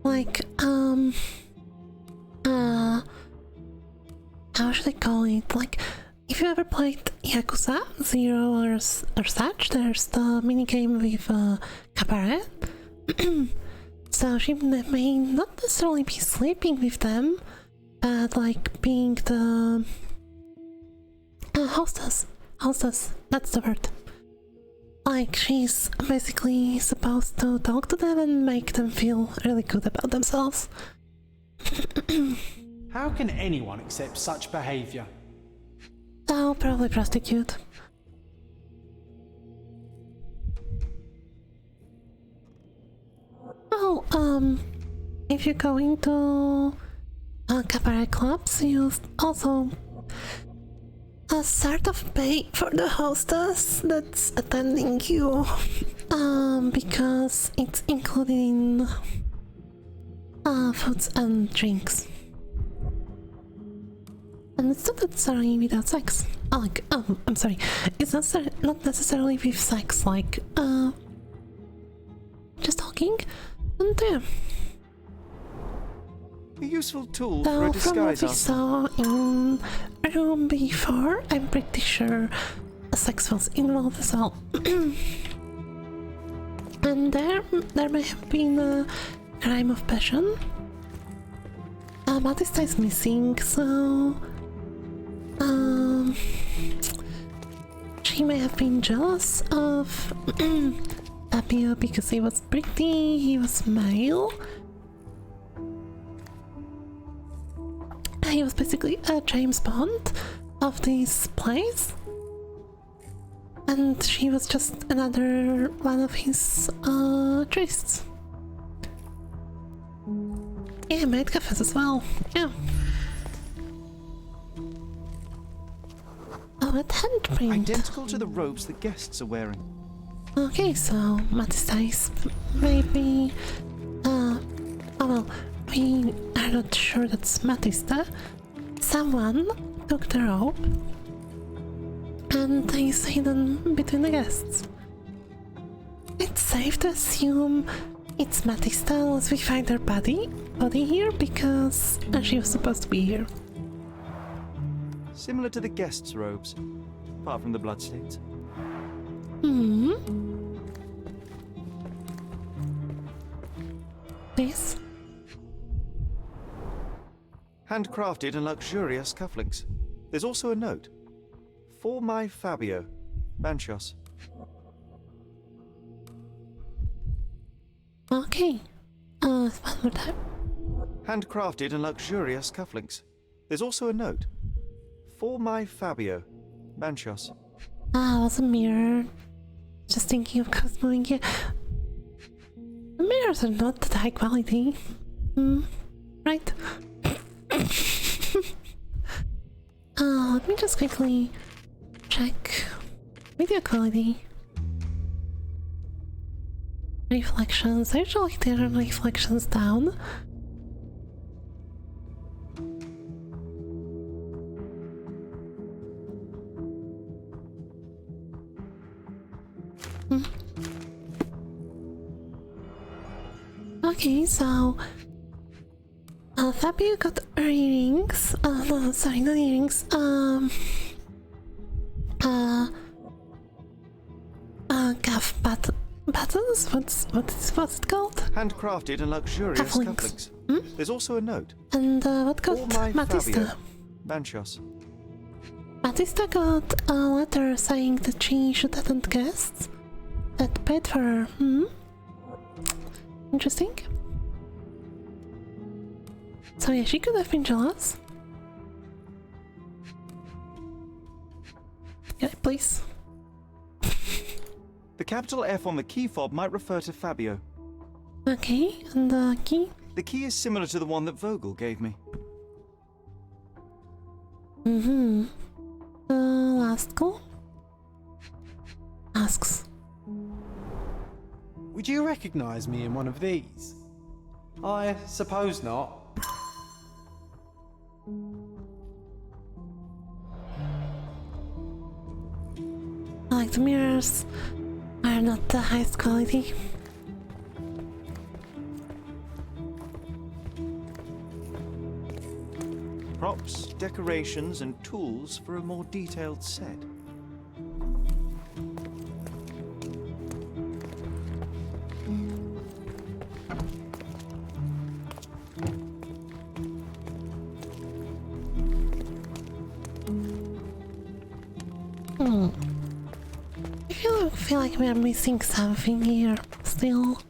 like how should I call it? Like, if you ever played Yakuza 0 or such, there's the minigame with Cabaret. So she may not necessarily be sleeping with them, but like being the hostess. Hostess, that's the word. Like, she's basically supposed to talk to them and make them feel really good about themselves.
How can anyone accept such behaviour?
Oh, probably prostitute. Well, if you're going to cabaret clubs, you also sort of pay for the hostess that's attending you, because it's included in foods and drinks. And it's not necessarily without sex. I'm sorry. It's not necessarily with sex, like, just talking, and yeah.
A useful tool
So
for a
from what
disguise
we
arsenal.
saw in room before, I'm pretty sure sex was involved as well. And there may have been a crime of passion. Matista is missing, so she may have been jealous of Tapio because he was pretty, he was male. He was basically a James Bond of this place, and she was just another one of his trysts. Yeah, maid cafes as well. Yeah. Oh, a handprint.
Identical to the robes the guests are wearing.
Okay, so Matista is maybe oh well, we are not sure that's Matista. Someone took the rope and is hidden between the guests. It's safe to assume it's Matista unless we find her body here, because she was supposed to be here.
Similar to the guests' robes, apart from the bloodstains.
This?
Handcrafted and luxurious cufflinks. There's also a note. For my Fabio, Banchos.
Okay. One more time.
Handcrafted and luxurious cufflinks. There's also a note. For my Fabio, Banchos.
Ah, it was a mirror. Just thinking of cost moving here. The mirrors are not that high quality. Right? Let me just quickly check video quality. Reflections. I usually turn reflections down. Okay, so Fabio got earrings. No, sorry, not earrings. Gaff patterns? What's it called?
Handcrafted and luxurious cufflinks. There's also a note.
And what got Matista?
Fabio. Banchos.
Matista got a letter saying that she should attend guests that paid for her. Interesting. So yeah, she could have been jealous. Yeah, please.
The capital F on the key fob might refer to Fabio.
Okay, and the key?
The key is similar to the one that Vogel gave me.
The last call asks,
Would you recognize me in one of these? I suppose not.
I like the mirrors are not the highest quality.
Props, decorations, and tools for a more detailed set.
I feel like we're missing something here still.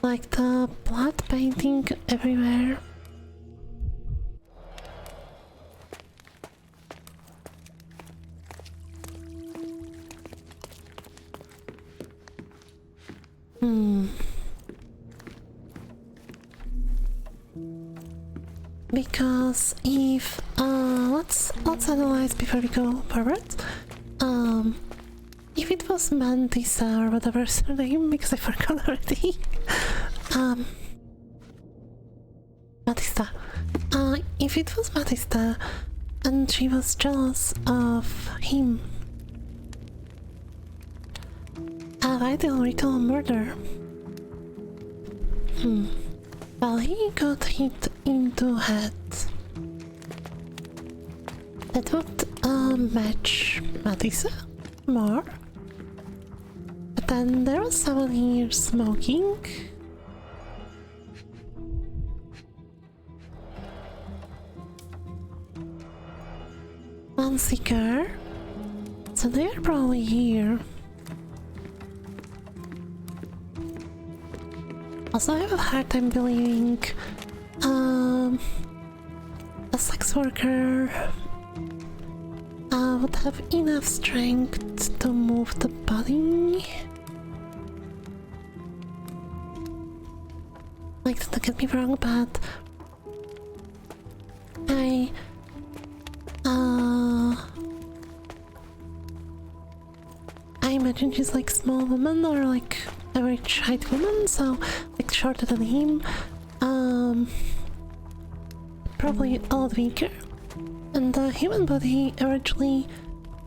Like the blood painting everywhere. Because if let's analyze before we go forward. If it was Mandisa or whatever her name, because I forgot already. Matista. If it was Matista and she was jealous of him, why the ritual murder? Well, he got hit into head. That would match Matissa more. But then there was someone here smoking. One seeker. So they're probably here. Also, I have a hard time believing a sex worker would have enough strength to move the body. Like, don't get me wrong, but I imagine she's like small woman or like average height woman, so like shorter than him. Probably a lot weaker. And the human body originally,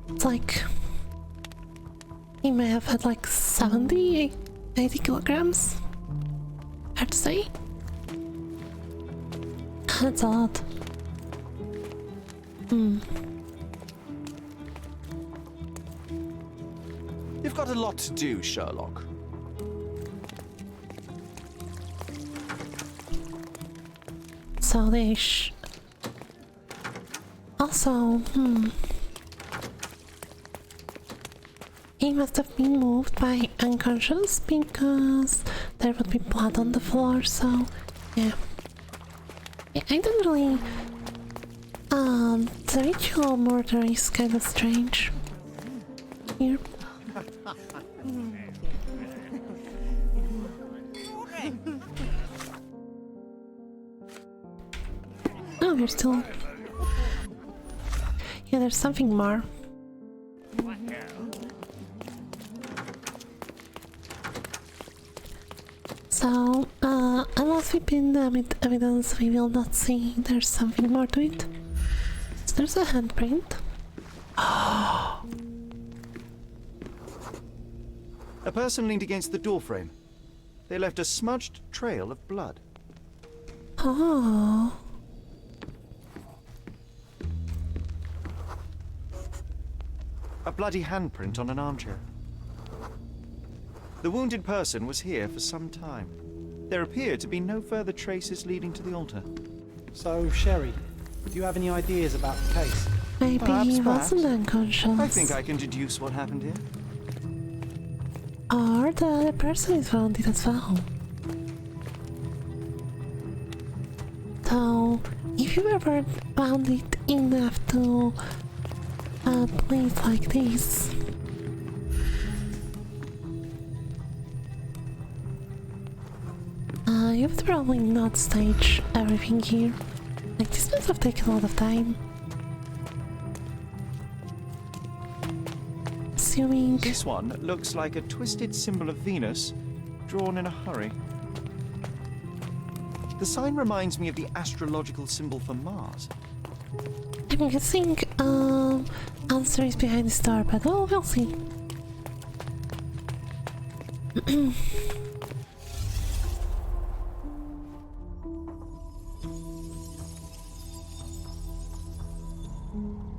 it's like he may have had like 70, 80 kilograms. Hard to say. That's a lot.
You've got a lot to do, Sherlock.
So they also, he must have been moved by unconscious because there would be blood on the floor, so yeah. I don't really, the ritual murder is kind of strange here. Oh, we're still... Yeah, there's something more. So, unless we pin them with evidence, we will not see there's something more to it. So there's a handprint.
A person leaned against the doorframe. They left a smudged trail of blood.
Oh.
A bloody handprint on an armchair. The wounded person was here for some time. There appear to be no further traces leading to the altar.
So, Sherry, do you have any ideas about the case?
Maybe he wasn't unconscious.
I think I can deduce what happened here.
Or the other person is wounded as well. So, if you ever wounded enough to a place like this, you would probably not stage everything here. Like, this must have taken a lot of time. Assuming...
This one looks like a twisted symbol of Venus, drawn in a hurry. The sign reminds me of the astrological symbol for Mars.
I'm guessing, answer is behind the star, but well, we'll see.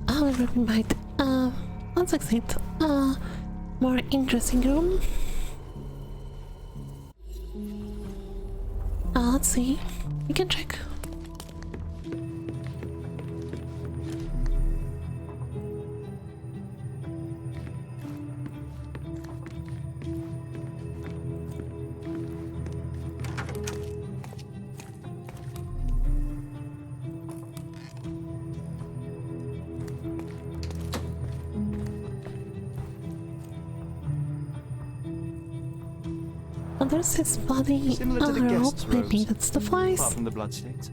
However, we might, let's exit a more interesting room. Let's see. We can check. Oh, there's this bloody
Similar to the guest's robes,
maybe that's the flies.
apart from the bloodstains.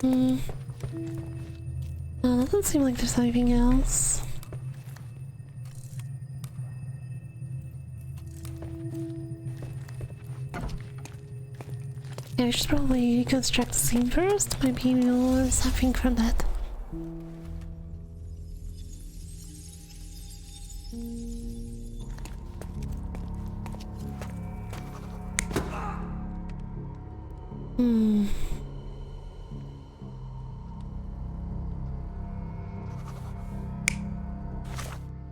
No, doesn't seem like there's anything else. Yeah, we should probably reconstruct the scene first. Maybe we'll learn something from that.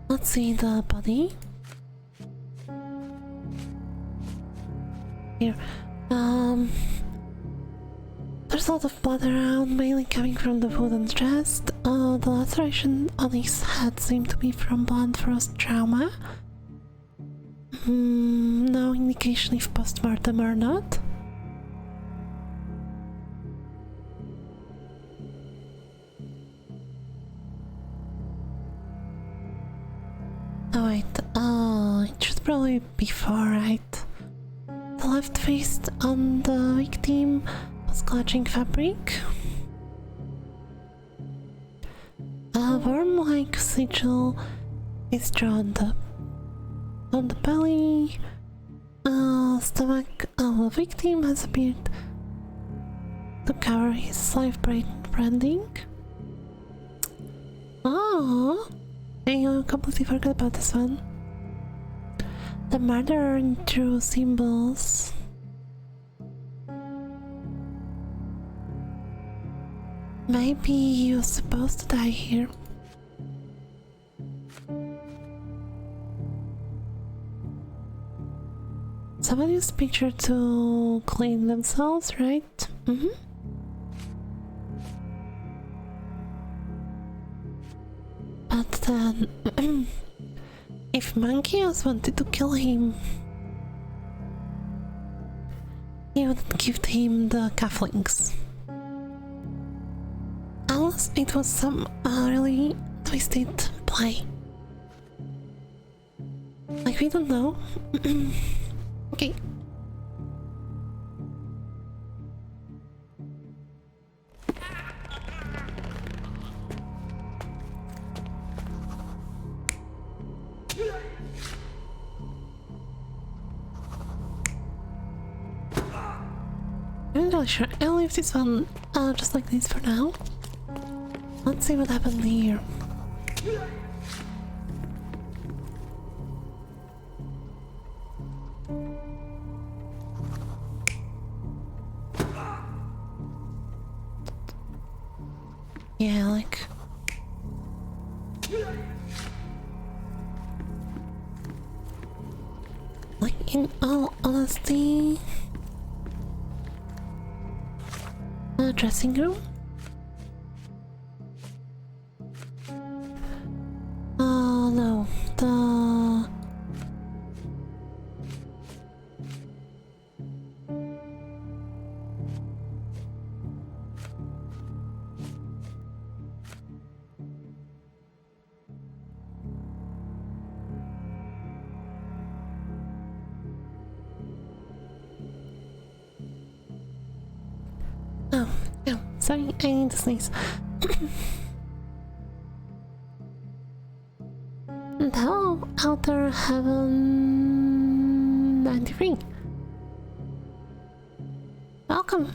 Let's see the body. Here. There's a lot of blood around, mainly coming from the wooden chest. The laceration on his head seemed to be from blunt force trauma. No indication if post-mortem or not. Oh wait, it should probably be far right. The left fist on the victim was clutching fabric. A worm-like sigil is drawn on the belly. Stomach of the victim has appeared to cover his life branding. Oh, I completely forgot about this one. The murderer drew symbols. Maybe he was supposed to die here. Somebody used picture to clean themselves, right? But then, if Monkeyos wanted to kill him, he would give him the cufflinks. Unless it was some really twisted play. Like, we don't know. Okay. I'm not really sure. I'll leave this one just like this for now. Let's see what happened here. Yeah, like... Like, in all honesty... The dressing room? No. The... Oh, sorry, I need to sneeze. And hello, Outer Heaven 93. Welcome.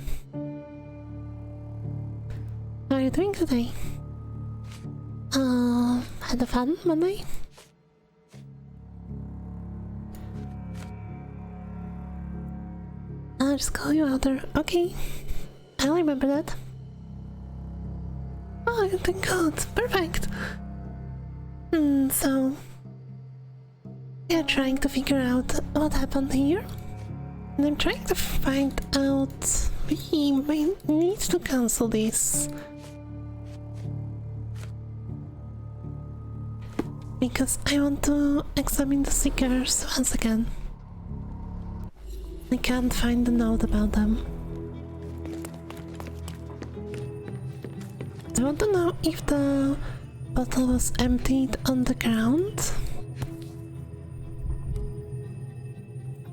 How are you doing today? Had a fun Monday? I'll just call you Outer. Okay. I'll remember that. Oh, you've been good. Perfect. So... we are trying to figure out what happened here. And I'm trying to find out... we need to cancel this. Because I want to examine the stickers once again. I can't find the note about them. I want to know if the bottle was emptied on the ground.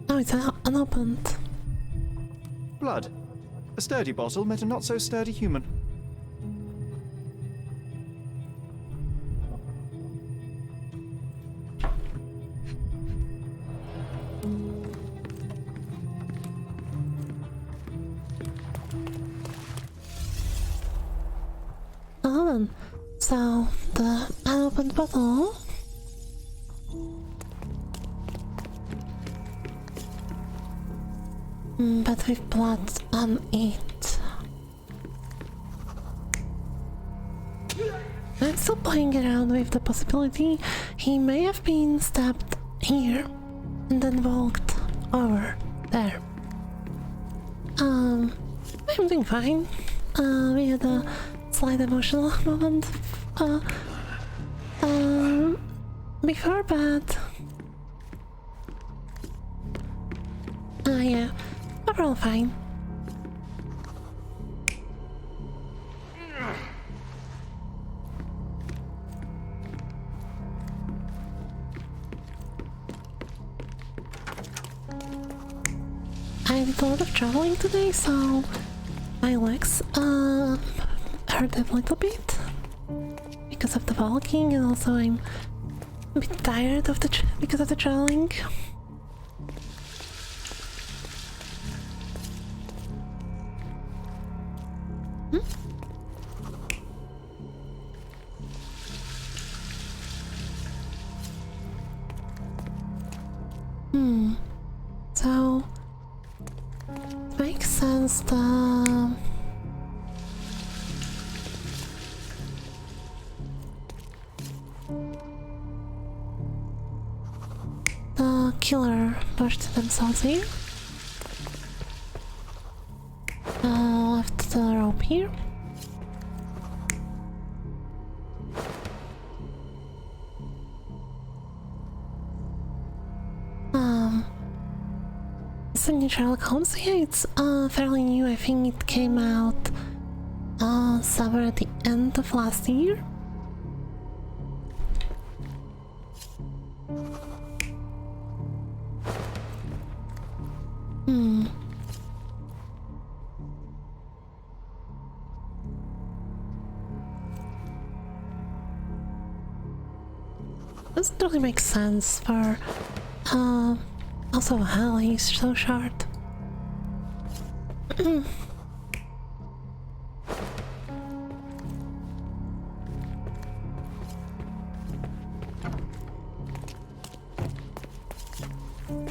Oh, it's unopened.
Blood. A sturdy bottle met a not-so-sturdy human.
So, the unopened bottle... but with blood on it. I'm still playing around with the possibility he may have been stabbed here and then walked over there. I'm doing fine. We had a slight emotional moment before, but yeah, overall fine. I did a lot of traveling today, so my legs hurt a little bit because of the walking, and also I'm a bit tired of because of the traveling. So makes sense the killer pushed themselves here. Left the rope here. It's a new Sherlock Holmes. Yeah, it's fairly new. I think it came out somewhere at the end of last year. Doesn't really make sense for also hell, he's so short. I'm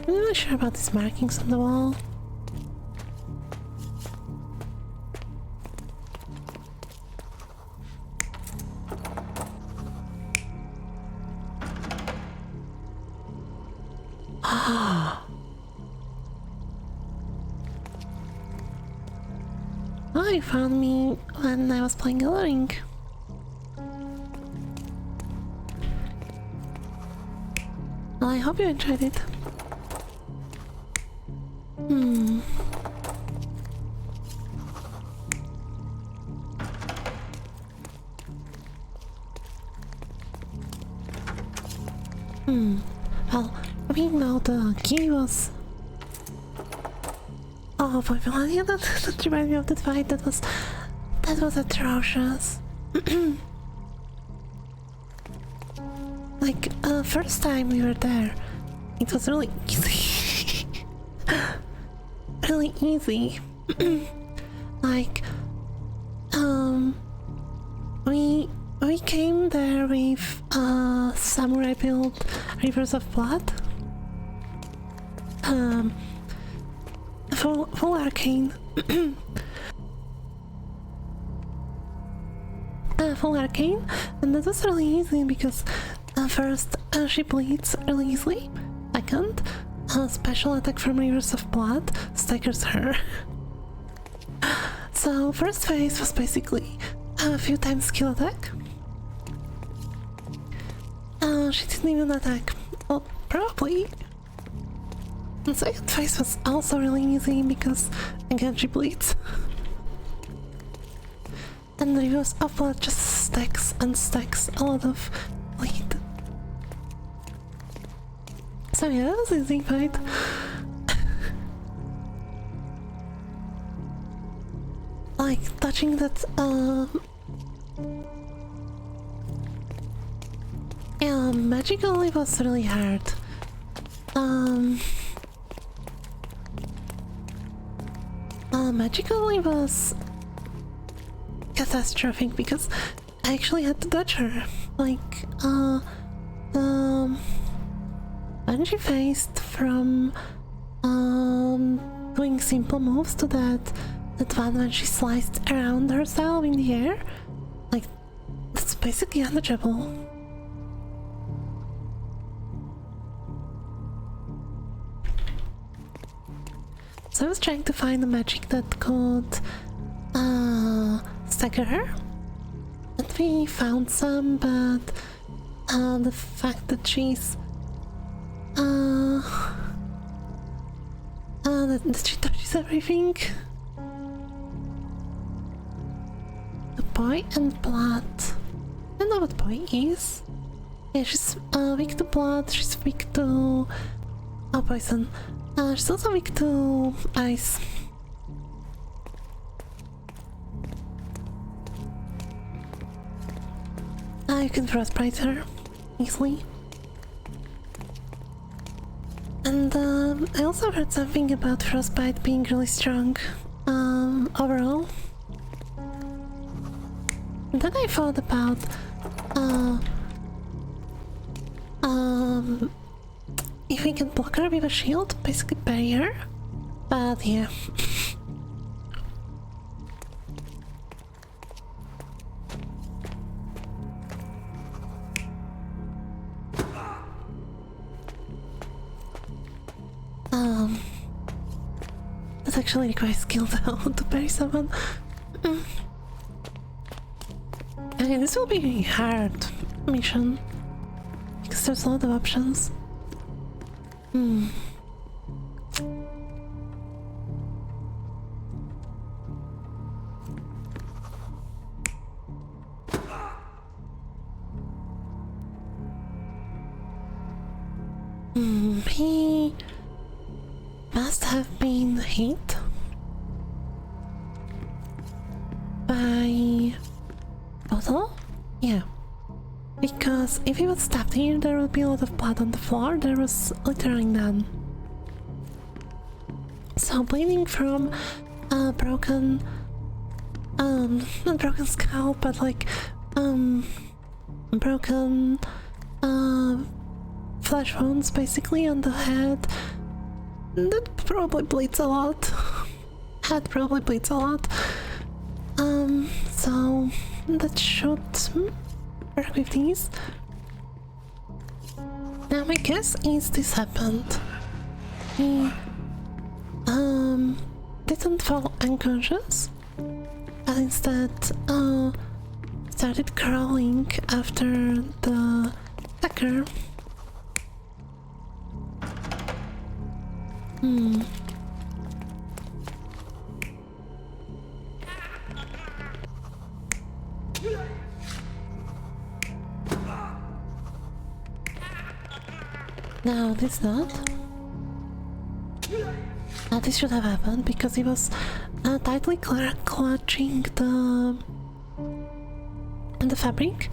not sure about these markings on the wall. Oh, you found me when I was playing Ring. Well, I hope you enjoyed it. Well, we know the key was... Oh boy, Melania, that reminded me of that fight. That was atrocious. Like, first time we were there, it was really easy. Really easy. Like, we came there with samurai build Rivers of Blood. Full arcane. Full arcane, and that was really easy because first she bleeds really easily. Second, special attack from Rivers of Blood staggers her. So first phase was basically a few times skill attack. She didn't even attack. Well, probably. The second phase was also really easy because again she bleeds. And the Rivers of Blood just stacks and stacks a lot of bleed. So yeah, that was an easy fight. Like touching that yeah, magically was really hard. Magically was catastrophic because I actually had to dodge her. Like, when she faced from doing simple moves to that one when she sliced around herself in the air, like, that's basically undodgeable. So I was trying to find a magic that could stagger her. And we found some, but the fact that she's that she touches everything. The boy and blood. I don't know what boy is. Yeah, she's weak to blood, she's weak to poison. She's also weak to ice. You can frostbite her easily. And I also heard something about frostbite being really strong overall. And then I thought about if we can block her with a shield, basically bury her. But yeah. That actually requires skill though to bury someone. Okay, this will be a hard mission because there's a lot of options. He must have been hit by bottle? Yeah. Because if he was stabbed here, there would be a lot of blood on the floor. There was literally none. So bleeding from a broken, not broken skull, but like, broken, flesh wounds basically on the head. That probably bleeds a lot. Head probably bleeds a lot. So that should work with these. Now my guess is this happened he didn't fall unconscious, but instead started crawling after the attacker. Now this not. This should have happened because he was tightly clutching the fabric.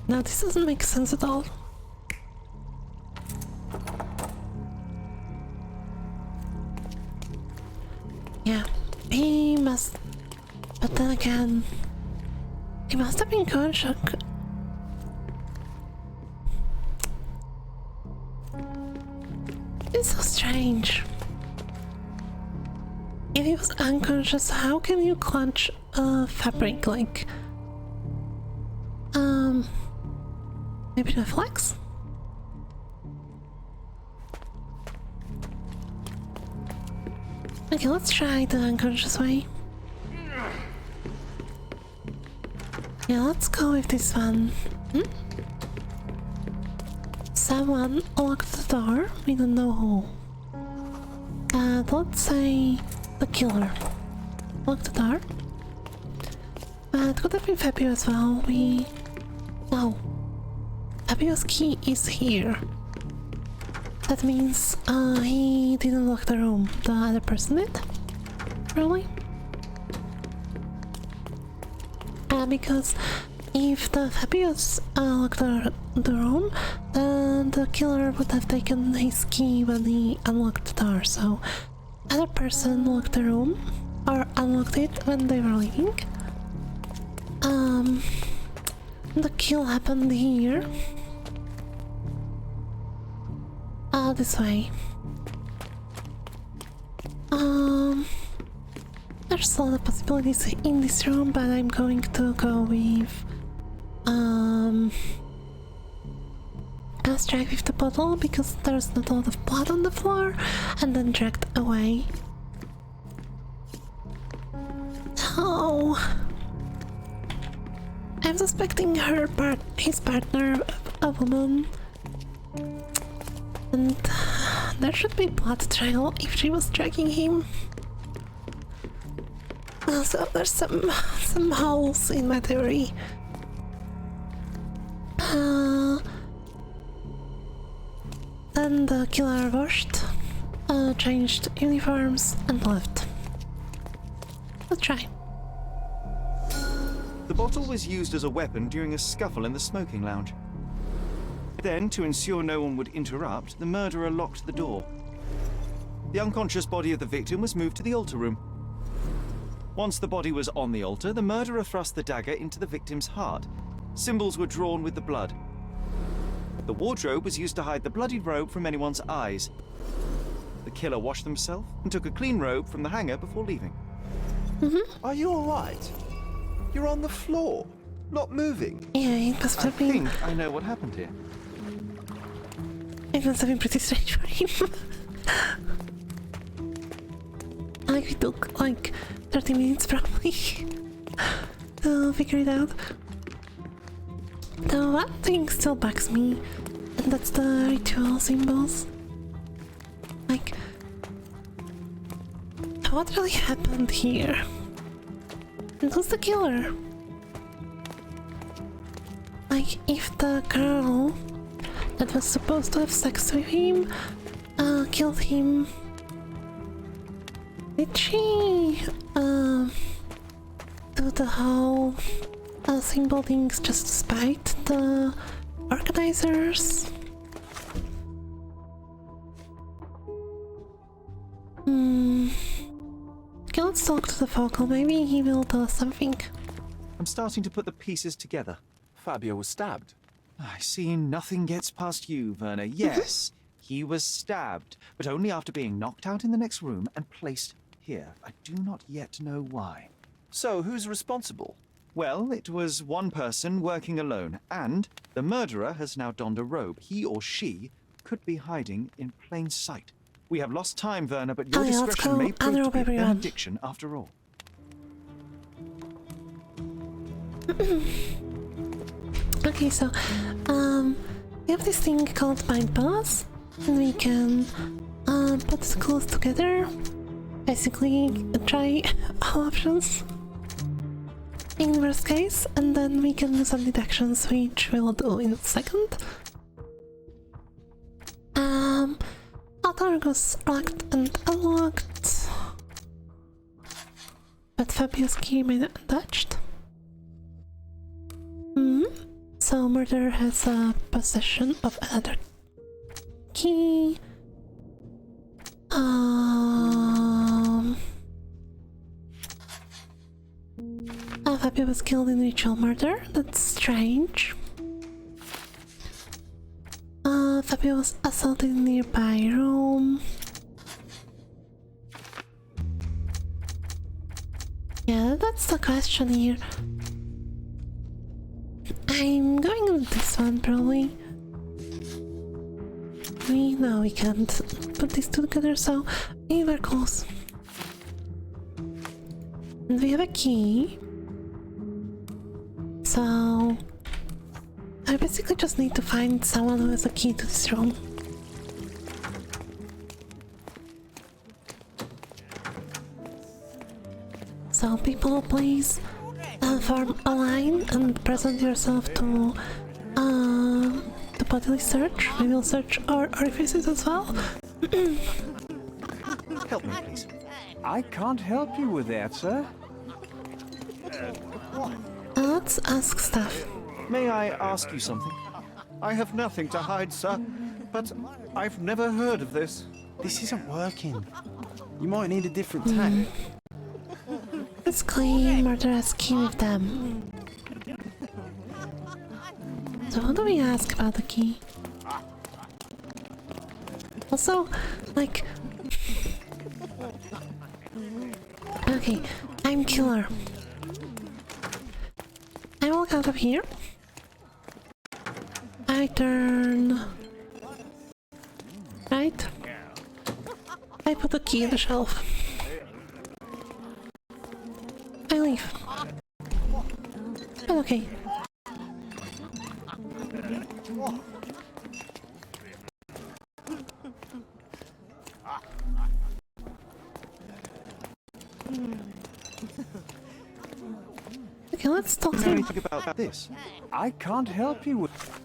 Now this doesn't make sense at all. Yeah, he must. But then again, he must have been conscious. It's so strange. If he was unconscious, how can you clutch a fabric? Like, maybe reflex? Okay, let's try the unconscious way. Yeah, let's go with this one. Someone locked the door, we don't know who. Let's say the killer locked the door. But could have been Fabio as well. No. Fabio's key is here. That means he didn't lock the room. The other person did? Probably? Because if the Fabius locked the room, then the killer would have taken his key when he unlocked the door. So, other person locked the room or unlocked it when they were leaving. The kill happened here. This way. There's a lot of possibilities in this room, but I'm going to go with let's drag with the bottle because there's not a lot of blood on the floor, and then dragged away. Oh, I'm suspecting his partner, a woman, and there should be blood trail if she was dragging him. So there's some holes in my theory. Then the killer washed, changed uniforms and left. Let's try.
The bottle was used as a weapon during a scuffle in the smoking lounge. Then, to ensure no one would interrupt, the murderer locked the door. The unconscious body of the victim was moved to the altar room. Once the body was on the altar, the murderer thrust the dagger into the victim's heart. Symbols were drawn with the blood. The wardrobe was used to hide the bloodied robe from anyone's eyes. The killer washed himself and took a clean robe from the hanger before leaving.
Are you all right? You're on the floor, not moving.
Yeah, it must have been.
I think I know what happened here.
It must have been pretty strange for him. Like, it took like 30 minutes probably to figure it out. Though one thing still bugs me, and that's the ritual symbols. Like, what really happened here? And who's the killer? Like, if the girl that was supposed to have sex with him killed him, did she do the whole symbol things just to spite the organizers? Okay, let's talk to the focal. Maybe he will tell us something.
I'm starting to put the pieces together.
Fabio was stabbed.
I see nothing gets past you, Werner. Yes, he was stabbed, but only after being knocked out in the next room and placed here. I do not yet know why.
So, who's responsible?
Well, it was one person working alone, and the murderer has now donned a robe. He or she could be hiding in plain sight. We have lost time, Werner, but your
Oh, yeah, let's
discretion
go
may prove to
unrobe
be a
everyone.
benediction after all.
Okay, so we have this thing called Mind Palace, and we can put the clues together. Basically, try all options in worst case, and then we can do some deductions, which we'll do in a second. Altar goes locked and unlocked, but Fabio's key remained untouched. So murderer has a possession of another key. Fabio was killed in ritual murder. That's strange. Fabio was assaulted in a nearby room. Yeah, that's the question here. I'm going with this one, probably. We can't put these two together, so we were close. And we have a key. So I basically just need to find someone who has a key to this room. So people, please form a line and present yourself to the bodily search. We will search our orifices as well.
Help me, please.
I can't help you with that, sir.
Let's ask staff.
May I ask you something?
I have nothing to hide, sir, but I've never heard of this.
This isn't working. You might need a different tack.
Let's claim murderous key with them. So what do we ask about the key? Also, like... Okay, I'm killer. I walk out of here. I turn... right. I put the key in the shelf. I leave. But okay. Okay, let's talk to
anything about this.
I can't help you with...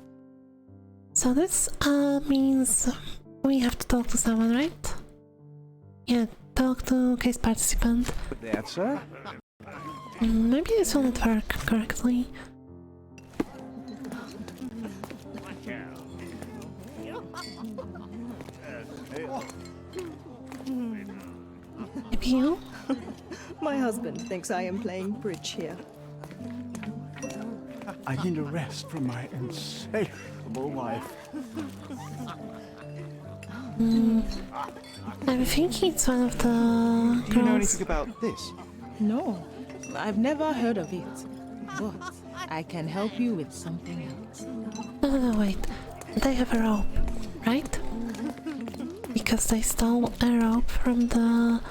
So this means we have to talk to someone, right? Yeah, talk to case participant.
That, sir?
Maybe this will not work correctly. Maybe you?
My husband thinks I am playing bridge here.
I need a rest from my insatiable wife.
I'm thinking it's one of the girls.
Do you know anything about this?
No, I've never heard of it. But I can help you with something else.
No, wait. They have a rope, right? Because they stole a rope from the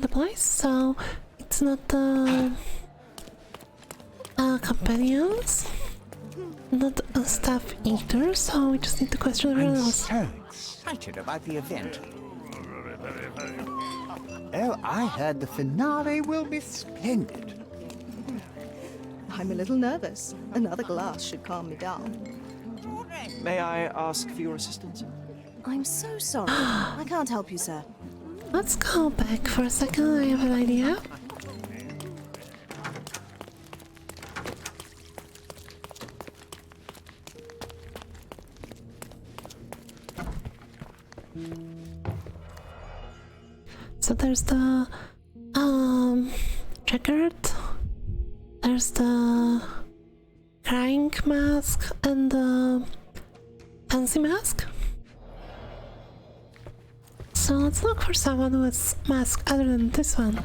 place, so it's not the companions, not a staff either, so we just need to question everyone else.
I'm so excited about the event. Oh, I heard the finale will be splendid.
I'm a little nervous. Another glass should calm me down.
May I ask for your assistance?
I'm so sorry. I can't help you, sir.
Let's go back for a second, I have an idea. So there's the checkered, there's the crying mask and the fancy mask. So let's look for someone who has mask other than this one.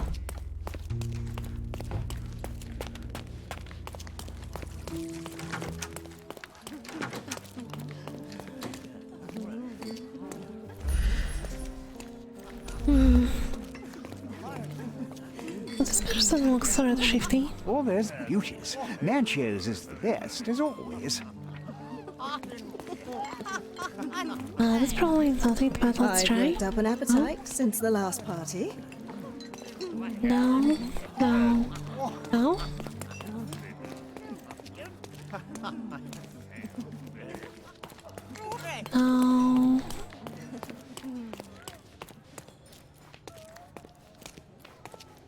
This person looks sort of shifty.
Oh, there's beauties. Nanches is the best, as always.
That's probably not it, but let's try.
I've worked up an appetite since the last party.
No, no, no. No.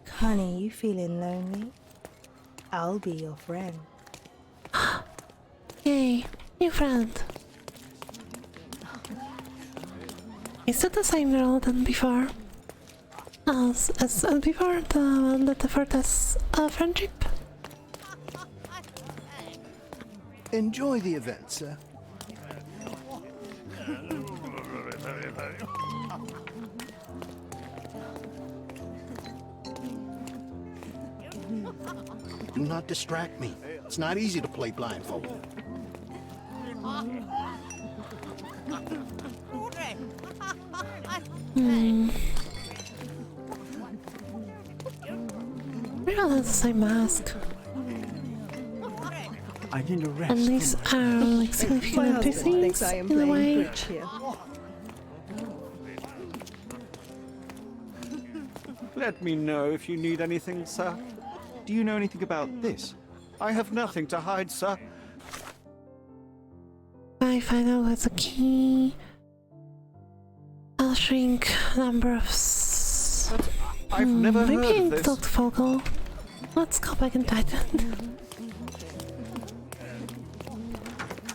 Honey, you feeling lonely? I'll be your friend.
Yay, new friend. Is it the same girl than before? As before, the one that offered us a friendship?
Enjoy the event, sir. Do not distract me. It's not easy to play blindfolded.
We all have the same mask.
I need a rest.
And these are like significant things in a way.
Let me know if you need anything, sir.
Do you know anything about this?
I have nothing to hide, sir.
I find out what's a key. I'll shrink number of.
I've never heard of
maybe
this.
Dr. Fogel. Let's go back in Titan.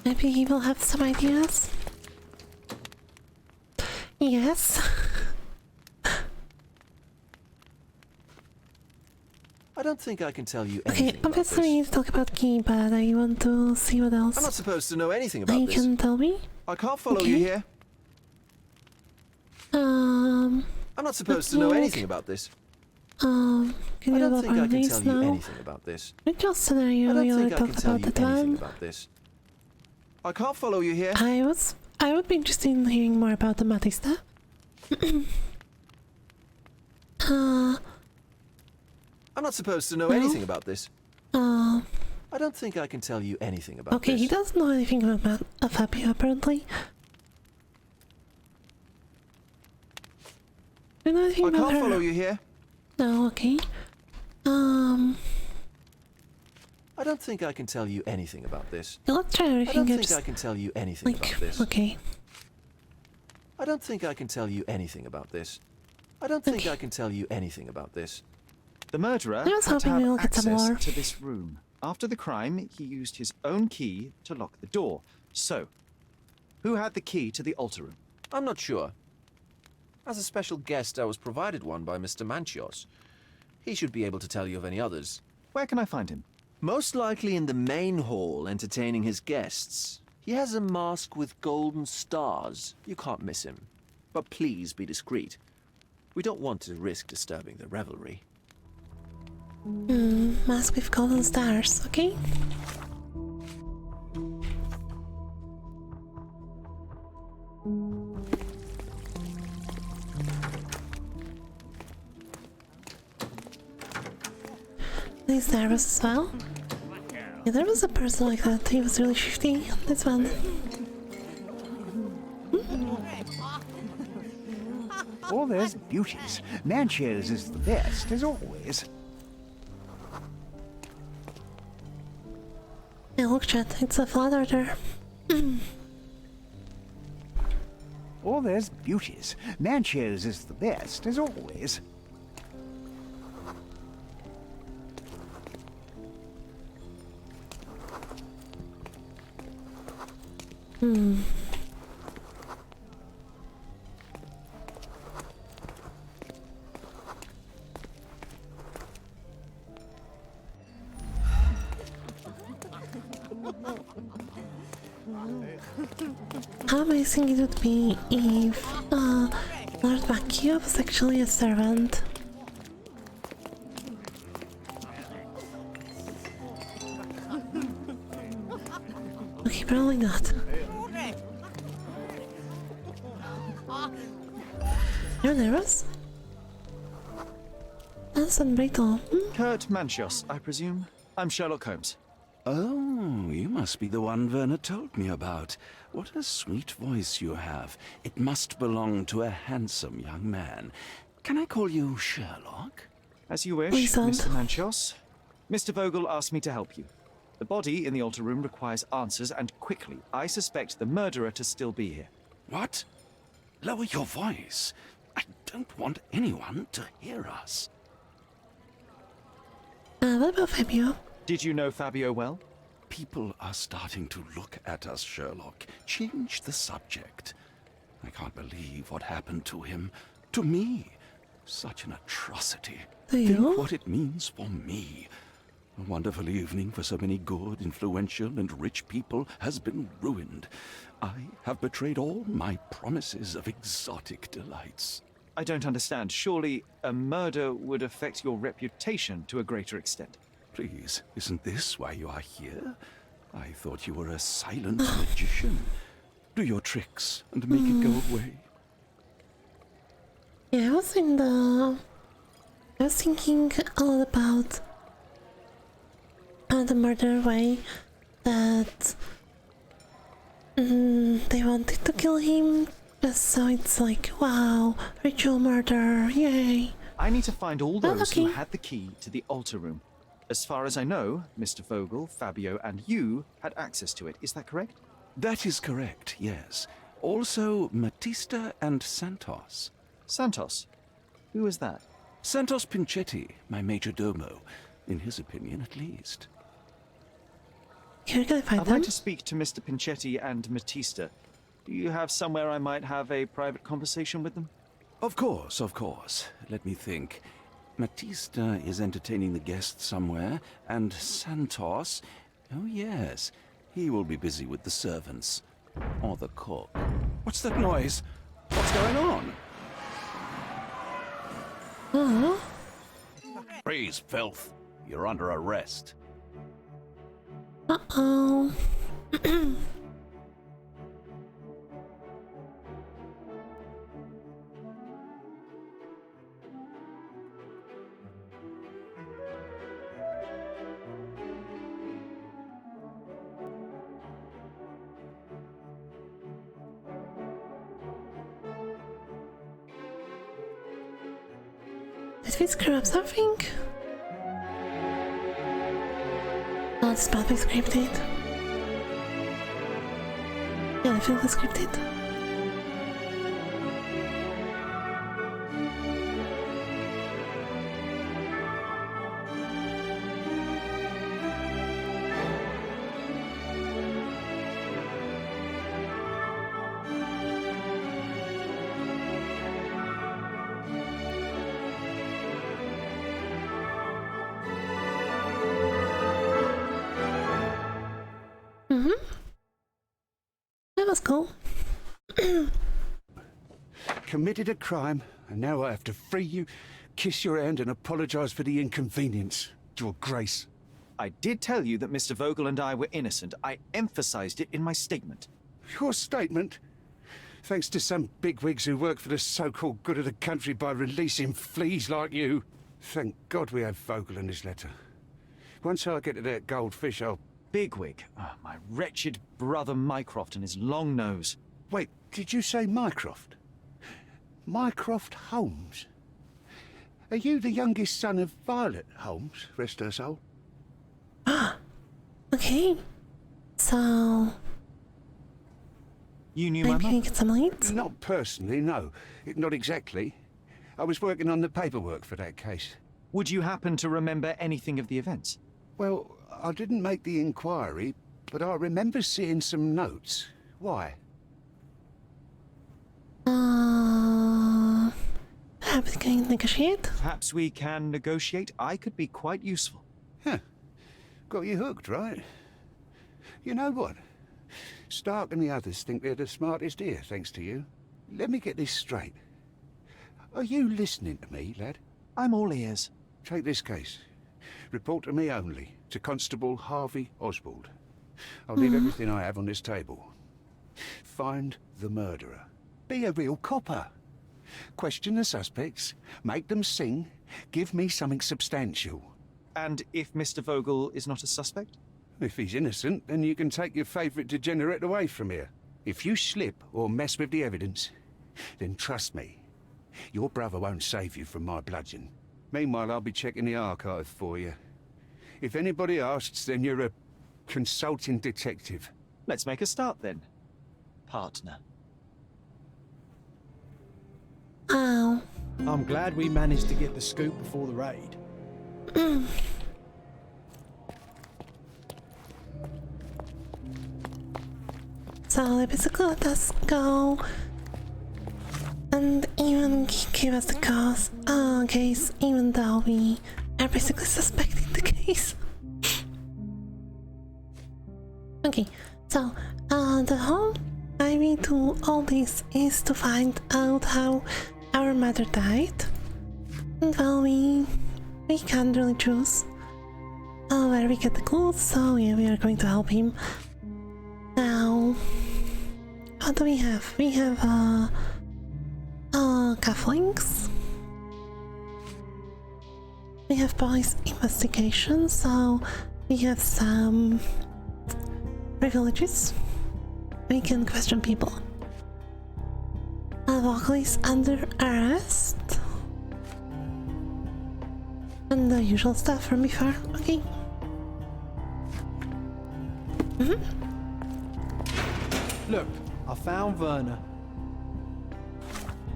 Maybe he will have some ideas. Yes.
I don't think I can tell you
Okay,
anything about
obviously we need to talk about key, but I want to see what else.
I'm not supposed to know anything about
You
this.
can tell me?
I can't follow
Okay.
you here.
I'm
not supposed to know anything about this.
Can
I
you
don't think I
elaborate
can
this
tell you
now?
anything about this.
Which just scenario
I
we
don't
already
think I can
talked
tell
about
you
that
anything
one?
about this. I can't follow you here.
I would be interested in hearing more about the Matty stuff.
I'm not supposed to know
No?
anything about this. I don't think I can tell you anything about
Okay,
this.
he doesn't know anything about Fabio apparently. Do you know anything
I
about
can't
her?
follow you here.
No, okay.
I don't think I can tell you anything about this.
Let's try
I
everything.
don't think
just
I can tell you anything
like,
about this.
okay.
I don't think I can tell you anything about this. I don't think I can tell you anything about this.
The murderer
I was
had to
hoping
have
we'll get some
access
more.
to this room. After the crime, he used his own key to lock the door. So, who had the key to the altar room?
I'm not sure. As a special guest, I was provided one by Mr. Manchios. He should be able to tell you of any others.
Where can I find him?
Most likely in the main hall, entertaining his guests. He has a mask with golden stars. You can't miss him. But please be discreet. We don't want to risk disturbing the revelry.
Mask with golden stars, okay? He's nervous as well. Yeah, there was a person like that. He was really shifty. This one.
Oh, there's beauties. Nanches is the best, as always.
Yeah, look, chat. It's a flat order.
Oh, there's beauties. Nanches is the best, as always.
How amazing it would be if Lord Bacchio was actually a servant. Okay, probably not. You're nervous? That's unbreakable.
Kurt Manchios, I presume. I'm Sherlock Holmes.
Oh, you must be the one Werner told me about. What a sweet voice you have. It must belong to a handsome young man. Can I call you Sherlock?
As you wish,
Please don't.
Mr. Manchios. Mr. Vogel asked me to help you. The body in the altar room requires answers, and quickly. I suspect the murderer to still be here.
What? Lower your voice. I don't want anyone to hear us.
What about Fabio?
Did you know Fabio well?
People are starting to look at us, Sherlock. Change the subject. I can't believe what happened to him. To me. Such an atrocity. Think what it means for me. A wonderful evening for so many good, influential, and rich people has been ruined. I have betrayed all my promises of exotic delights.
I don't understand. Surely a murder would affect your reputation to a greater extent.
Please, isn't this why you are here? I thought you were a silent magician. Do your tricks and make it go away.
Yeah, I was thinking a lot about the murder way that they wanted to kill him, just so it's like, wow, ritual murder, yay.
I need to find all those who had the key to the altar room. As far as I know, Mr. Vogel, Fabio, and you had access to it. Is that correct?
That is correct, yes. Also, Matista and Santos.
Santos? Who is that?
Santos Pinchetti, my major domo. In his opinion, at least.
You're gonna find
I'd like to speak to Mr. Pinchetti and Matista. Do you have somewhere I might have a private conversation with them?
Of course, of course. Let me think. Matista is entertaining the guests somewhere, and Santos... Oh, yes. He will be busy with the servants. Or the cook. What's that noise? What's going on? Freeze, filth. You're under arrest.
Uh-oh. Did we screw up something? Oh, it's badly scripted. Yeah, I feel it's scripted. That was cool.
Committed a crime, and now I have to free you, kiss your hand, and apologize for the inconvenience. Your Grace.
I did tell you that Mr. Vogel and I were innocent. I emphasized it in my statement.
Your statement? Thanks to some bigwigs who work for the so-called good of the country by releasing fleas like you. Thank God we have Vogel in his letter. Once I get to that goldfish, I'll...
Bigwig? Oh, my wretched brother Mycroft and his long nose.
Wait, did you say Mycroft? Mycroft Holmes? Are you the youngest son of Violet Holmes, rest her soul?
Okay. So...
You knew my
mother? Get some leads?
Not personally, no. Not exactly. I was working on the paperwork for that case.
Would you happen to remember anything of the events?
Well, I didn't make the inquiry, but I remember seeing some notes. Why?
Perhaps we can negotiate?
Perhaps we can negotiate. I could be quite useful.
Huh. Got you hooked, right? You know what? Stark and the others think they're the smartest here, thanks to you. Let me get this straight. Are you listening to me, lad?
I'm all ears.
Take this case. Report to me only, to Constable Harvey Oswald. I'll leave everything I have on this table. Find the murderer. Be a real copper. Question the suspects, make them sing, give me something substantial.
And if Mr. Vogel is not a suspect?
If he's innocent, then you can take your favourite degenerate away from here. If you slip or mess with the evidence, then trust me, your brother won't save you from my bludgeon. Meanwhile, I'll be checking the archive for you. If anybody asks, then you're a consulting detective.
Let's make a start then, partner.
Oh.
I'm glad we managed to get the scoop before the raid.
So they basically let us go and even give us the case, even though we are basically suspecting the case. Okay, so the whole idea to all this is to find out how our mother died. And well, we can't really choose where we get the clues, so yeah, we are going to help him. Now, what do we have? We have cufflinks. We have police investigation, so we have some privileges. We can question people. Vogel is under arrest. And the usual stuff from before. Okay.
Look, I found Werner.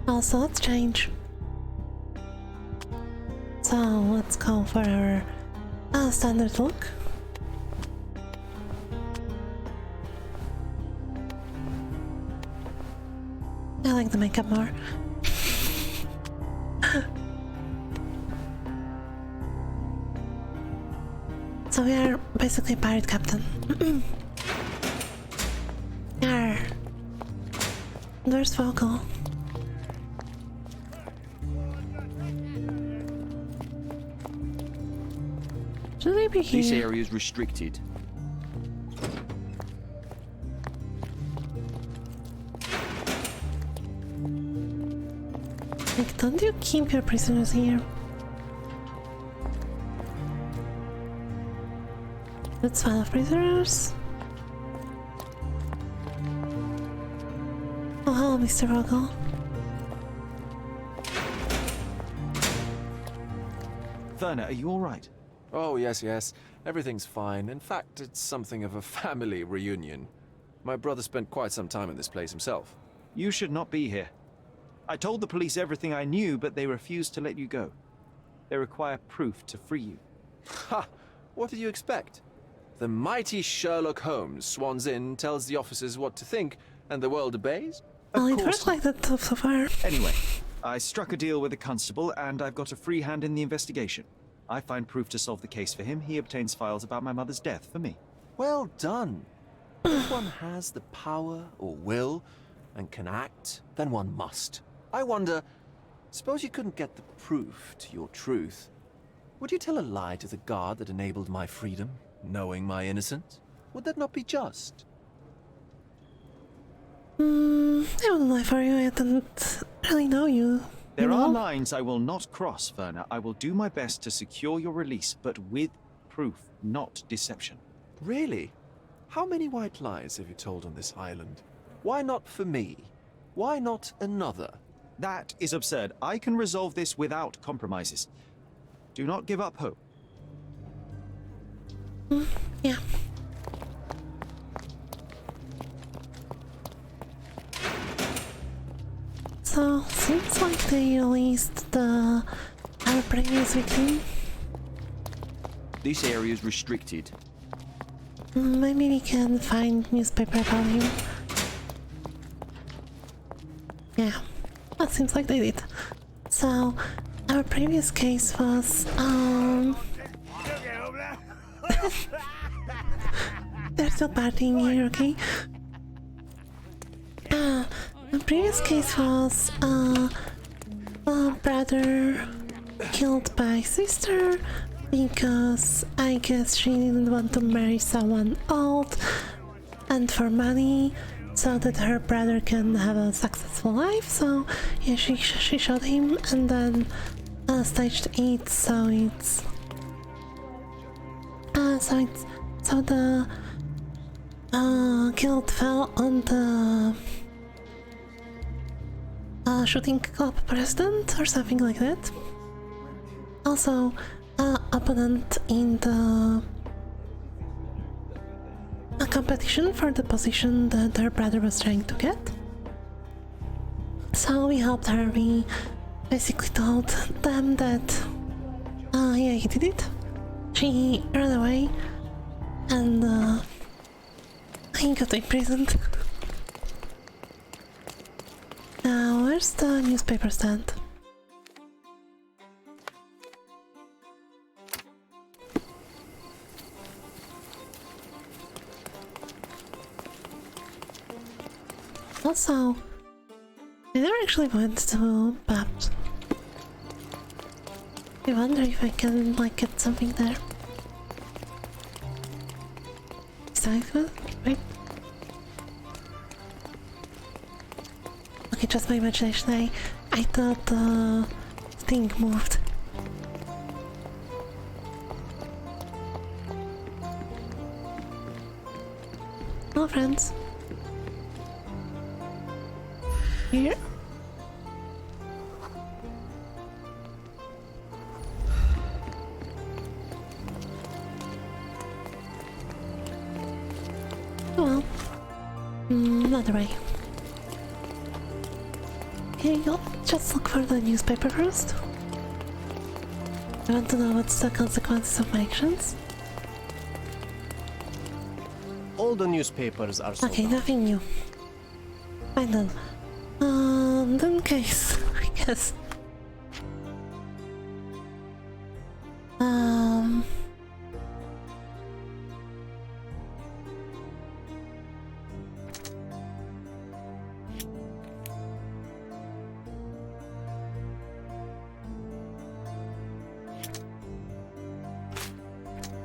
Also, let's change. So, let's go for our standard look. I like the makeup more. So we are basically a pirate captain. Yarr. Where's Vogel? Should they be here?
This area is restricted.
Like, don't you keep your prisoners here? That's 12 prisoners. Oh, hello, Mr. Vogel.
Werner, are you all right?
Oh, yes. Everything's fine. In fact, it's something of a family reunion. My brother spent quite some time in this place himself.
You should not be here. I told the police everything I knew, but they refused to let you go. They require proof to free you.
Ha! What did you expect? The mighty Sherlock Holmes swans in, tells the officers what to think, and the world obeys?
Well, it works like that so far.
Anyway, I struck a deal with the constable, and I've got a free hand in the investigation. I find proof to solve the case for him. He obtains files about my mother's death for me.
Well done. If one has the power or will and can act, then one must. I wonder, suppose you couldn't get the proof to your truth. Would you tell a lie to the guard that enabled my freedom, knowing my innocence? Would that not be just?
I wouldn't lie for you, I didn't really know you.
There are lines I will not cross, Werner. I will do my best to secure your release, but with proof, not deception.
Really? How many white lies have you told on this island? Why not for me? Why not another?
That is absurd. I can resolve this without compromises. Do not give up hope.
Yeah. So, seems like they released our previous victim.
This area is restricted.
Maybe we can find newspaper about him. Yeah, that seems like they did. So, our previous case was, they're still partying here, okay? The previous case was a brother killed by sister because I guess she didn't want to marry someone old and for money, so that her brother can have a successful life. So yeah, she shot him and then staged it so it's so the guild fell on the shooting club president or something like that. Also, opponent in the competition for the position that her brother was trying to get. So we helped her. We basically told them that, yeah, he did it. She ran away, and he got imprisoned. Now, where's the newspaper stand? Also, I never actually went to Babs. I wonder if I can, like, get something there. Is that good? Wait. Okay, just my imagination. I thought the thing moved. Hello, friends. Here. Oh well. Another way. Here you go. Just look for the newspaper first. I want to know what's the consequences of my actions.
All the newspapers are sold
Okay,
out.
nothing new. Fine then. In case, I guess.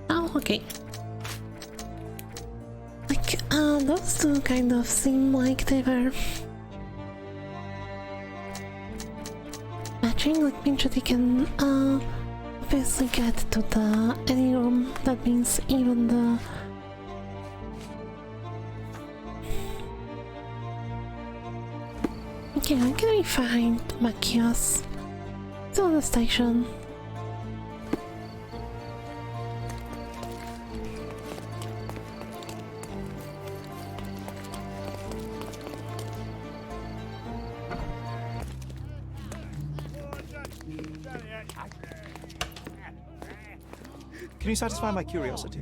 Oh, okay. Like, those two kind of seem like they were matching. Like, Pinchoti can obviously get to the any room. That means even the okay, where can we find Machios? It's on the station.
Can you satisfy my curiosity?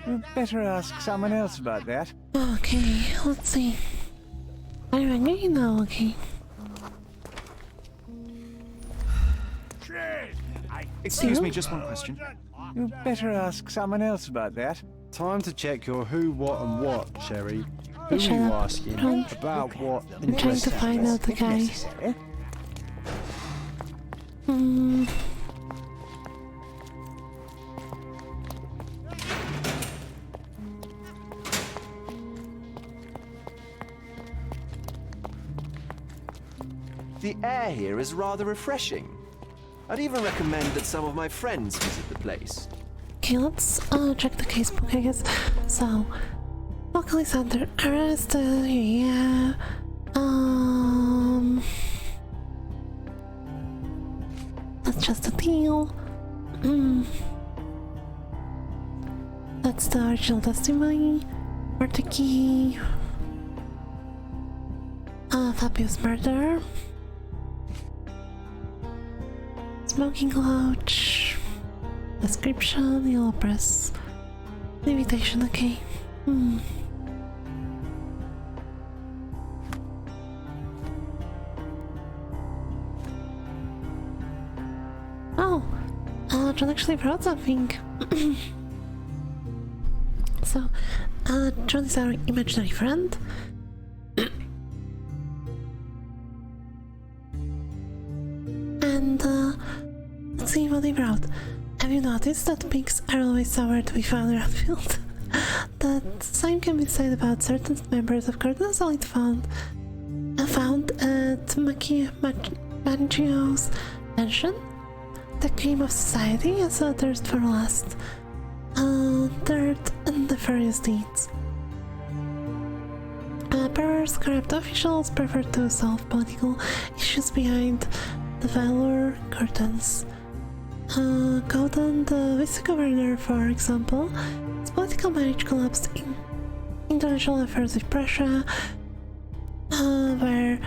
You'd better ask someone else about that.
Okay, let's see. I really know, okay.
Excuse me, just one question.
You'd better ask someone else about that.
Time to check your who, what, and what, Sherry. Who
Shut
are you
up.
asking?
Don't.
About what?
I'm trying to find out the guy.
The air here is rather refreshing. I'd even recommend that some of my friends visit the place.
Okay, let's check the casebook, I guess. So, locally under arrest, yeah. That's just a deal. That's the original testimony. Or the key. Fabio's murder. Smoking lodge. Description, yellow press. Invitation, okay. Oh, John actually brought something. So, John is our imaginary friend. And, let's see what he brought. Have you noticed that pigs are always soured we found around field? the same can be said about certain members of Gordon's Elite found at Maggio's mansion. The cream of society has a thirst for lust, dirt, and nefarious deeds. Perverse, corrupt officials prefer to solve political issues behind the velour curtains. Gordon, the vice-governor, for example, his political marriage collapsed in international affairs with Prussia. Where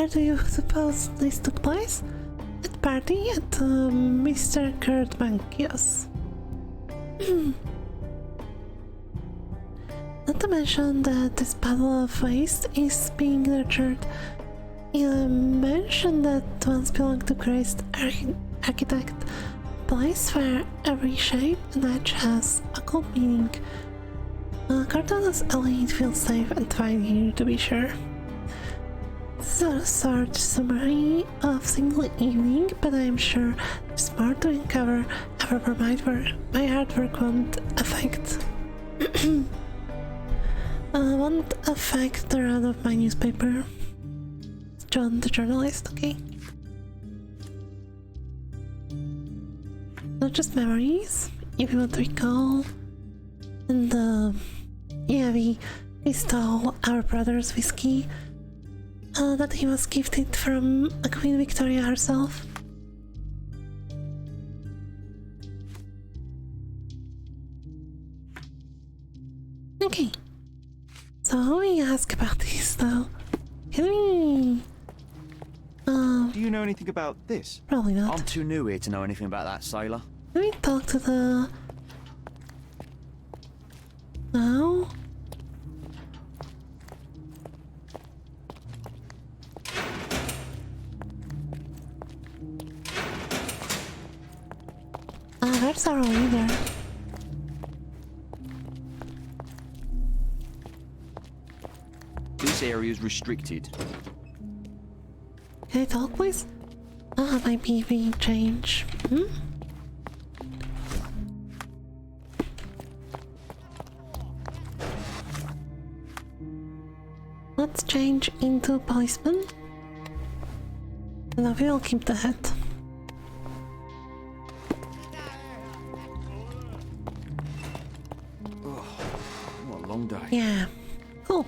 do you suppose this took place? At party at Mr. Kurt Maggio's. Not to mention that this battle of waste is being nurtured in a mansion that once belonged to Christ architect, a place where every shape and edge has a cult meaning. Gordon's Elite feels safe and fine here, to be sure. This is a short summary of single evening, but I am sure there's more to uncover. However, my hard work won't affect the run of my newspaper. John, the journalist, okay? Not just memories, if you want to recall. And yeah, we stole our brother's whiskey that he was gifted from Queen Victoria herself. Okay, so we ask about this though. Can we?
Do you know anything about this?
Probably not.
I'm too new here to know anything about that, sailor.
Can we talk to the? No. Where's our leader?
This area is restricted.
Can I talk, please? My PV change. Let's change into policeman. And we will keep the head.
What a long day.
Yeah. Cool.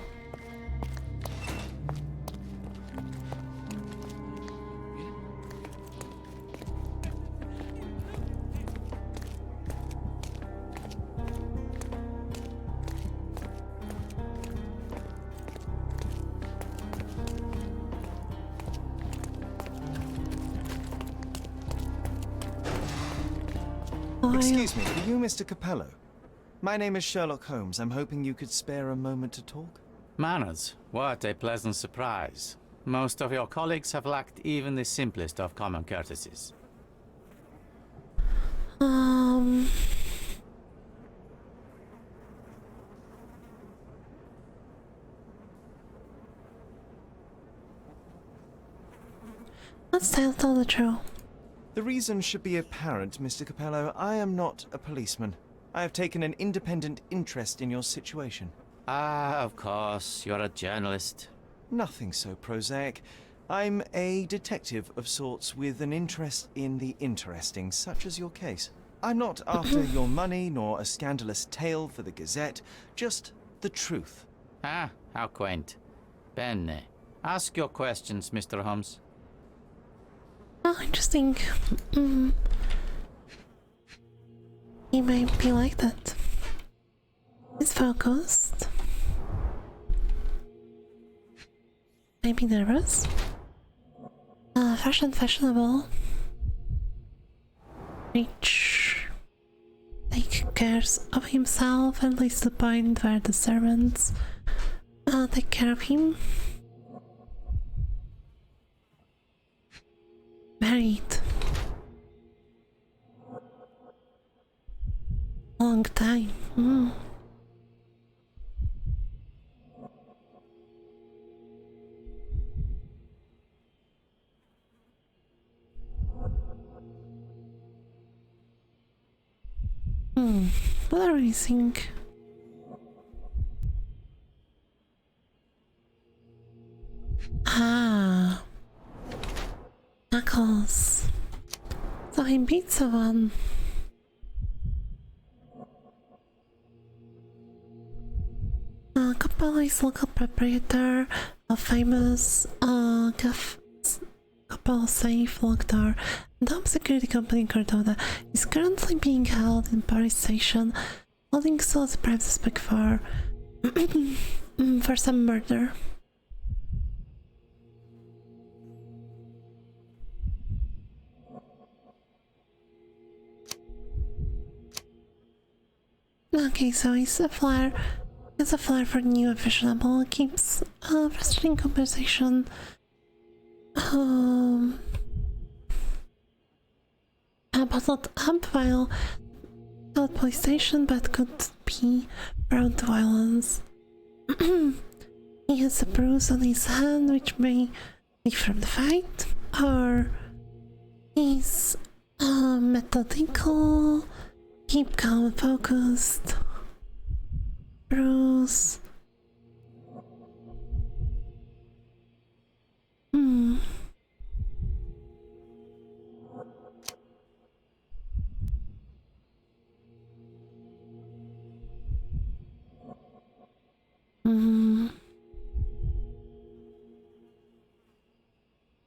Excuse me, are you Mr. Capello? My name is Sherlock Holmes. I'm hoping you could spare a moment to talk.
Manners, what a pleasant surprise. Most of your colleagues have lacked even the simplest of common courtesies.
Let's tell the truth.
The reason should be apparent, Mr. Capello. I am not a policeman. I have taken an independent interest in your situation.
Ah, of course, you're a journalist.
Nothing so prosaic. I'm a detective of sorts with an interest in the interesting, such as your case. I'm not after your money nor a scandalous tale for the Gazette, just the truth.
Ah, how quaint. Bene. Ask your questions, Mr. Holmes.
Oh, interesting. He might be like that. He's focused. Maybe nervous. Fashionable. Rich. Take cares of himself and leads the point where the servants take care of him. Married. Long time. What are we think? he beat someone. Capello is local proprietor of famous Capello safe lock door and home security company in Cordona. Is currently being held in Paris station, holding still as a prime suspect for for some murder. Okay, so he's a flyer. It's a flyer for new and fashionable. Keeps frustrating conversation. Bottled up while at police station, but could be prone to violence. He has a bruise on his hand, which may be from the fight, or he's methodical. Keep calm and focused. Bruce.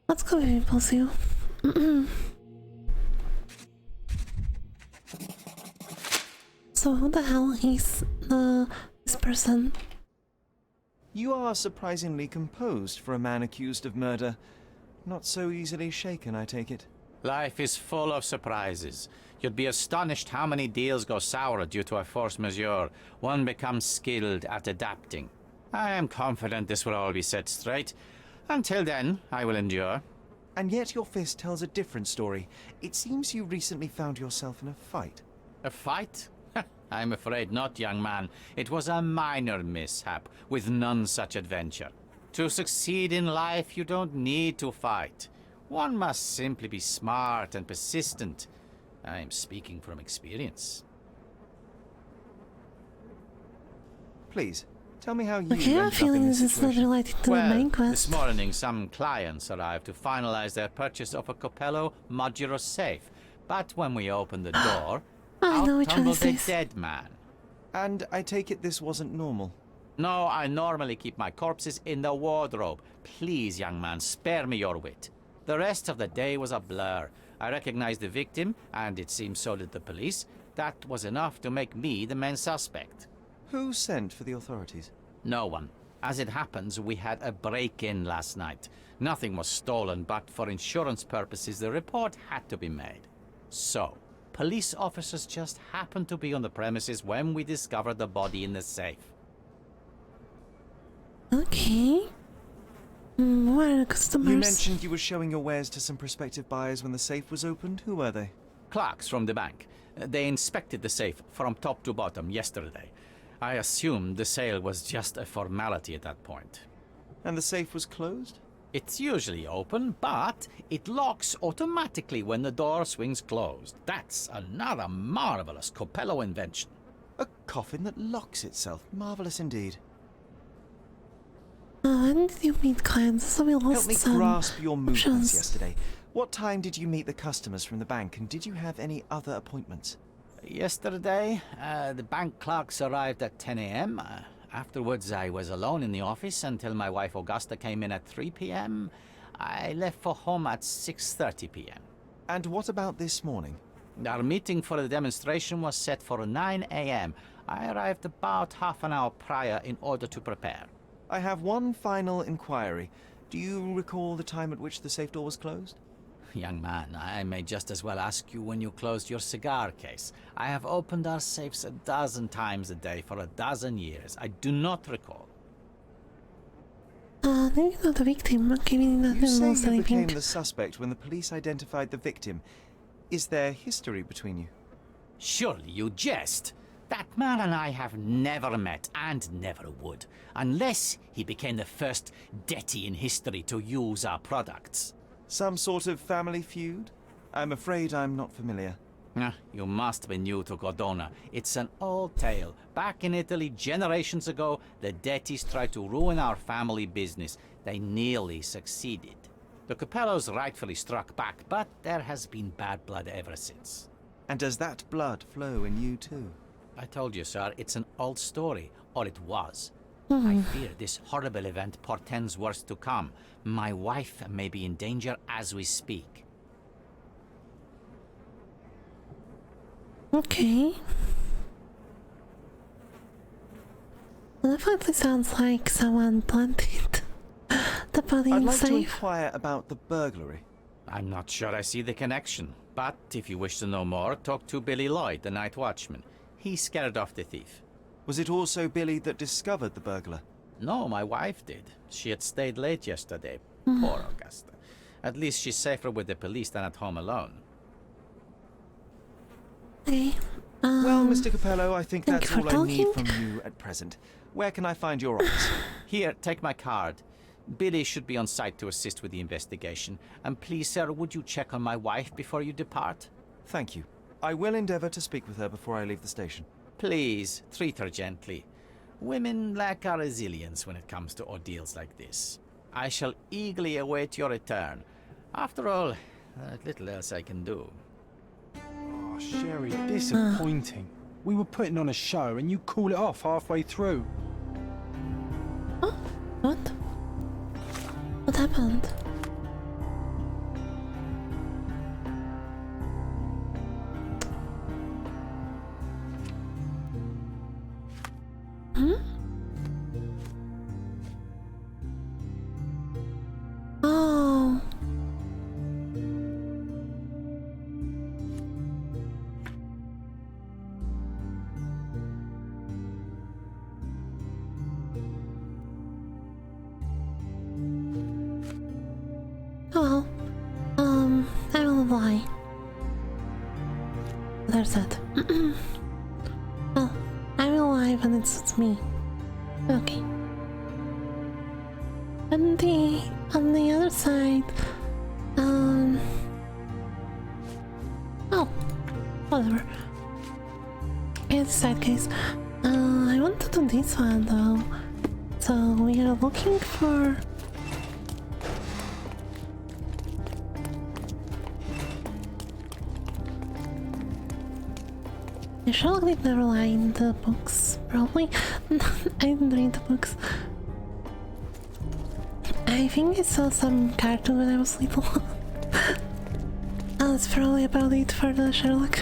Let's go with impulsive. So who the hell is this person?
You are surprisingly composed for a man accused of murder. Not so easily shaken, I take it.
Life is full of surprises. You'd be astonished how many deals go sour due to a force majeure. One becomes skilled at adapting. I am confident this will all be set straight. Until then, I will endure.
And yet your fist tells a different story. It seems you recently found yourself in a fight.
A fight? I'm afraid not, young man. It was a minor mishap, with none such adventure. To succeed in life, you don't need to fight. One must simply be smart and persistent. I am speaking from experience.
Please, tell me how you
Okay, I'm feeling this is not related to the main quest.
This morning some clients arrived to finalize their purchase of a Capello modular safe. But when we opened the door,
I know
out
which one
tumbled
this
a
is.
dead man.
And I take it this wasn't normal?
No, I normally keep my corpses in the wardrobe. Please, young man, spare me your wit. The rest of the day was a blur. I recognized the victim, and it seems so did the police. That was enough to make me the main suspect.
Who sent for the authorities?
No one. As it happens, we had a break-in last night. Nothing was stolen, but for insurance purposes, the report had to be made. So, police officers just happened to be on the premises when we discovered the body in the safe.
Okay. What are the customers?
You mentioned you were showing your wares to some prospective buyers when the safe was opened. Who were they?
Clerks from the bank. They inspected the safe from top to bottom yesterday. I assumed the sale was just a formality at that point.
And the safe was closed?
It's usually open, but it locks automatically when the door swings closed. That's another marvelous Capello invention.
A coffin that locks itself. Marvelous indeed.
When did you meet clients? So we lost
Help me
some
grasp your movements
options.
yesterday. What time did you meet the customers from the bank, and did you have any other appointments?
Yesterday, the bank clerks arrived at 10 a.m. Afterwards, I was alone in the office until my wife Augusta came in at 3 p.m. I left for home at 6:30 p.m.
And what about this morning?
Our meeting for the demonstration was set for 9 a.m. I arrived about half an hour prior in order to prepare.
I have one final inquiry. Do you recall the time at which the safe door was closed?
Young man, I may just as well ask you when you closed your cigar case. I have opened our safes 12 times a day for 12 years. I do not recall.
Maybe not the victim. Okay, meaning that
You say
knows
you
anything.
became the suspect when the police identified the victim. Is there history between you?
Surely you jest. That man and I have never met, and never would, unless he became the first deity in history to use our products.
Some sort of family feud? I'm afraid I'm not familiar.
You must be new to Cordona. It's an old tale. Back in Italy, generations ago, the deities tried to ruin our family business. They nearly succeeded. The Capellos rightfully struck back, but there has been bad blood ever since.
And does that blood flow in you too?
I told you, sir, it's an old story, or it was. I fear this horrible event portends worse to come. My wife may be in danger as we speak.
Okay. Definitely sounds like someone planted the body
I'd like to
safe.
inquire about the burglary.
I'm not sure I see the connection, but if you wish to know more, talk to Billy Lloyd, the night watchman. He scared off the thief.
Was it also Billy that discovered the burglar?
No, my wife did. She had stayed late yesterday. Poor Augusta. At least she's safer with the police than at home alone.
Okay.
Well, Mr. Capello, I think
thank
that's
you for
all I need
talking.
from you at present. Where can I find your office?
Here, take my card. Billy should be on site to assist with the investigation. And please, sir, would you check on my wife before you depart?
Thank you. I will endeavor to speak with her before I leave the station.
Please, treat her gently. Women lack our resilience when it comes to ordeals like this. I shall eagerly await your return. After all, there's little else I can do.
Oh, Sherry, disappointing. We were putting on a show and you call it off halfway through.
Oh, what? What happened? Hmm? Oh. Oh, I will lie. There's that. Well, I will lie when it suits me. Okay. And on the other side, oh, whatever. In the side case, I want to do this one though. So we are looking for. Sherlock did never lie in the books, probably. I didn't read the books. I think I saw some cartoon when I was little. That's probably about it for the Sherlock.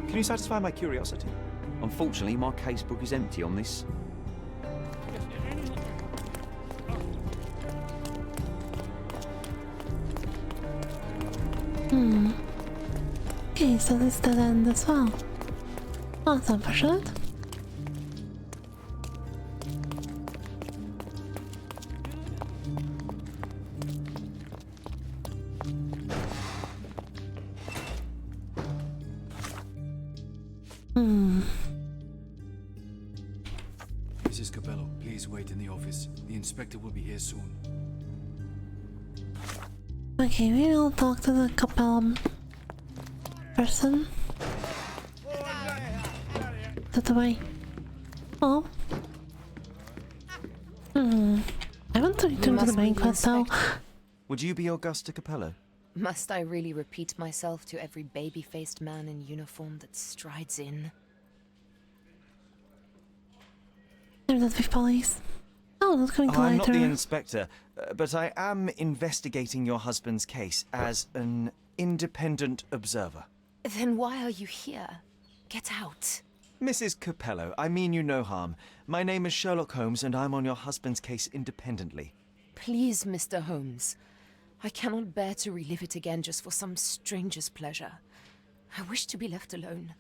Can you satisfy my curiosity?
Unfortunately, my casebook is empty on this.
Okay, so this dead end as well. Oh, that's unfortunate.
Mrs. Capello, please wait in the office. The inspector will be here soon.
Okay, we will talk to the Capello person. That way. Oh. I want to return to the banquet though.
Would you be Augusta Capello?
Must I really repeat myself to every baby-faced man in uniform that strides in?
There's that with police. Oh, not coming to
I'm not
later.
the inspector, but I am investigating your husband's case as an independent observer.
Then why are you here? Get out.
Mrs. Capello, I mean you no harm. My name is Sherlock Holmes and I'm on your husband's case independently.
Please, Mr. Holmes. I cannot bear to relive it again just for some stranger's pleasure. I wish to be left alone.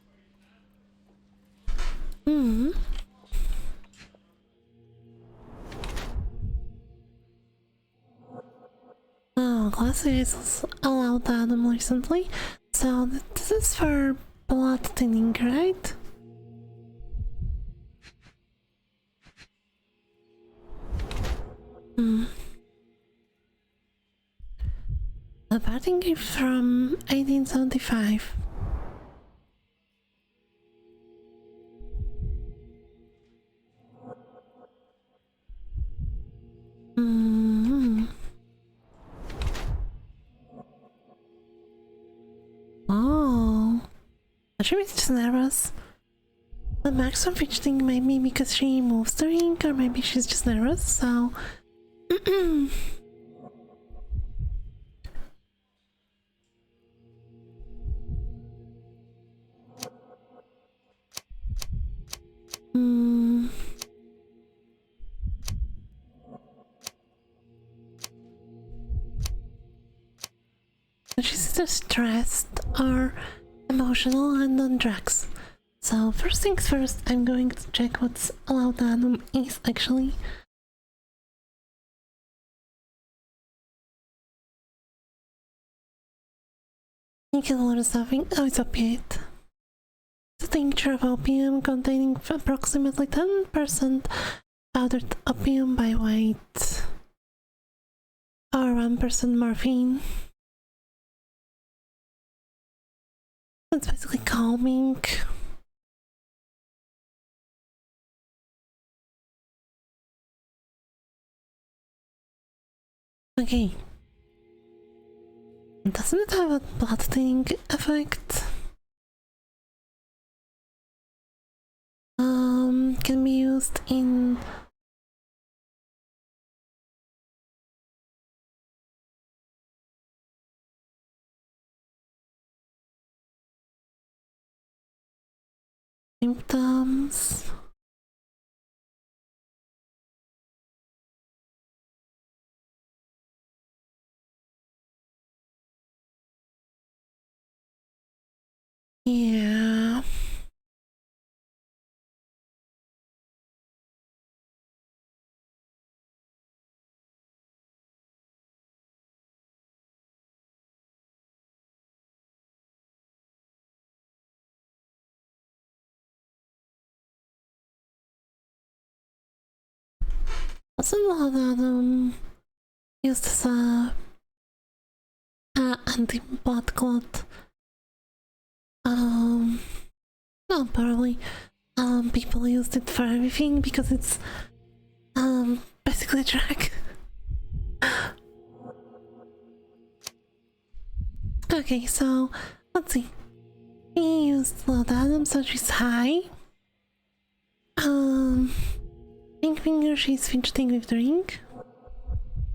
Oh, Class series was allowed Adam recently, so this is for blood thinning, right? The parting gift from 1875. Mm-hmm. Oh, she was just nervous. The max of fidgeting may be because she moves the ring, or maybe she's just nervous, so... She's either stressed or emotional and on drugs. So first things first, I'm going to check what laudanum is actually. You can learn something. Oh, it's opiate. It's a tincture of opium containing approximately 10% powdered opium by weight, or 1% morphine. It's basically calming. Okay. Doesn't it have a blood thinning effect? Can be used in symptoms. Yeah. Wasn't laudanum used as a anti-blood clot? Well, probably. People used it for everything because it's basically a drug. Okay, so let's see. He used laudanum, so she's high. Pink finger, she's fidgeting with the ring.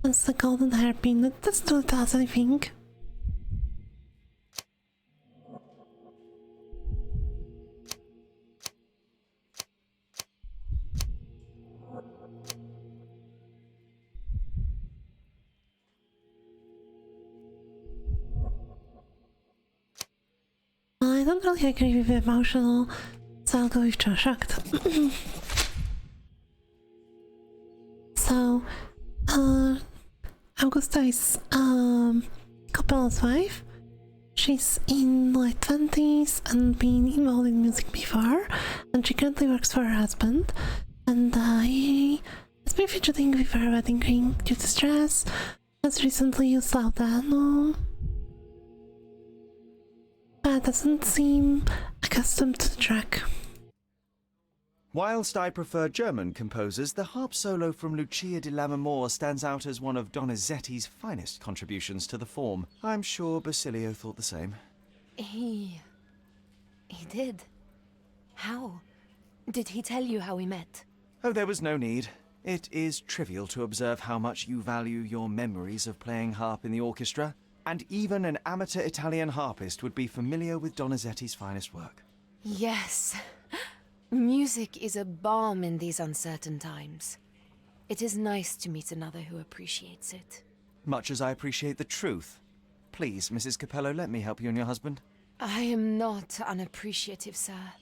That's the golden hairpin. That doesn't really tell us anything. I don't really agree with the emotional, so I'll go with shocked. So, Augusta is Coppola's wife. She's in late 20s and been involved in music before, and she currently works for her husband. And he has been fidgeting with her wedding ring due to stress. Has recently used laudanum. But doesn't seem accustomed to the track.
Whilst I prefer German composers, the harp solo from Lucia di Lammermoor stands out as one of Donizetti's finest contributions to the form. I'm sure Basilio thought the same.
He did. How? Did he tell you how we met?
Oh, there was no need. It is trivial to observe how much you value your memories of playing harp in the orchestra, and even an amateur Italian harpist would be familiar with Donizetti's finest work.
Yes. Music is a balm in these uncertain times. It is nice to meet another who appreciates it.
Much as I appreciate the truth. Please, Mrs. Capello, let me help you and your husband.
I am not unappreciative, sir.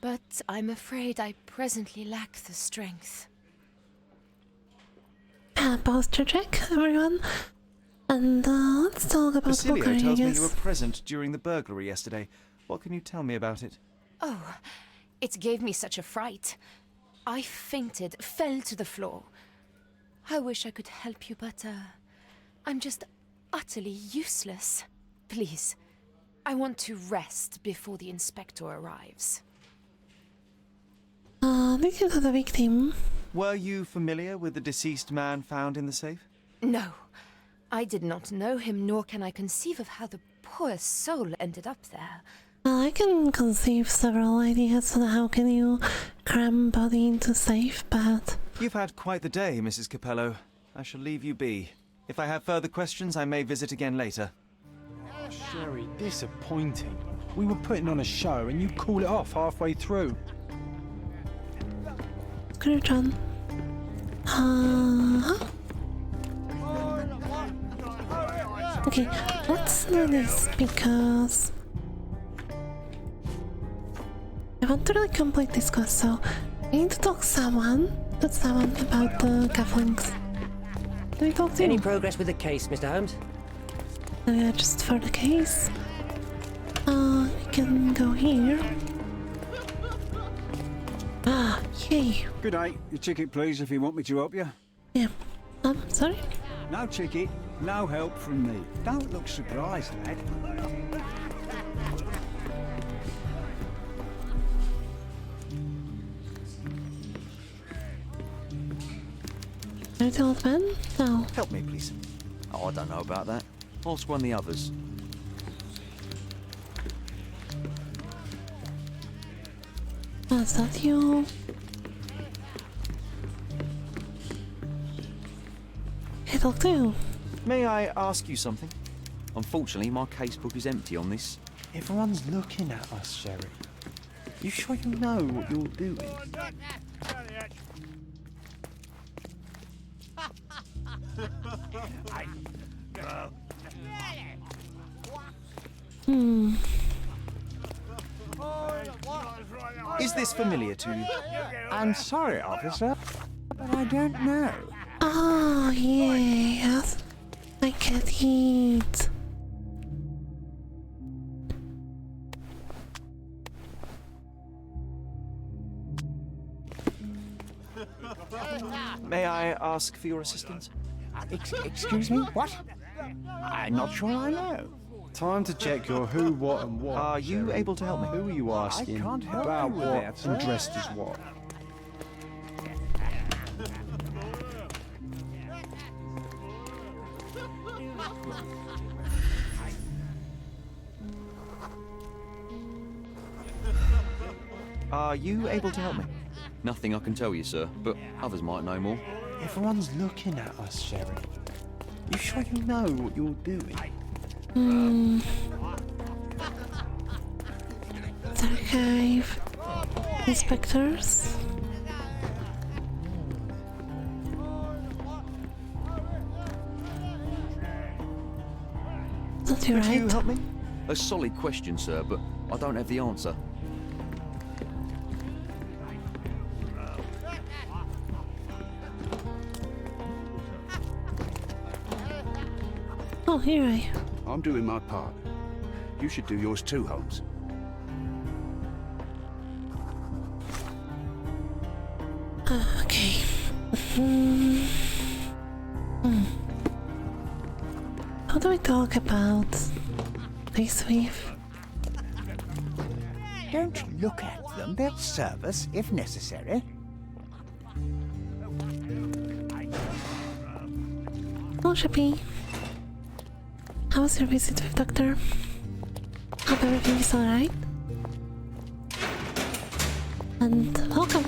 But I'm afraid I presently lack the strength.
Posture check, everyone. And let's talk about
Basilio
Bulgaria,
tells
I
me
guess.
you were present during the burglary yesterday. What can you tell me about it?
Oh, it gave me such a fright. I fainted, fell to the floor. I wish I could help you, but I'm just utterly useless. Please, I want to rest before the inspector arrives.
This is the victim.
Were you familiar with the deceased man found in the safe?
No. I did not know him, nor can I conceive of how the poor soul ended up there.
Well, I can conceive several ideas on how can you cram body into safe, but...
You've had quite the day, Mrs. Capello. I shall leave you be. If I have further questions, I may visit again later.
Oh, Sherry, disappointing. We were putting on a show and you call it off halfway through.
Screwdriver. Okay, let's do this because I want to really complete this quest, so I need to talk to someone about the cufflinks. Do we talk to
Any
you?
progress with the case, Mr. Holmes?
Oh yeah, just for the case. We can go here. Ah, yay.
Good day. Your ticket, please, if you want me to help you.
Yeah. Sorry?
No ticket, no help from me. Don't look surprised, lad.
Are the old man? No.
Help me, please.
Oh, I don't know about that. Ask one of the others.
Is that you? Hey, talk to you.
May I ask you something?
Unfortunately, my casebook is empty on this.
Everyone's looking at us, Sherry. You sure you know what you're doing?
Is this familiar to you?
I'm sorry, officer, but I don't know.
Oh, yes. I get it.
May I ask for your assistance?
Excuse me? What? I'm not sure I know.
Time to check your who, what, and what.
Are you able to help me?
Who are you asking?
I can't help
about
you with
what
that,
and
sir.
dressed as what?
Are you able to help me?
Nothing I can tell you, sir, but others might know more.
Everyone's looking at us, Sherry. You sure you know what you're doing?
Archive. Inspectors. That's
Could
right.
you help me?
A solid question, sir, but I don't have the answer.
Oh, here I.
I'm doing my part. You should do yours too, Holmes.
Okay. How do we talk about this with?
Don't look at them. They'll serve us if necessary.
Oh, Shippy. How was your visit with Doctor? Hope everything is alright. And welcome.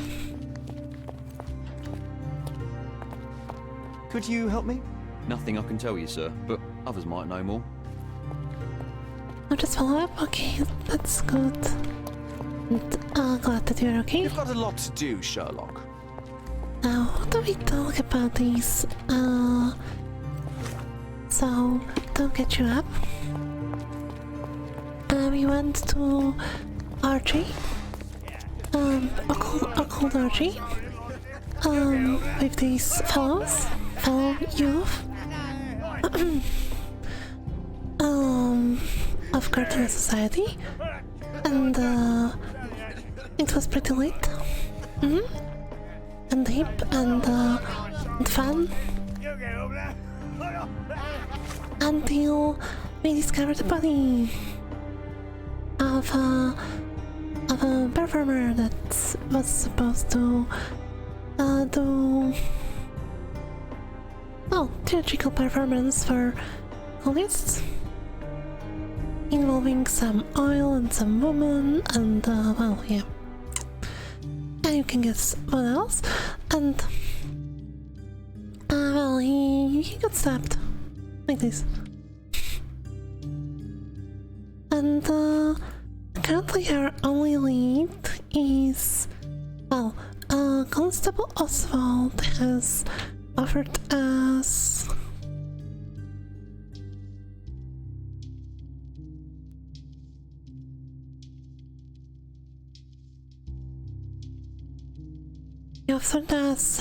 Could you help me?
Nothing I can tell you, sir, but others might know more.
I'll just follow up. Okay, that's good. And glad that you're okay.
You've got a lot to do, Sherlock.
Now, what do we talk about these? So, don't get you up. We went to Archie. Occult Archie. With these fellow youth. Of Cartoon Society. And, it was pretty late. And hip and fun. Until we discovered the body of a performer that was supposed to do theatrical performance for duelists, involving some oil and some woman, and well, yeah. And you can guess what else. And well, he got stabbed like this. And currently our only lead is, well, Constable Oswald has offered us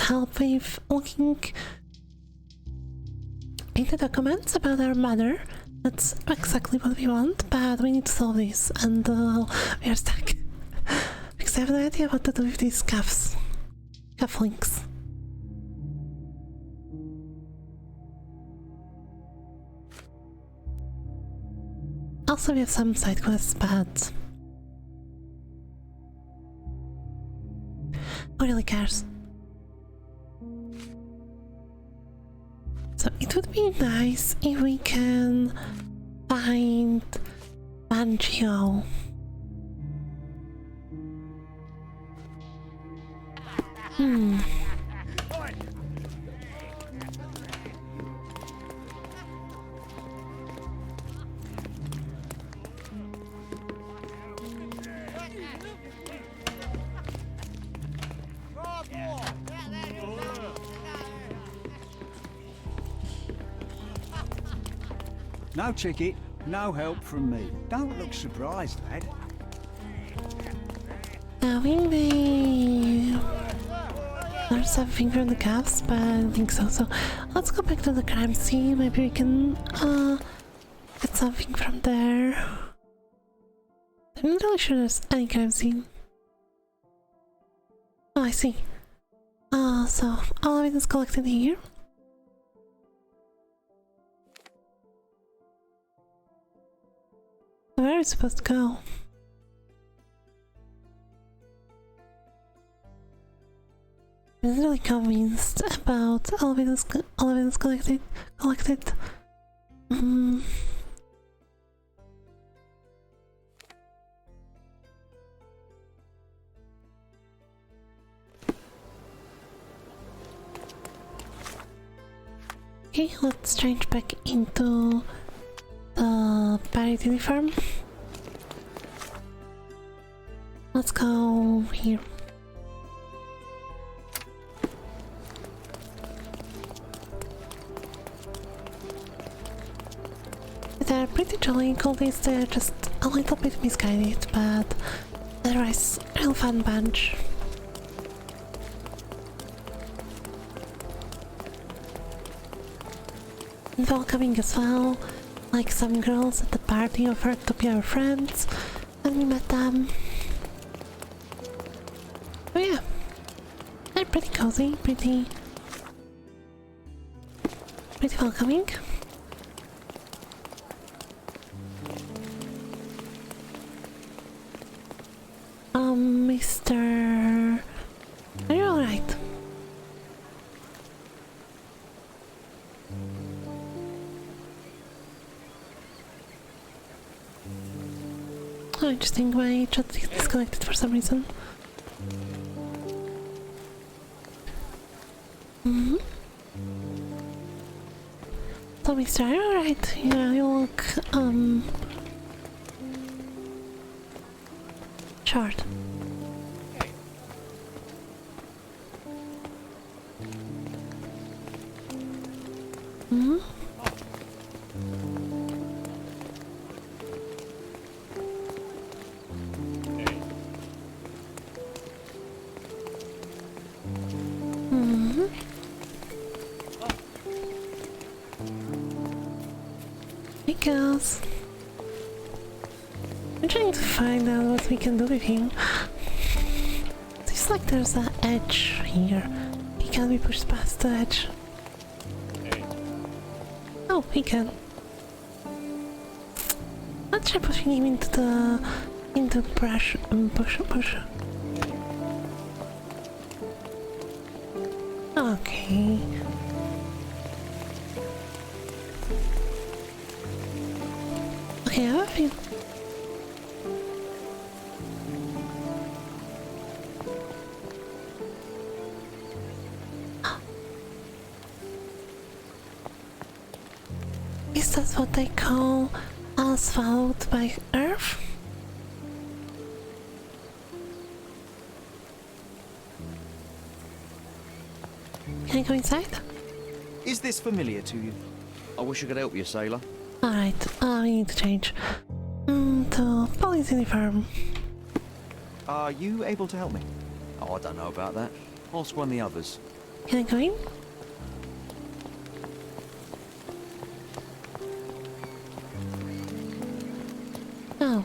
help with looking into documents about our mother. That's exactly what we want, but we need to solve this, and we are stuck. Because I have no idea what to do with these cufflinks. Also, we have some side quests, but who really cares? So it would be nice if we can find Banjo.
No ticket, no help from me. Don't look surprised, lad.
Now we may learn something from the cuffs, but I don't think so. So let's go back to the crime scene. Maybe we can get something from there. I'm not really sure there's any crime scene. Oh, I see. So all evidence collected here. Where are we supposed to go? I'm not really convinced about all evidence collected. Okay, let's change back into the pirate uniform. Let's go here. They're pretty jolly cultists, they're just a little bit misguided, but otherwise, real fun bunch. And welcoming as well, like some girls at the party offered to be our friends, and we met them. Oh yeah, they're pretty cozy, pretty welcoming. Mr. Are you alright? Oh, interesting, my chat is disconnected for some reason. So, Mr. Are you alright? Yeah, you look, short. Hey girls. I'm trying to find out what we can do with him. Seems like there's an edge here. He can't be pushed past the edge. Oh, he can. Let's try pushing him into bush. Okay, I have a feeling. Is that what they call asphalt by Earth? Can I go inside?
Is this familiar to you?
I wish I could help you, sailor.
Alright, we need to change. To police uniform.
Are you able to help me?
Oh, I don't know about that. Ask one of the others.
Can I go in? Oh,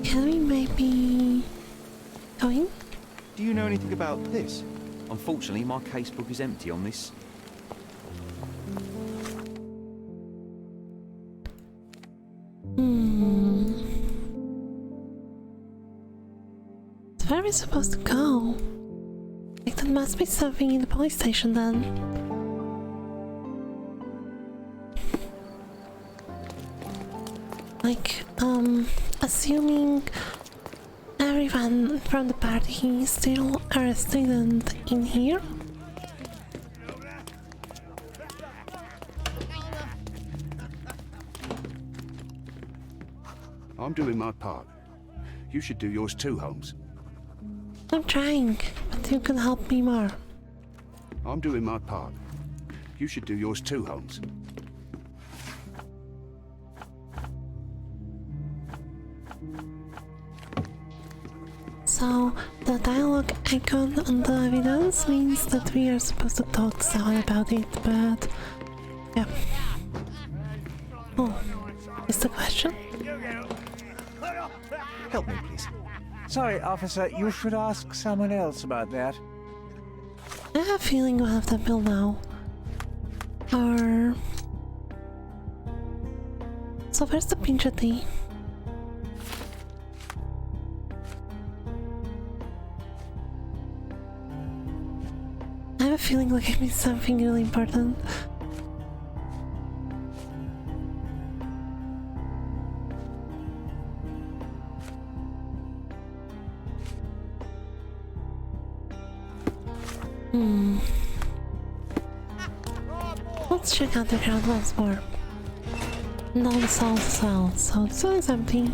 Can we maybe go in?
Do you know anything about this?
Unfortunately, my casebook is empty on this.
So where are we supposed to go? Like, there must be something in the police station then. Like, assuming everyone from the party still are a student in here?
I'm doing my part. You should do yours too, Holmes.
I'm trying, but you can help me more.
I'm doing my part. You should do yours too, Holmes.
So, the dialogue icon on the evidence means that we are supposed to talk to someone about it, but... yeah. Oh, is the question?
Help me, please.
Sorry, officer, you should ask someone else about that.
I have a feeling we'll have that bill now. Or... so where's the pincher tea? I have a feeling like I missed something really important. Let's check out the ground once more. No, the salt as well, so this one is empty.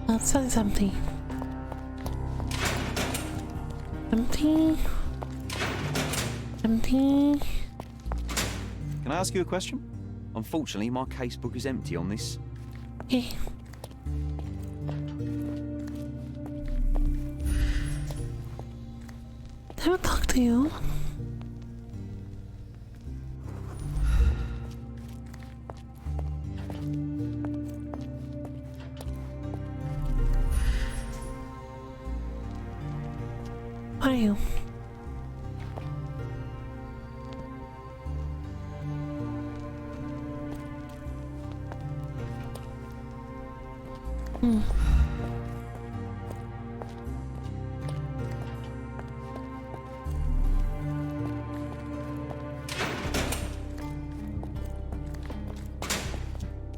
This one is empty. Empty. Empty.
Can I ask you a question?
Unfortunately, my casebook is empty on this.
Okay. I will talk to you. Who are you?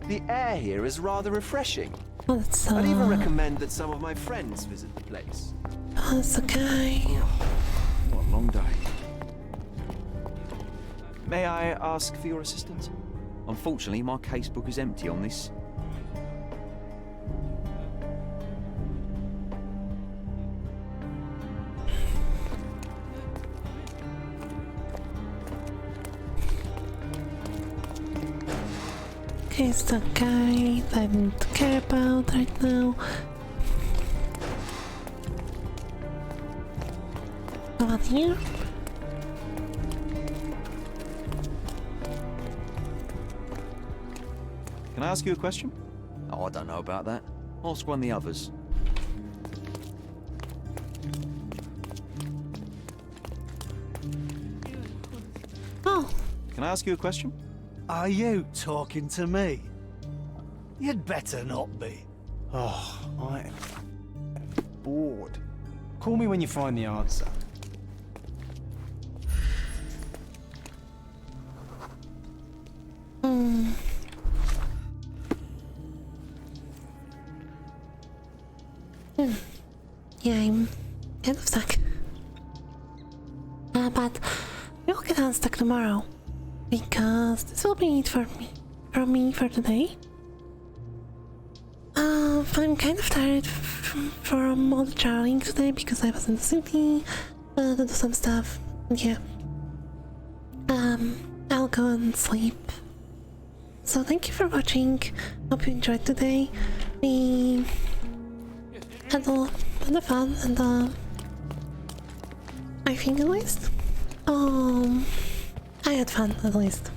The air here is rather refreshing.
That's,
I'd even recommend that some of my friends visit the place.
That's the guy.
What a long day. May I ask for your assistance?
Unfortunately, my casebook is empty on this.
He's the guy that I need to care about right now. Not here.
Can I ask you a question?
Oh, I don't know about that. Ask one of the others.
Oh.
Can I ask you a question?
Are you talking to me? You'd better not be.
Oh, I am bored. Call me when you find the answer.
Yeah, I'm kind of stuck. But we'll get unstuck tomorrow. Because this will be it from me for today. I'm kind of tired from all the traveling today because I was in the city to do some stuff. Yeah. I'll go and sleep. So thank you for watching. Hope you enjoyed today. We had a lot of fun and I think at least. I had fun at least.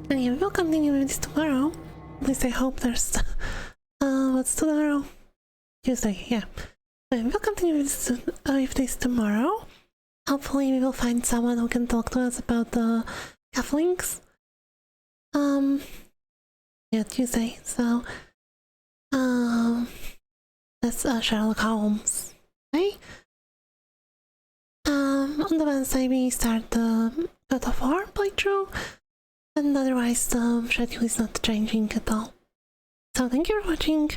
And yeah, we'll continue with this tomorrow. At least I hope there's what's tomorrow? Tuesday, yeah. We'll continue with this tomorrow. Hopefully we will find someone who can talk to us about the cufflinks. Yeah, Tuesday. So that's Sherlock Holmes. Okay? On the Wednesday we start the God of War playthrough, and otherwise the schedule is not changing at all. So thank you for watching.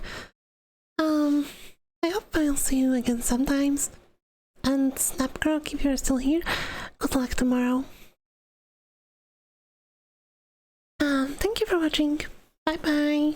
I hope I'll see you again sometimes. And Snapcroak, if you're still here, good luck tomorrow. Thank you for watching. Bye bye.